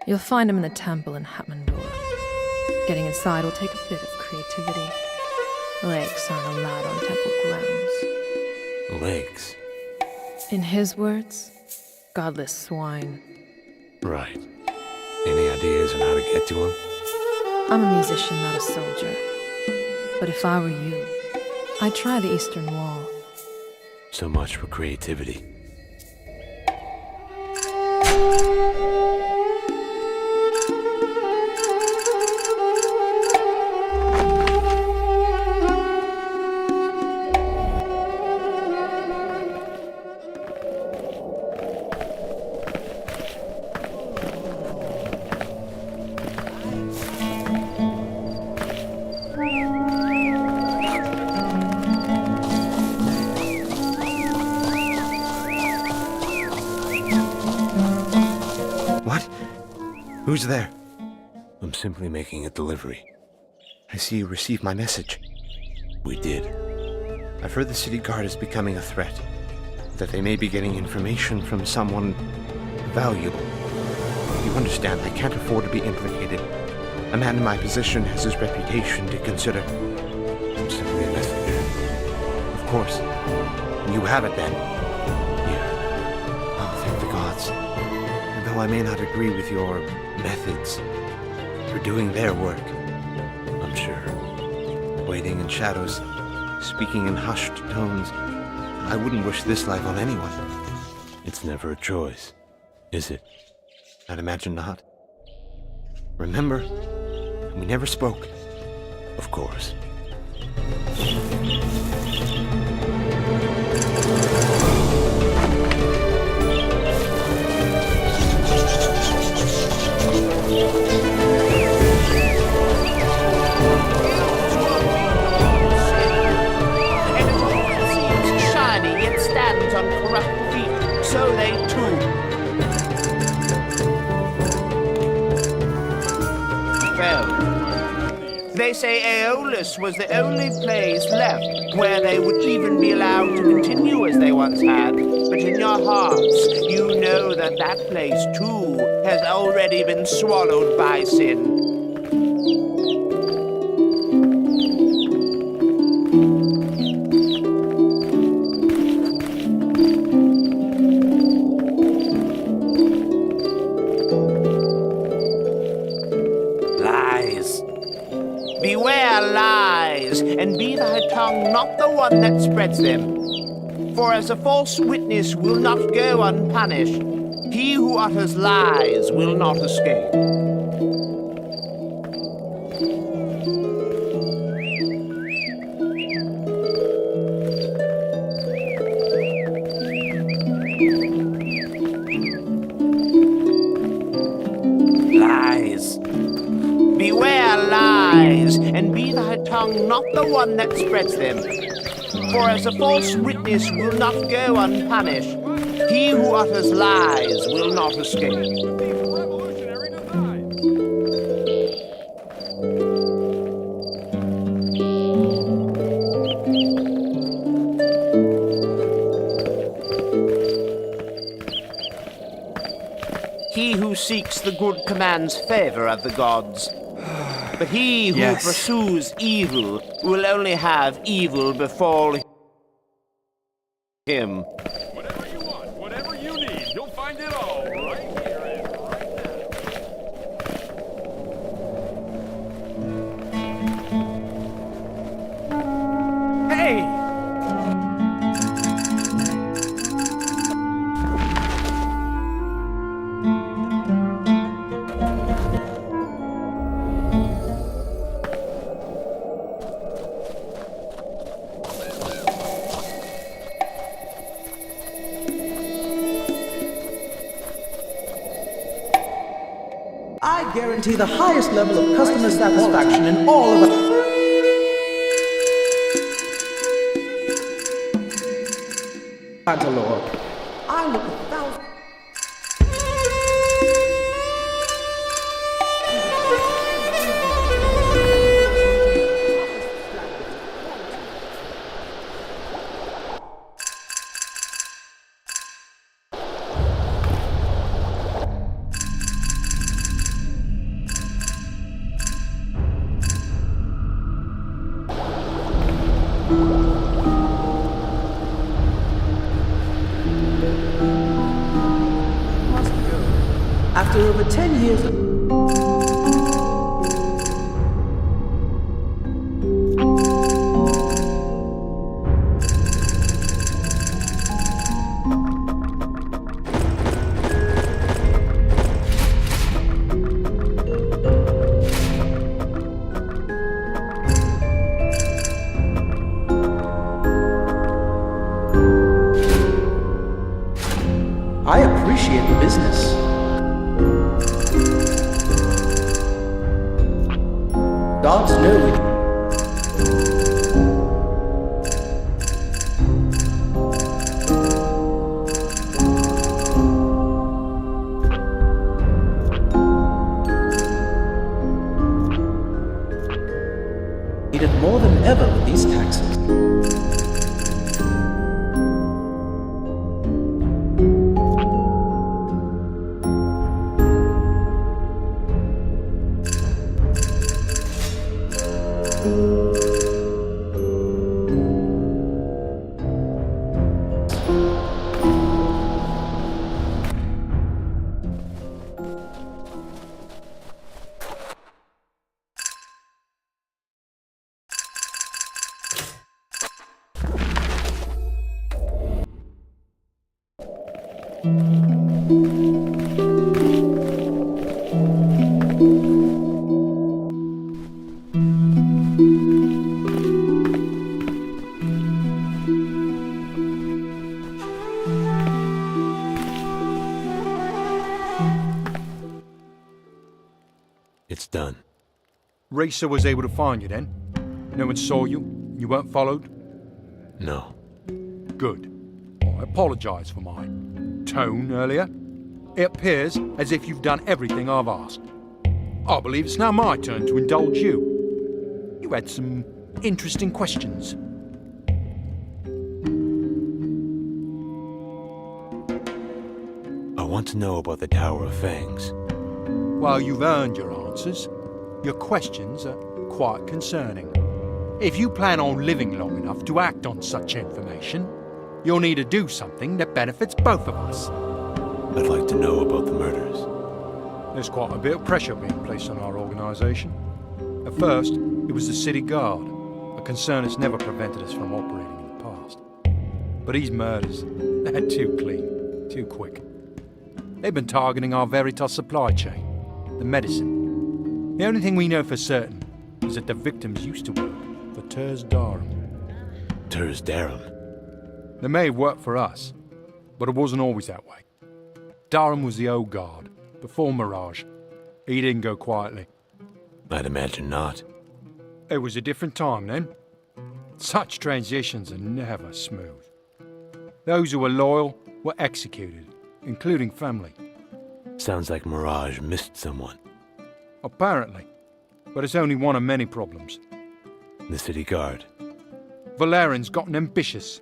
S17: You'll find him in the temple in Hatmandor. Getting inside will take a bit of creativity. Legs aren't allowed on temple grounds.
S2: Legs?
S17: In his words, godless swine.
S2: Right. Any ideas on how to get to him?
S17: I'm a musician, not a soldier. But if I were you, I'd try the Eastern Wall.
S2: So much for creativity.
S20: Who's there?
S2: I'm simply making a delivery.
S20: I see you received my message.
S2: We did.
S20: I've heard the city guard is becoming a threat. That they may be getting information from someone valuable. You understand, I can't afford to be implicated. A man in my position has his reputation to consider.
S2: I'm simply a messenger.
S20: Of course. You have it then.
S2: Yeah.
S20: Oh, thank the gods. And though I may not agree with your methods, you're doing their work.
S2: I'm sure.
S20: Waiting in shadows, speaking in hushed tones. I wouldn't wish this life on anyone.
S2: It's never a choice, is it?
S20: I'd imagine not. Remember, we never spoke.
S2: Of course.
S23: Shiny, yet stands on corrupt feet, so they too. They say Aeolus was the only place left where they would even be allowed to continue as they once had. But in your hearts, you know that that place, too, has already been swallowed by sin. Beware lies, and be thy tongue not the one that spreads them. For as a false witness will not go unpunished, he who utters lies will not escape. Lies. Beware lies, and be thy tongue not the one that spreads them. For as a false witness will not go unpunished, he who utters lies will not escape. He who seeks the good commands favor of the gods. But he who pursues evil will only have evil befall him.
S9: Whatever you want, whatever you need, you'll find it all right here and right now.
S3: Hey!
S16: I guarantee the highest level of customer satisfaction in all of Bangalore. I look 1,000. After over 10 years of I appreciate the business. Gods know it. Needed more than ever with these taxes.
S2: It's done.
S12: Racer was able to find you then? No one saw you? You weren't followed?
S2: No.
S12: Good. I apologize for my tone earlier. It appears as if you've done everything I've asked. I believe it's now my turn to indulge you.
S9: You had some interesting questions.
S2: I want to know about the Tower of Fangs.
S9: While you've earned your answers, your questions are quite concerning. If you plan on living long enough to act on such information, you'll need to do something that benefits both of us.
S2: I'd like to know about the murders.
S9: There's quite a bit of pressure being placed on our organisation. At first, it was the City Guard, a concern that's never prevented us from operating in the past. But these murders, they're too clean, too quick. They've been targeting our Veritas supply chain, the medicine. The only thing we know for certain is that the victims used to work for Turs Darum.
S2: Turs Darum?
S9: They may have worked for us, but it wasn't always that way. Darum was the old guard, before Mirage. He didn't go quietly.
S2: I'd imagine not.
S9: It was a different time then. Such transitions are never smooth. Those who were loyal were executed, including family.
S2: Sounds like Mirage missed someone.
S9: Apparently. But it's only one of many problems.
S2: The City Guard.
S9: Valerian's gotten ambitious.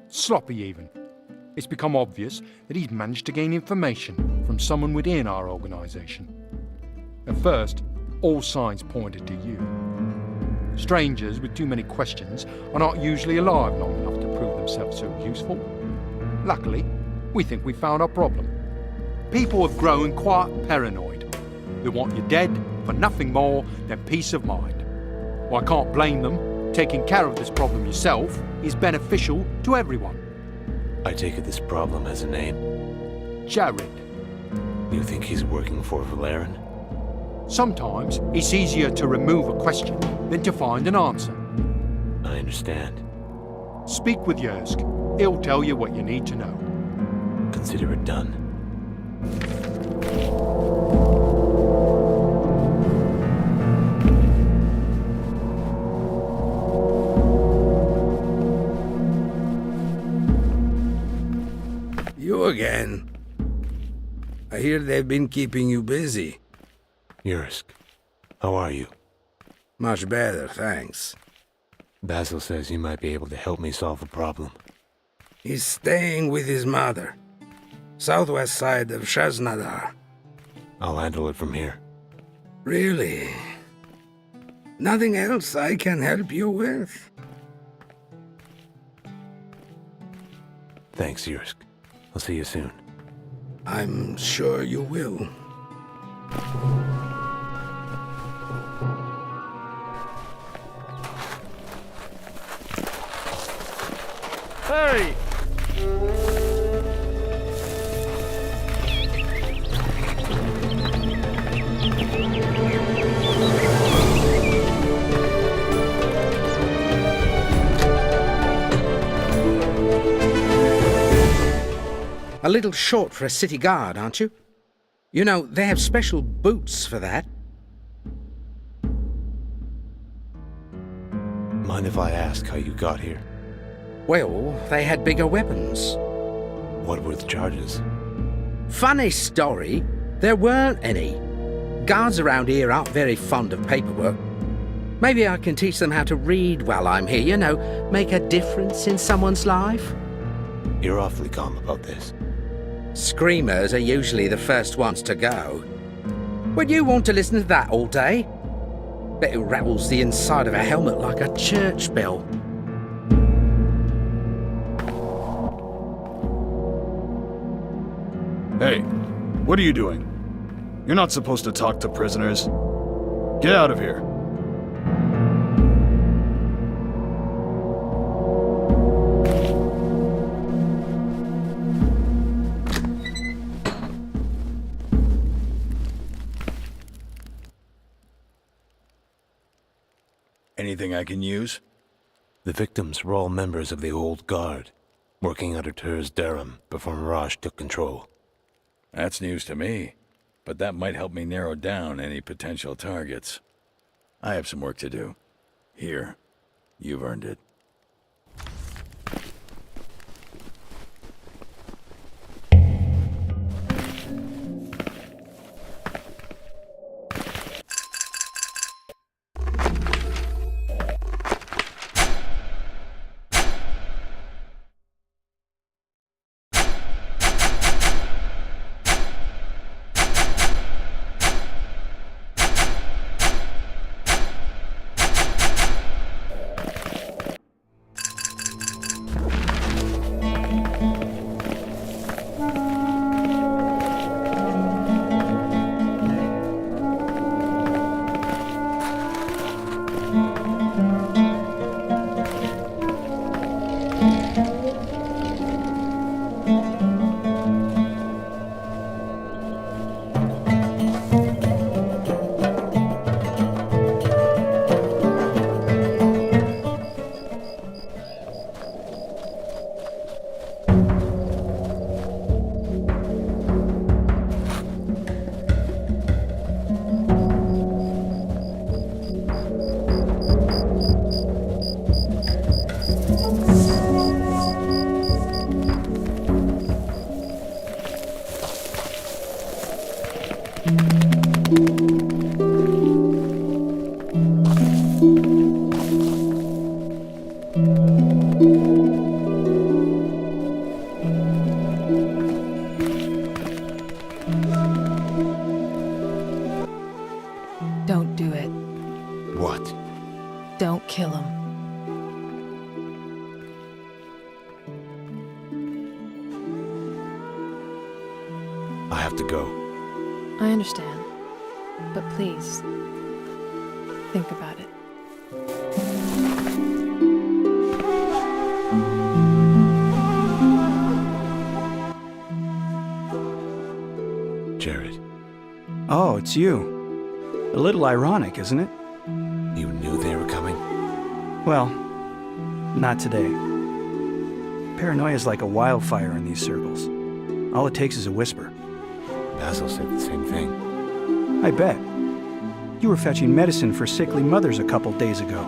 S9: Sloppy even. It's become obvious that he's managed to gain information from someone within our organisation. At first, all signs pointed to you. Strangers with too many questions are not usually alive long enough to prove themselves so useful. Luckily, we think we found our problem. People have grown quite paranoid. They want you dead for nothing more than peace of mind. Well, I can't blame them. Taking care of this problem yourself is beneficial to everyone.
S2: I take it this problem has a name?
S9: Jared.
S2: You think he's working for Valerian?
S9: Sometimes it's easier to remove a question than to find an answer.
S2: I understand.
S9: Speak with Yersk. He'll tell you what you need to know.
S2: Consider it done.
S1: You again. I hear they've been keeping you busy.
S2: Yersk, how are you?
S1: Much better, thanks.
S2: Basil says you might be able to help me solve a problem.
S1: He's staying with his mother. Southwest side of Shaznadar.
S2: I'll handle it from here.
S1: Really? Nothing else I can help you with?
S2: Thanks, Yersk. I'll see you soon.
S1: I'm sure you will.
S8: Hey!
S5: A little short for a city guard, aren't you? You know, they have special boots for that.
S2: Mind if I ask how you got here?
S5: Well, they had bigger weapons.
S2: What were the charges?
S5: Funny story, there weren't any. Guards around here aren't very fond of paperwork. Maybe I can teach them how to read while I'm here, you know, make a difference in someone's life.
S2: You're awfully calm about this.
S5: Screamers are usually the first ones to go. Would you want to listen to that all day? Bet it rattles the inside of a helmet like a church bell.
S11: Hey, what are you doing? You're not supposed to talk to prisoners. Get out of here. Anything I can use?
S2: The victims were all members of the old guard, working under Turs Darum before Mirage took control.
S14: That's news to me, but that might help me narrow down any potential targets. I have some work to do. Here, you've earned it.
S17: Don't do it.
S2: What?
S17: Don't kill him.
S2: I have to go.
S17: I understand. But please, think about it.
S2: Jared.
S6: Oh, it's you. A little ironic, isn't it?
S2: You knew they were coming?
S6: Well, not today. Paranoia is like a wildfire in these circles. All it takes is a whisper.
S2: Basil said the same thing.
S6: I bet. You were fetching medicine for sickly mothers a couple days ago.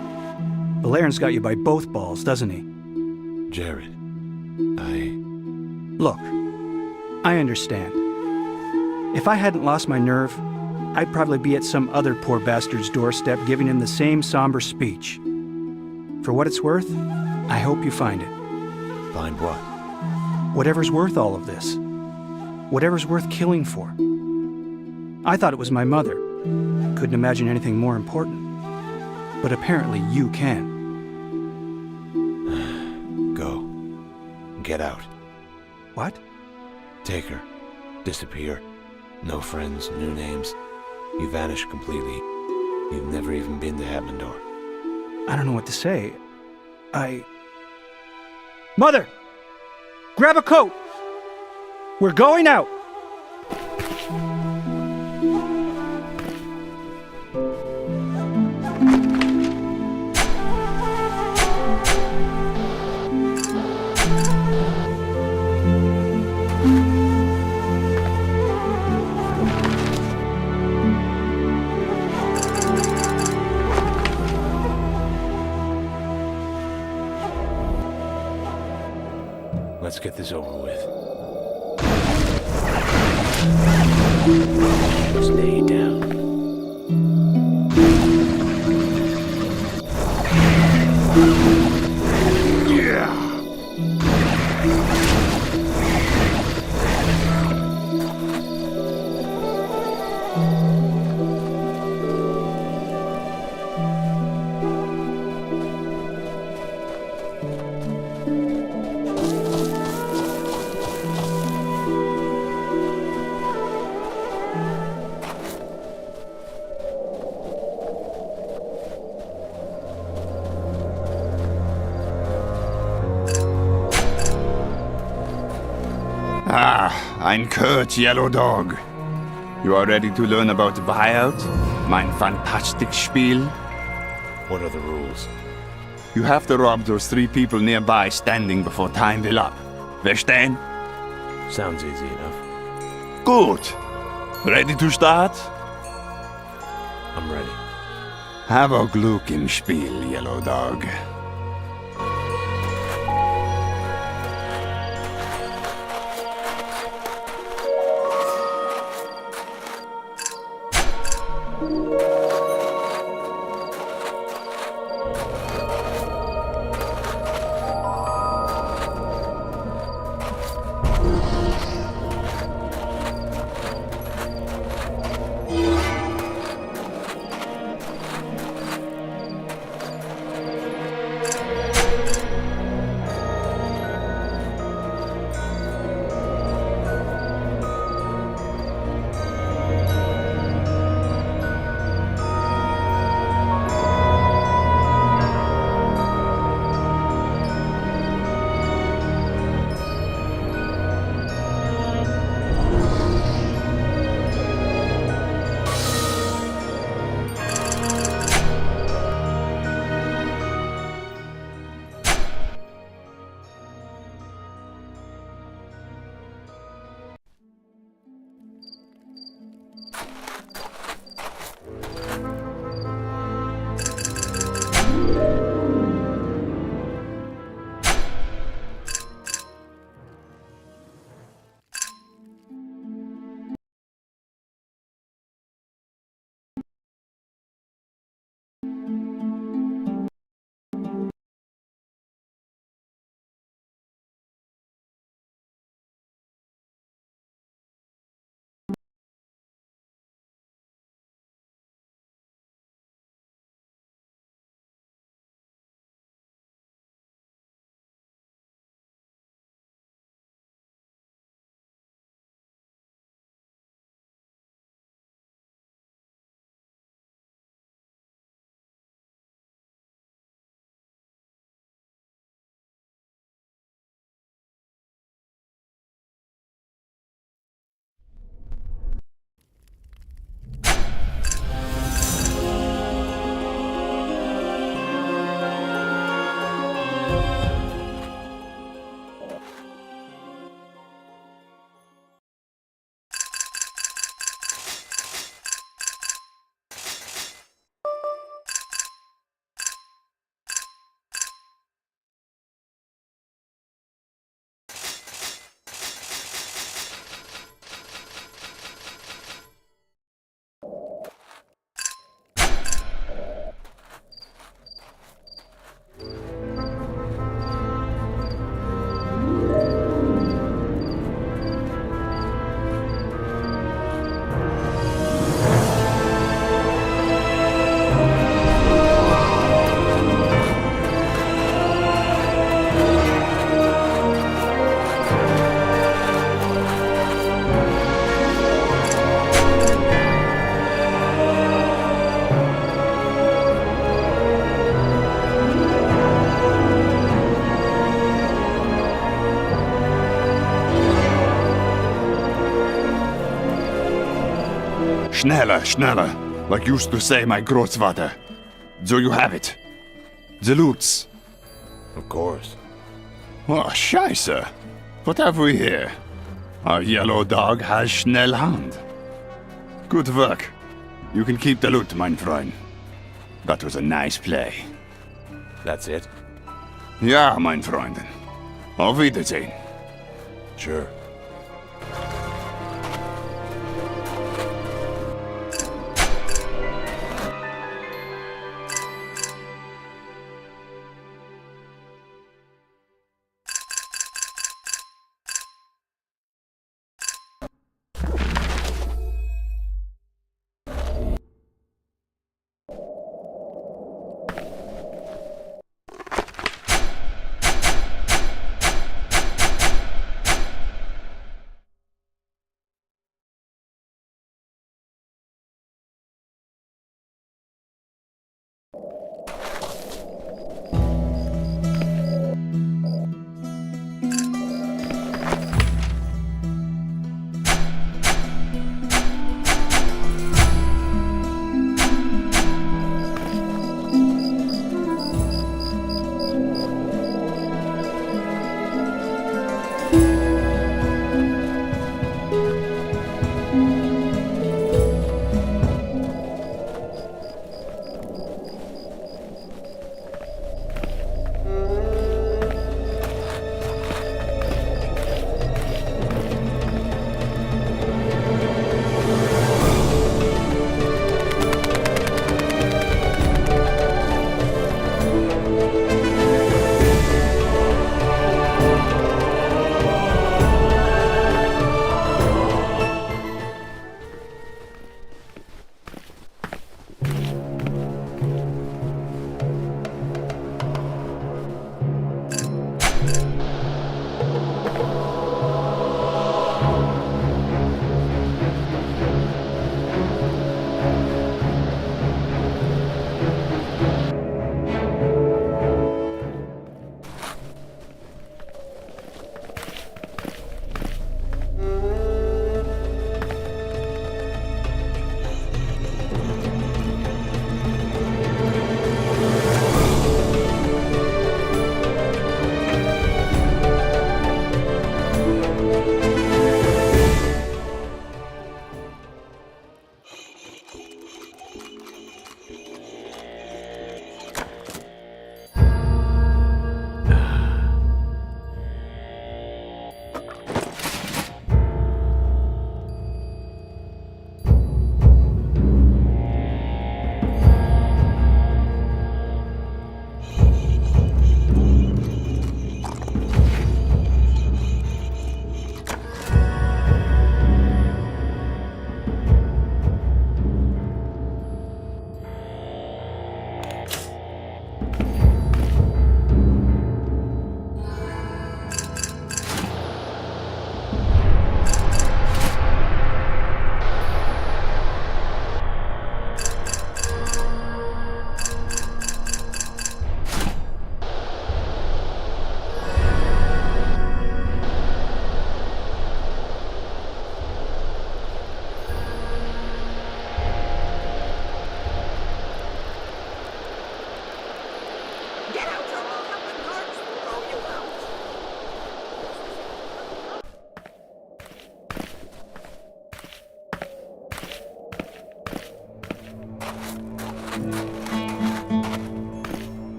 S6: Valerian's got you by both balls, doesn't he?
S2: Jared,
S6: Look, I understand. If I hadn't lost my nerve, I'd probably be at some other poor bastard's doorstep giving him the same somber speech. For what it's worth, I hope you find it.
S2: Find what?
S6: Whatever's worth all of this. Whatever's worth killing for. I thought it was my mother. Couldn't imagine anything more important. But apparently you can.
S2: Go. Get out.
S6: What?
S2: Take her. Disappear. No friends, new names. You vanish completely. You've never even been to Hatmandor.
S6: I don't know what to say. Mother! Grab a coat! We're going out!
S2: Let's get this over with. Stay down.
S15: Ein Kurt, Yellow Dog. You are ready to learn about Buyout? Mein fantastic Spiel?
S2: What are the rules?
S15: You have to rob those 3 people nearby standing before time will up. Verstehen?
S2: Sounds easy enough.
S15: Gut. Ready to start?
S2: I'm ready.
S15: Have a Glück im Spiel, Yellow Dog. Schneller, schneller. Like used to say my Großvater. So you have it. The loots.
S2: Of course.
S15: Oh, Scheiße. What have we here? Our yellow dog has Schnellhand. Good work. You can keep the loot, mein Freund. That was a nice play.
S2: That's it?
S15: Ja, mein Freund. Auf Wiedersehen.
S2: Sure.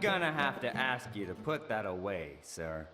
S10: gonna have to ask you to put that away, sir.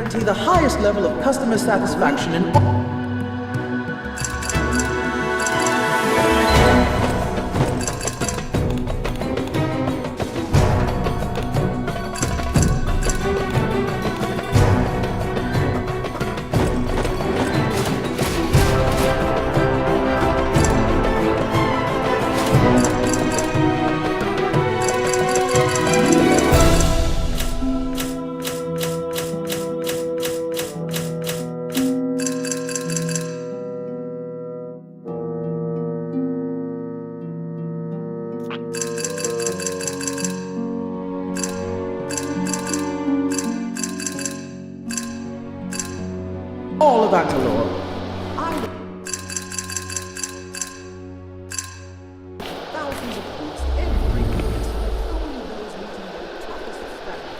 S16: guarantee the highest level of customer satisfaction in all... all of Antalore. Thousands of groups every minute, but only those meeting the toughest standards.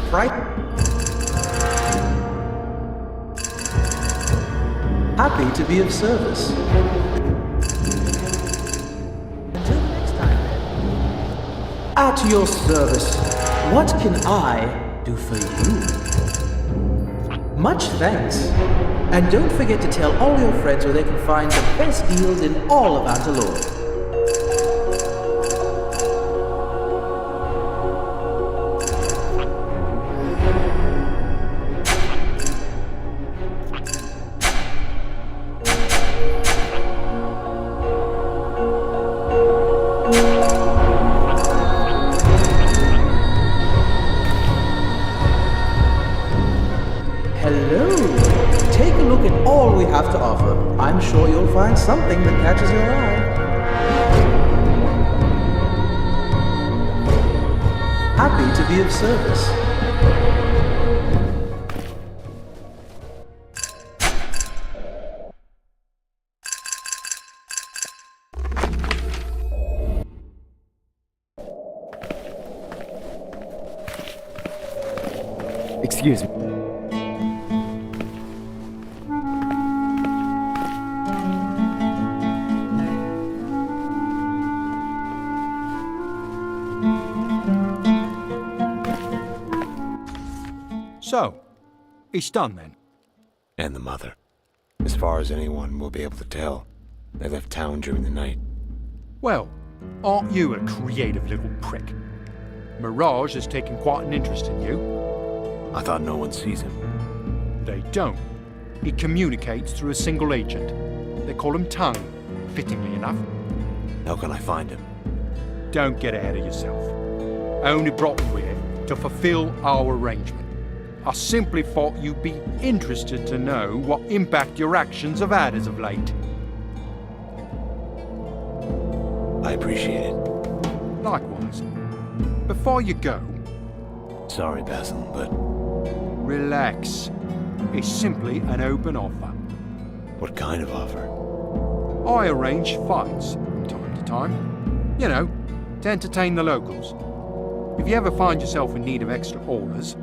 S16: Right? Happy to be of service. Until next time, then. At your service. What can I do for you? Much thanks. And don't forget to tell all your friends where they can find the best deals in all of Antalore. Hello! Take a look at all we have to offer. I'm sure you'll find something that catches your eye. Happy to be of service.
S18: Excuse me.
S12: So, it's done then.
S2: And the mother. As far as anyone will be able to tell, they left town during the night.
S12: Well, aren't you a creative little prick? Mirage has taken quite an interest in you.
S2: I thought no one sees him.
S12: They don't. He communicates through a single agent. They call him Tongue, fittingly enough.
S2: How can I find him?
S12: Don't get ahead of yourself. I only brought you here to fulfill our arrangement. I simply thought you'd be interested to know what impact your actions have had as of late.
S2: I appreciate it.
S12: Likewise. Before you go...
S2: Sorry, Basil, but...
S12: Relax. It's simply an open offer.
S2: What kind of offer?
S12: I arrange fights from time to time. You know, to entertain the locals. If you ever find yourself in need of extra orders...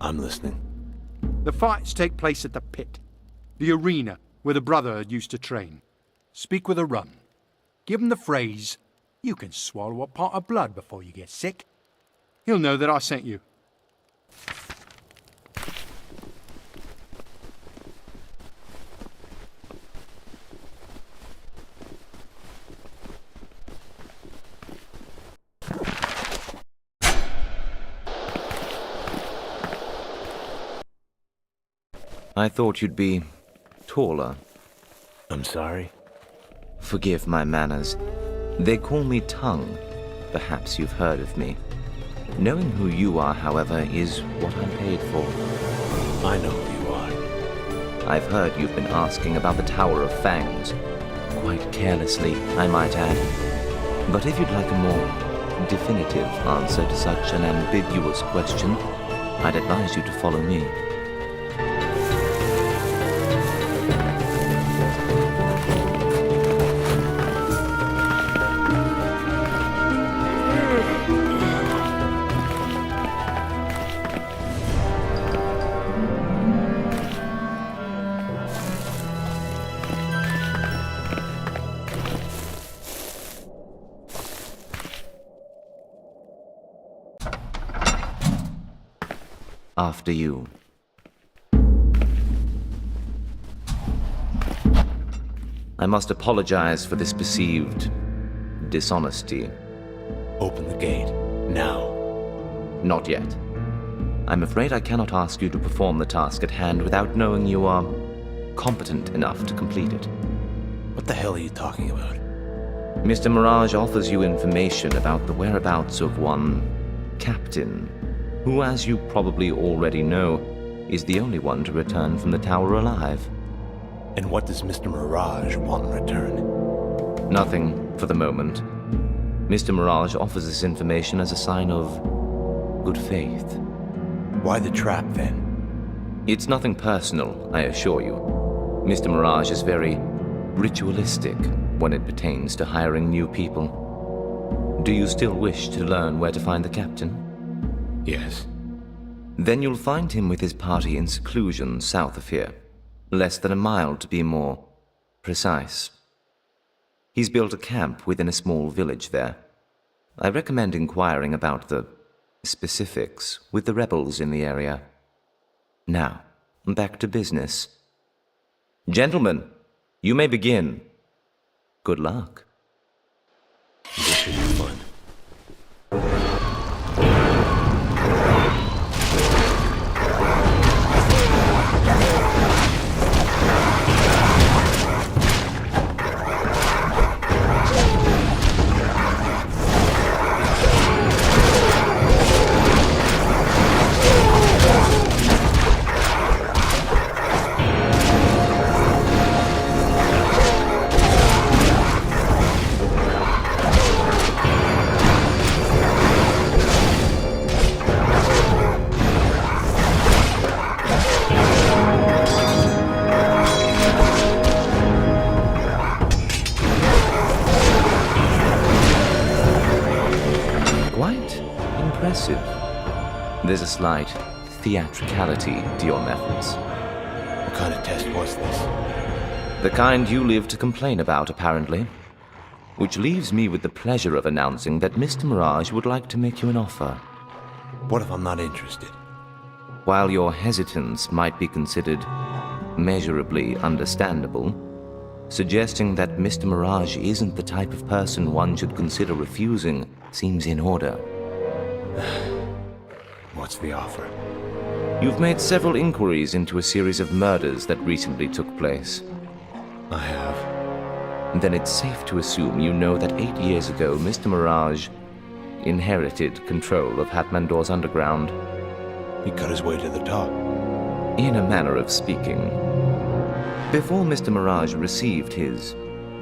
S2: I'm listening.
S12: The fights take place at the pit, the arena where the Brotherhood used to train. Speak with a run. Give him the phrase, "You can swallow a pot of blood before you get sick." He'll know that I sent you.
S19: I thought you'd be taller.
S2: I'm sorry?
S19: Forgive my manners. They call me Tongue. Perhaps you've heard of me. Knowing who you are, however, is what I'm paid for.
S14: I know who you are.
S19: I've heard you've been asking about the Tower of Fangs. Quite carelessly, I might add. But if you'd like a more definitive answer to such an ambiguous question, I'd advise you to follow me. After you. I must apologize for this perceived dishonesty.
S20: Open the gate. Now.
S19: Not yet. I'm afraid I cannot ask you to perform the task at hand without knowing you are competent enough to complete it.
S20: What the hell are you talking about?
S19: Mr. Mirage offers you information about the whereabouts of one Captain, who, as you probably already know, is the only one to return from the tower alive.
S20: And what does Mr. Mirage want in return?
S19: Nothing for the moment. Mr. Mirage offers this information as a sign of good faith.
S20: Why the trap, then?
S19: It's nothing personal, I assure you. Mr. Mirage is very ritualistic when it pertains to hiring new people. Do you still wish to learn where to find the captain?
S20: Yes.
S19: Then you'll find him with his party in seclusion south of here. Less than a mile, to be more precise. He's built a camp within a small village there. I recommend inquiring about the specifics with the rebels in the area. Now, back to business. Gentlemen, you may begin. Good luck.
S20: This should be fun.
S19: There's a slight theatricality to your methods.
S20: What kind of test was this?
S19: The kind you live to complain about, apparently. Which leaves me with the pleasure of announcing that Mr. Mirage would like to make you an offer.
S20: What if I'm not interested?
S19: While your hesitance might be considered measurably understandable, suggesting that Mr. Mirage isn't the type of person one should consider refusing seems in order.
S20: What's the offer?
S19: You've made several inquiries into a series of murders that recently took place.
S20: I have.
S19: Then it's safe to assume you know that 8 years ago, Mr. Mirage inherited control of Hatmandor's underground.
S20: He cut his way to the top.
S19: In a manner of speaking. Before Mr. Mirage received his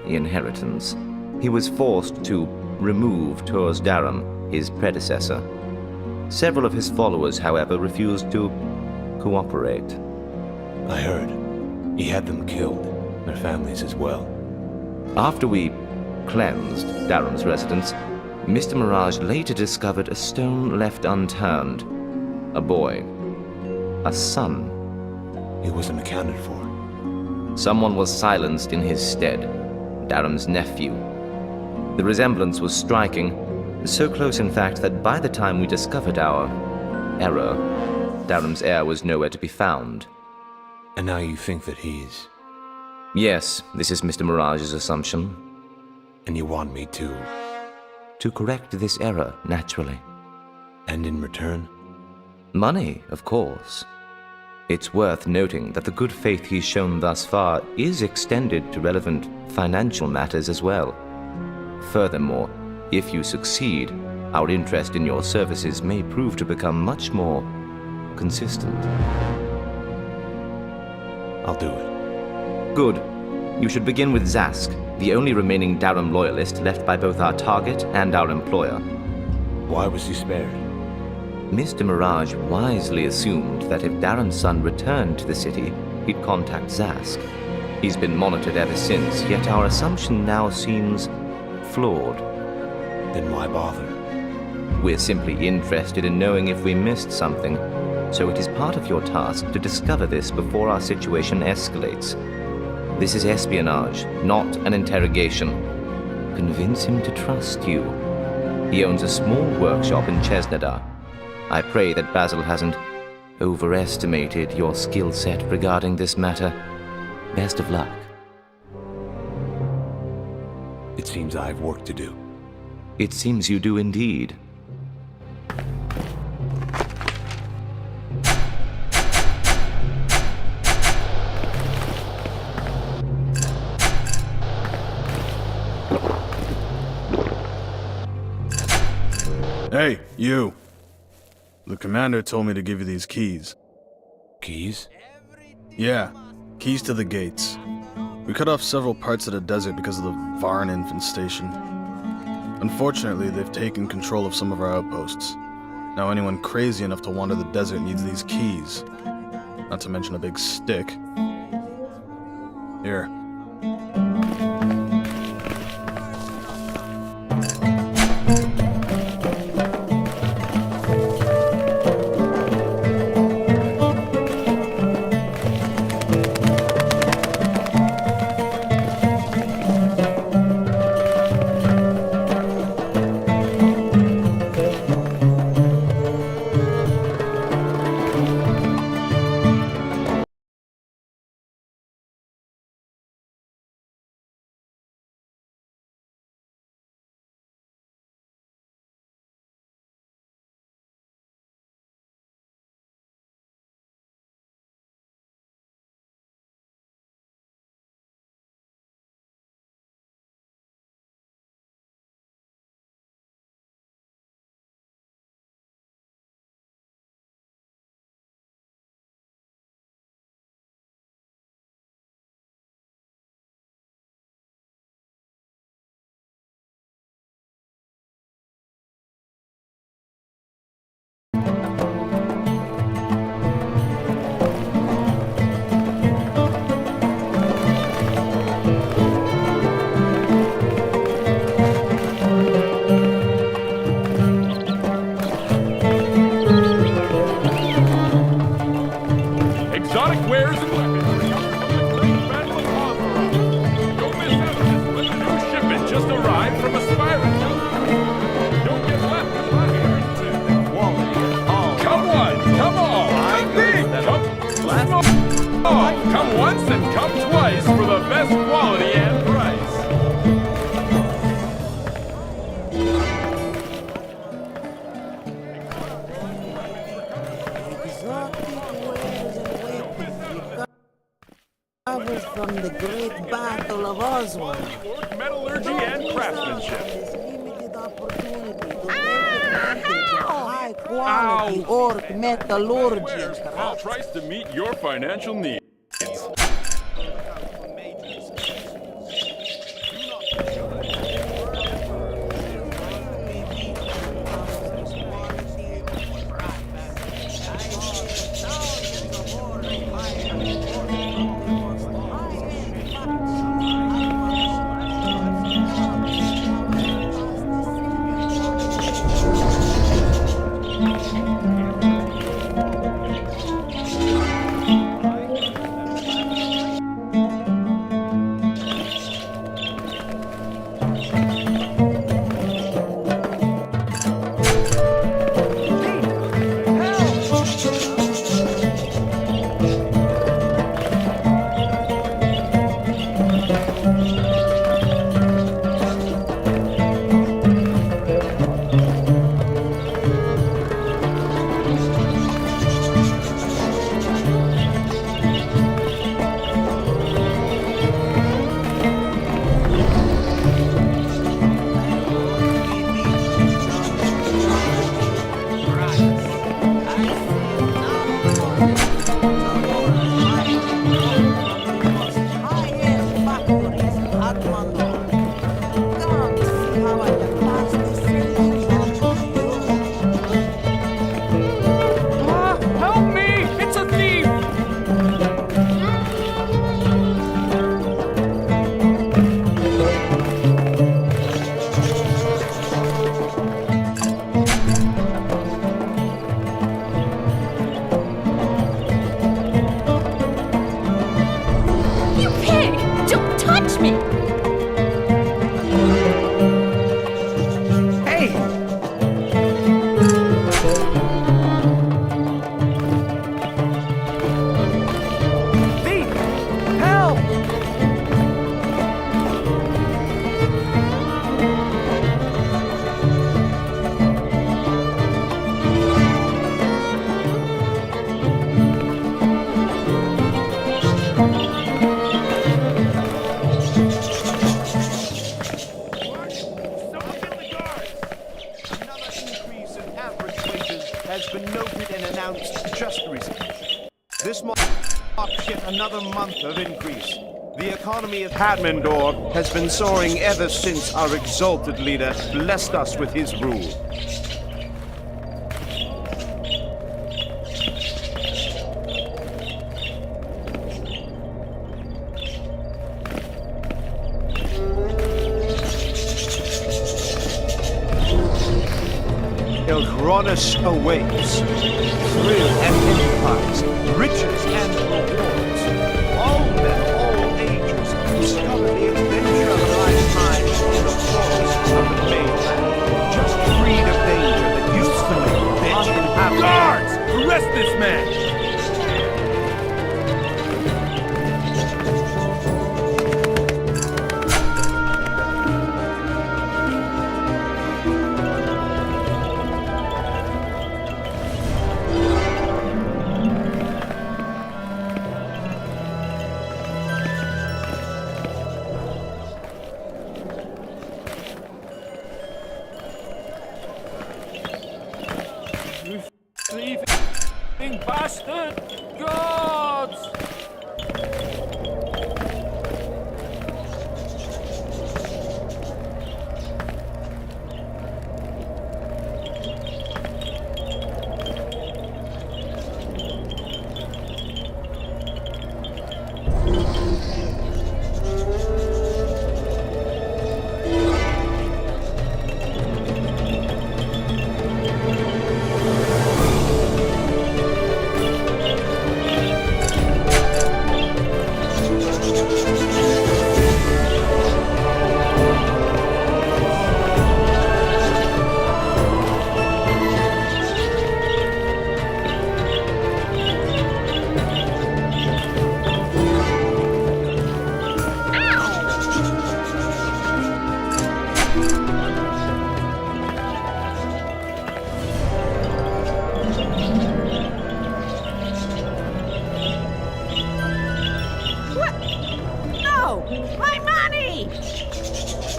S19: inheritance, he was forced to remove Tors Daram, his predecessor. Several of his followers, however, refused to cooperate.
S20: I heard. He had them killed, their families as well.
S19: After we cleansed Daram's residence, Mr. Mirage later discovered a stone left unturned. A boy. A son.
S20: He wasn't accounted for.
S19: Someone was silenced in his stead. Daram's nephew. The resemblance was striking. So close, in fact, that by the time we discovered our error, Daram's heir was nowhere to be found.
S20: And now you think that he's...
S19: Yes, this is Mr. Mirage's assumption.
S20: And you want me to...
S19: To correct this error, naturally.
S20: And in return?
S19: Money, of course. It's worth noting that the good faith he's shown thus far is extended to relevant financial matters as well. Furthermore, If you succeed, our interest in your services may prove to become much more consistent.
S2: I'll do it.
S19: Good. You should begin with Zask, the only remaining Durham loyalist left by both our target and our employer.
S2: Why was he spared?
S19: Mr. Mirage wisely assumed that if Darren's son returned to the city, he'd contact Zask. He's been monitored ever since, yet our assumption now seems flawed.
S2: Then why bother?
S19: We're simply interested in knowing if we missed something, so it is part of your task to discover this before our situation escalates. This is espionage, not an interrogation. Convince him to trust you. He owns a small workshop in Chesnadar. I pray that Basil hasn't overestimated your skill set regarding this matter. Best of luck.
S2: It seems I have work to do.
S19: It seems you do indeed.
S11: Hey, you. The commander told me to give you these keys.
S2: Keys?
S11: Yeah, keys to the gates. We cut off several parts of the desert because of the Varn infestation. Unfortunately, they've taken control of some of our outposts. Now anyone crazy enough to wander the desert needs these keys. Not to mention a big stick. Here.
S9: Exotic wares and weapons from the great battle of Azeroth. Don't miss out on this with a new shipment just arrived from Aspirant. Don't get left behind. The quality is all. Come on, come on, come big, come small. Come once and come twice for the best quality and price.
S18: From the great battle of Oswald.
S9: Metallurgy and craftsmanship.
S18: Limited opportunity to take advantage of high quality orc metallurgy.
S9: All tries to meet your financial needs.
S12: Help me! It's a thief!
S4: You pig! Don't touch me!
S5: Hey!
S12: Thief! Help!
S23: Another increase in average wages has been noted and announced just recently. This marks yet another month of increase. The economy of Hadmondor has been soaring ever since our exalted leader blessed us with his rule. Elchronus awaits. Thrill and enterprise, riches and rewards. All men, all ages, discover the adventure of a lifetime in the forests of the mainland. Just freed of danger that used to make uninhabitable.
S9: Guards! Arrest this man! Thieving bastard! Guards!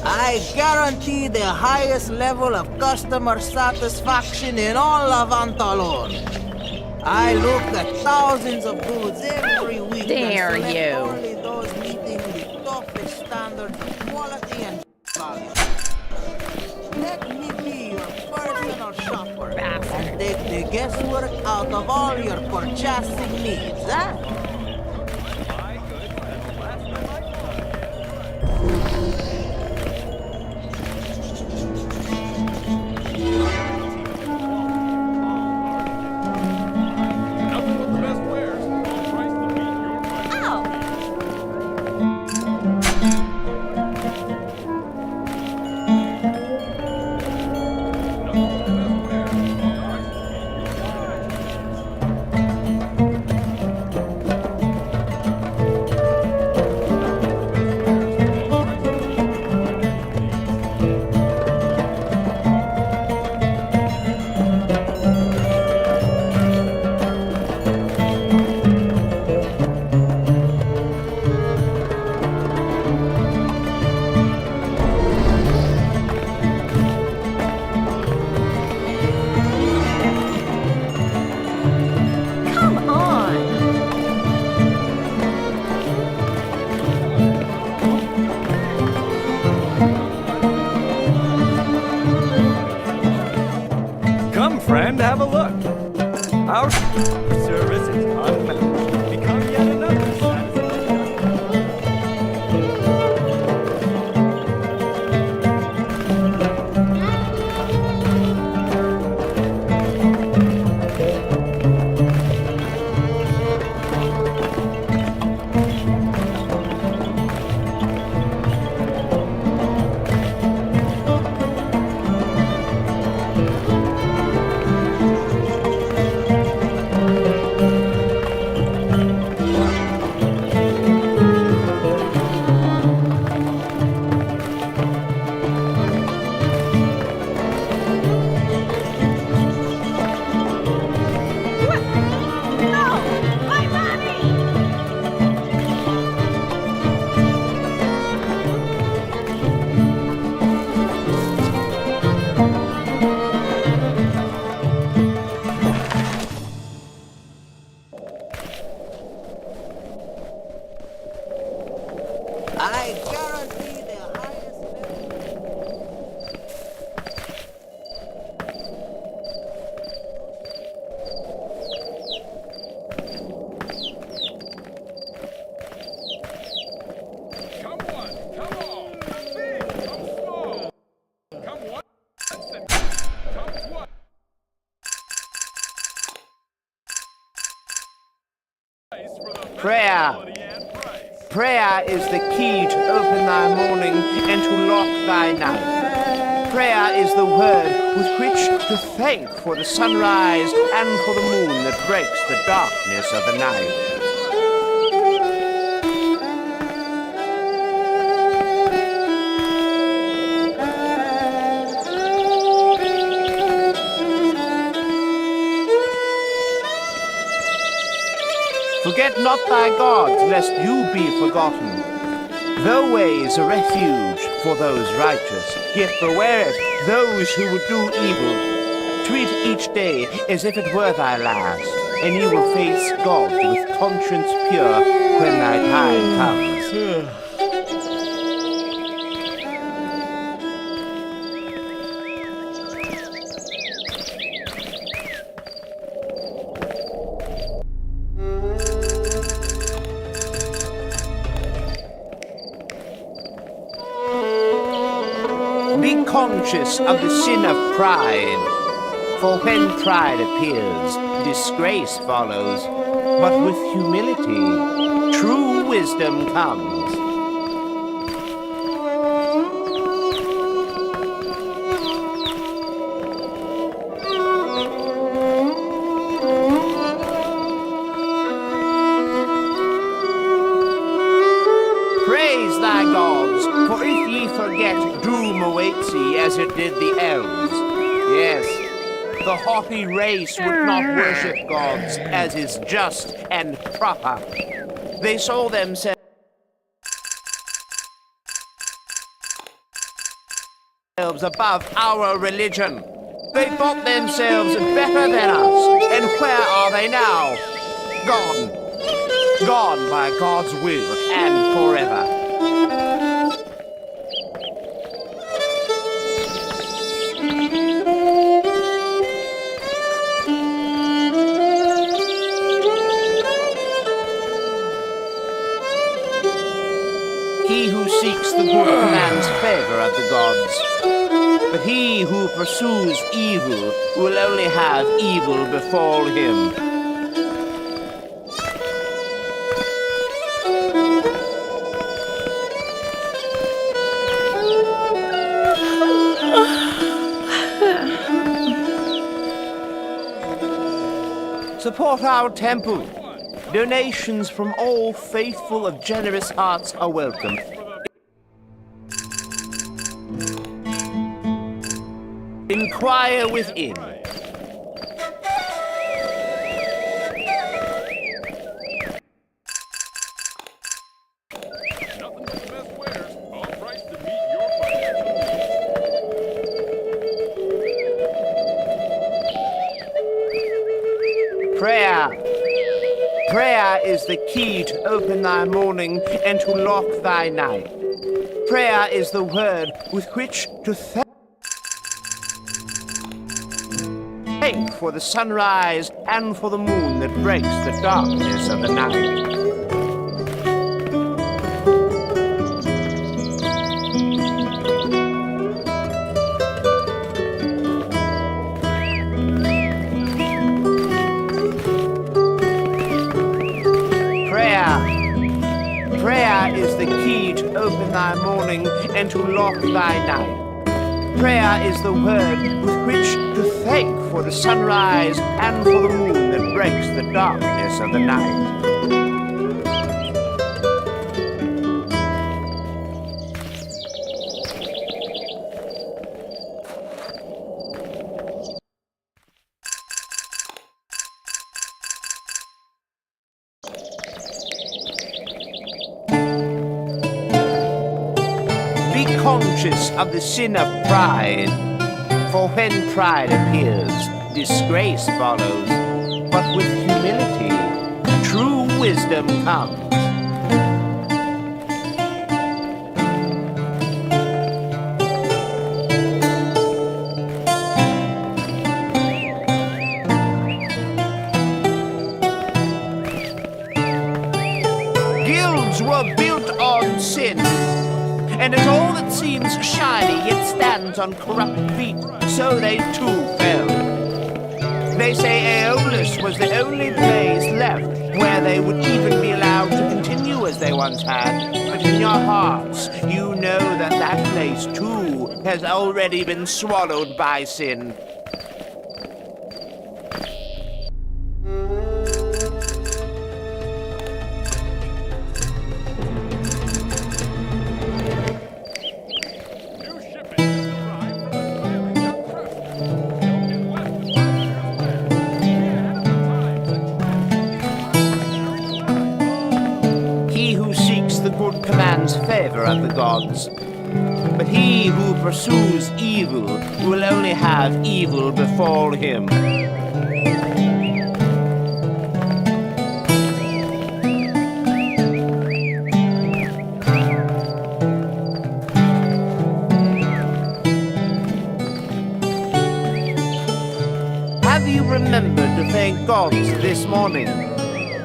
S18: I guarantee the highest level of customer satisfaction in all of Antalon. I look at thousands of goods every week.
S4: dare
S18: and select
S4: you.
S18: only those meeting the toughest standards of quality and value. Let me be your personal shopper and take the guesswork out of all your purchasing needs, huh?
S10: out. Service is unmatched. Become yet another satisfaction.
S18: I guarantee the highest level.
S9: Come one, come all. Come big, come small. Come once and come twice.
S23: Prayer. Prayer is the key to open thy morning and to lock thy night. Prayer is the word with which to thank for the sunrise and for the moon that breaks the darkness of the night. Forget not thy gods, lest you be forgotten. The way is a refuge for those righteous, yet beware it, those who would do evil. Treat each day as if it were thy last, and you will face God with conscience pure when thy time comes. Be conscious of the sin of pride, for when pride appears, disgrace follows, but with humility, true wisdom comes. Praise thy gods, for if ye forget, doom awaits ye as it did the elves. Yes, the haughty race would not worship gods as is just and proper. They saw themselves above our religion. They thought themselves better than us. And where are they now? Gone. Gone by God's will and forever. He who seeks the good commands favor of the gods, but he who pursues evil will only have evil befall him. Support our temple. Donations from all faithful of generous hearts are welcome. Inquire within. Prayer. Prayer is the key to open thy morning and to lock thy night. Prayer is the word with which to thank for the sunrise and for the moon that breaks the darkness of the night. Prayer is the key to open thy morning and to lock thy night. Prayer is the word with which to thank for the sunrise and for the moon that breaks the darkness of the night. Conscious of the sin of pride, for when pride appears, disgrace follows, but with humility, true wisdom comes. Guilds were built on sin, and as all that seems shiny yet stands on corrupt feet, so they too fell. They say Aeolus was the only place left where they would even be allowed to continue as they once had. But in your hearts, you know that that place too has already been swallowed by sin. Commands favor of the gods, but he who pursues evil will only have evil befall him. Have you remembered to thank gods this morning?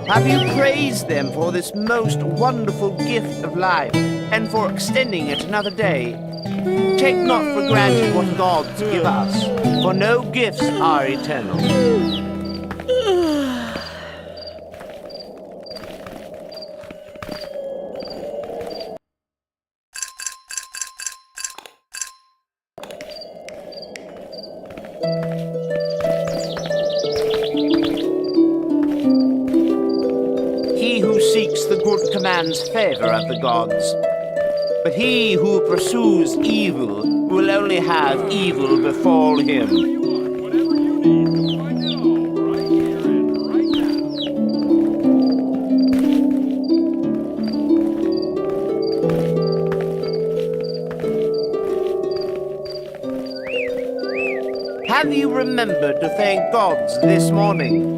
S23: Have you praised them for this most wonderful gift of life, and for extending it another day? Take not for granted what gods give us, for no gifts are eternal. Commands favor of the gods, but he who pursues evil will only have evil befall him. Have you remembered to thank gods this morning?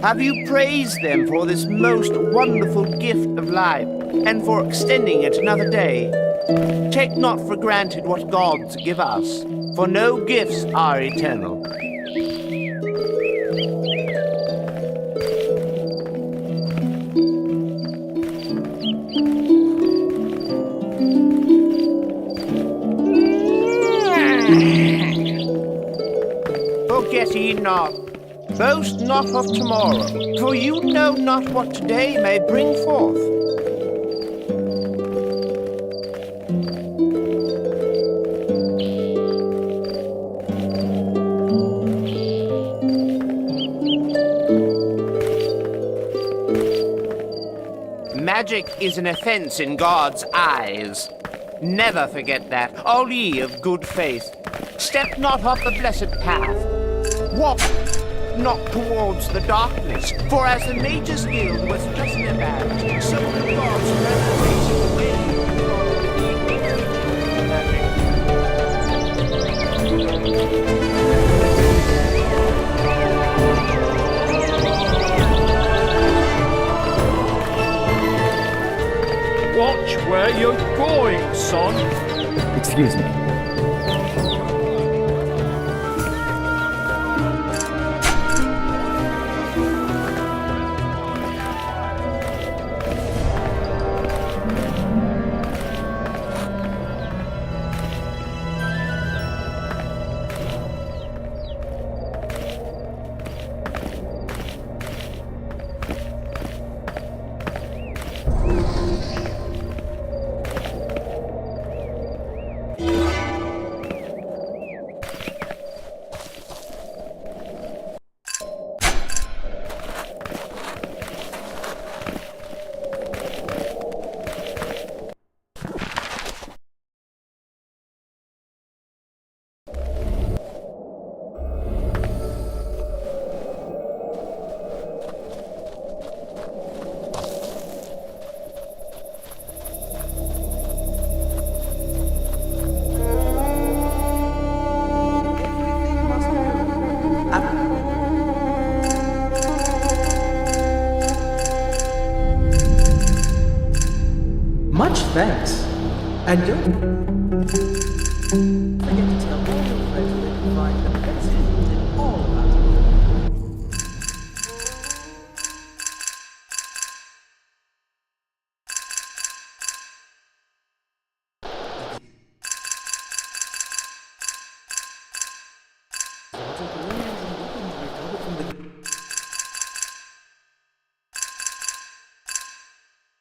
S23: Have you praised them for this most wonderful gift of life, and for extending it another day? Take not for granted what gods give us, for no gifts are eternal. Forget ye not. Boast not of tomorrow, for you know not what today may bring forth. Magic is an offense in God's eyes. Never forget that, all ye of good faith. Step not off the blessed path. Walk not towards the darkness, for as the Mage's Guild was just about, so the gods revelation the way
S8: Watch where you're going, son.
S7: Excuse me.
S16: thanks. And don't forget to tell all your friends where they can find the best food in all of Antelope.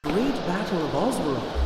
S16: Great Battle of Oswald.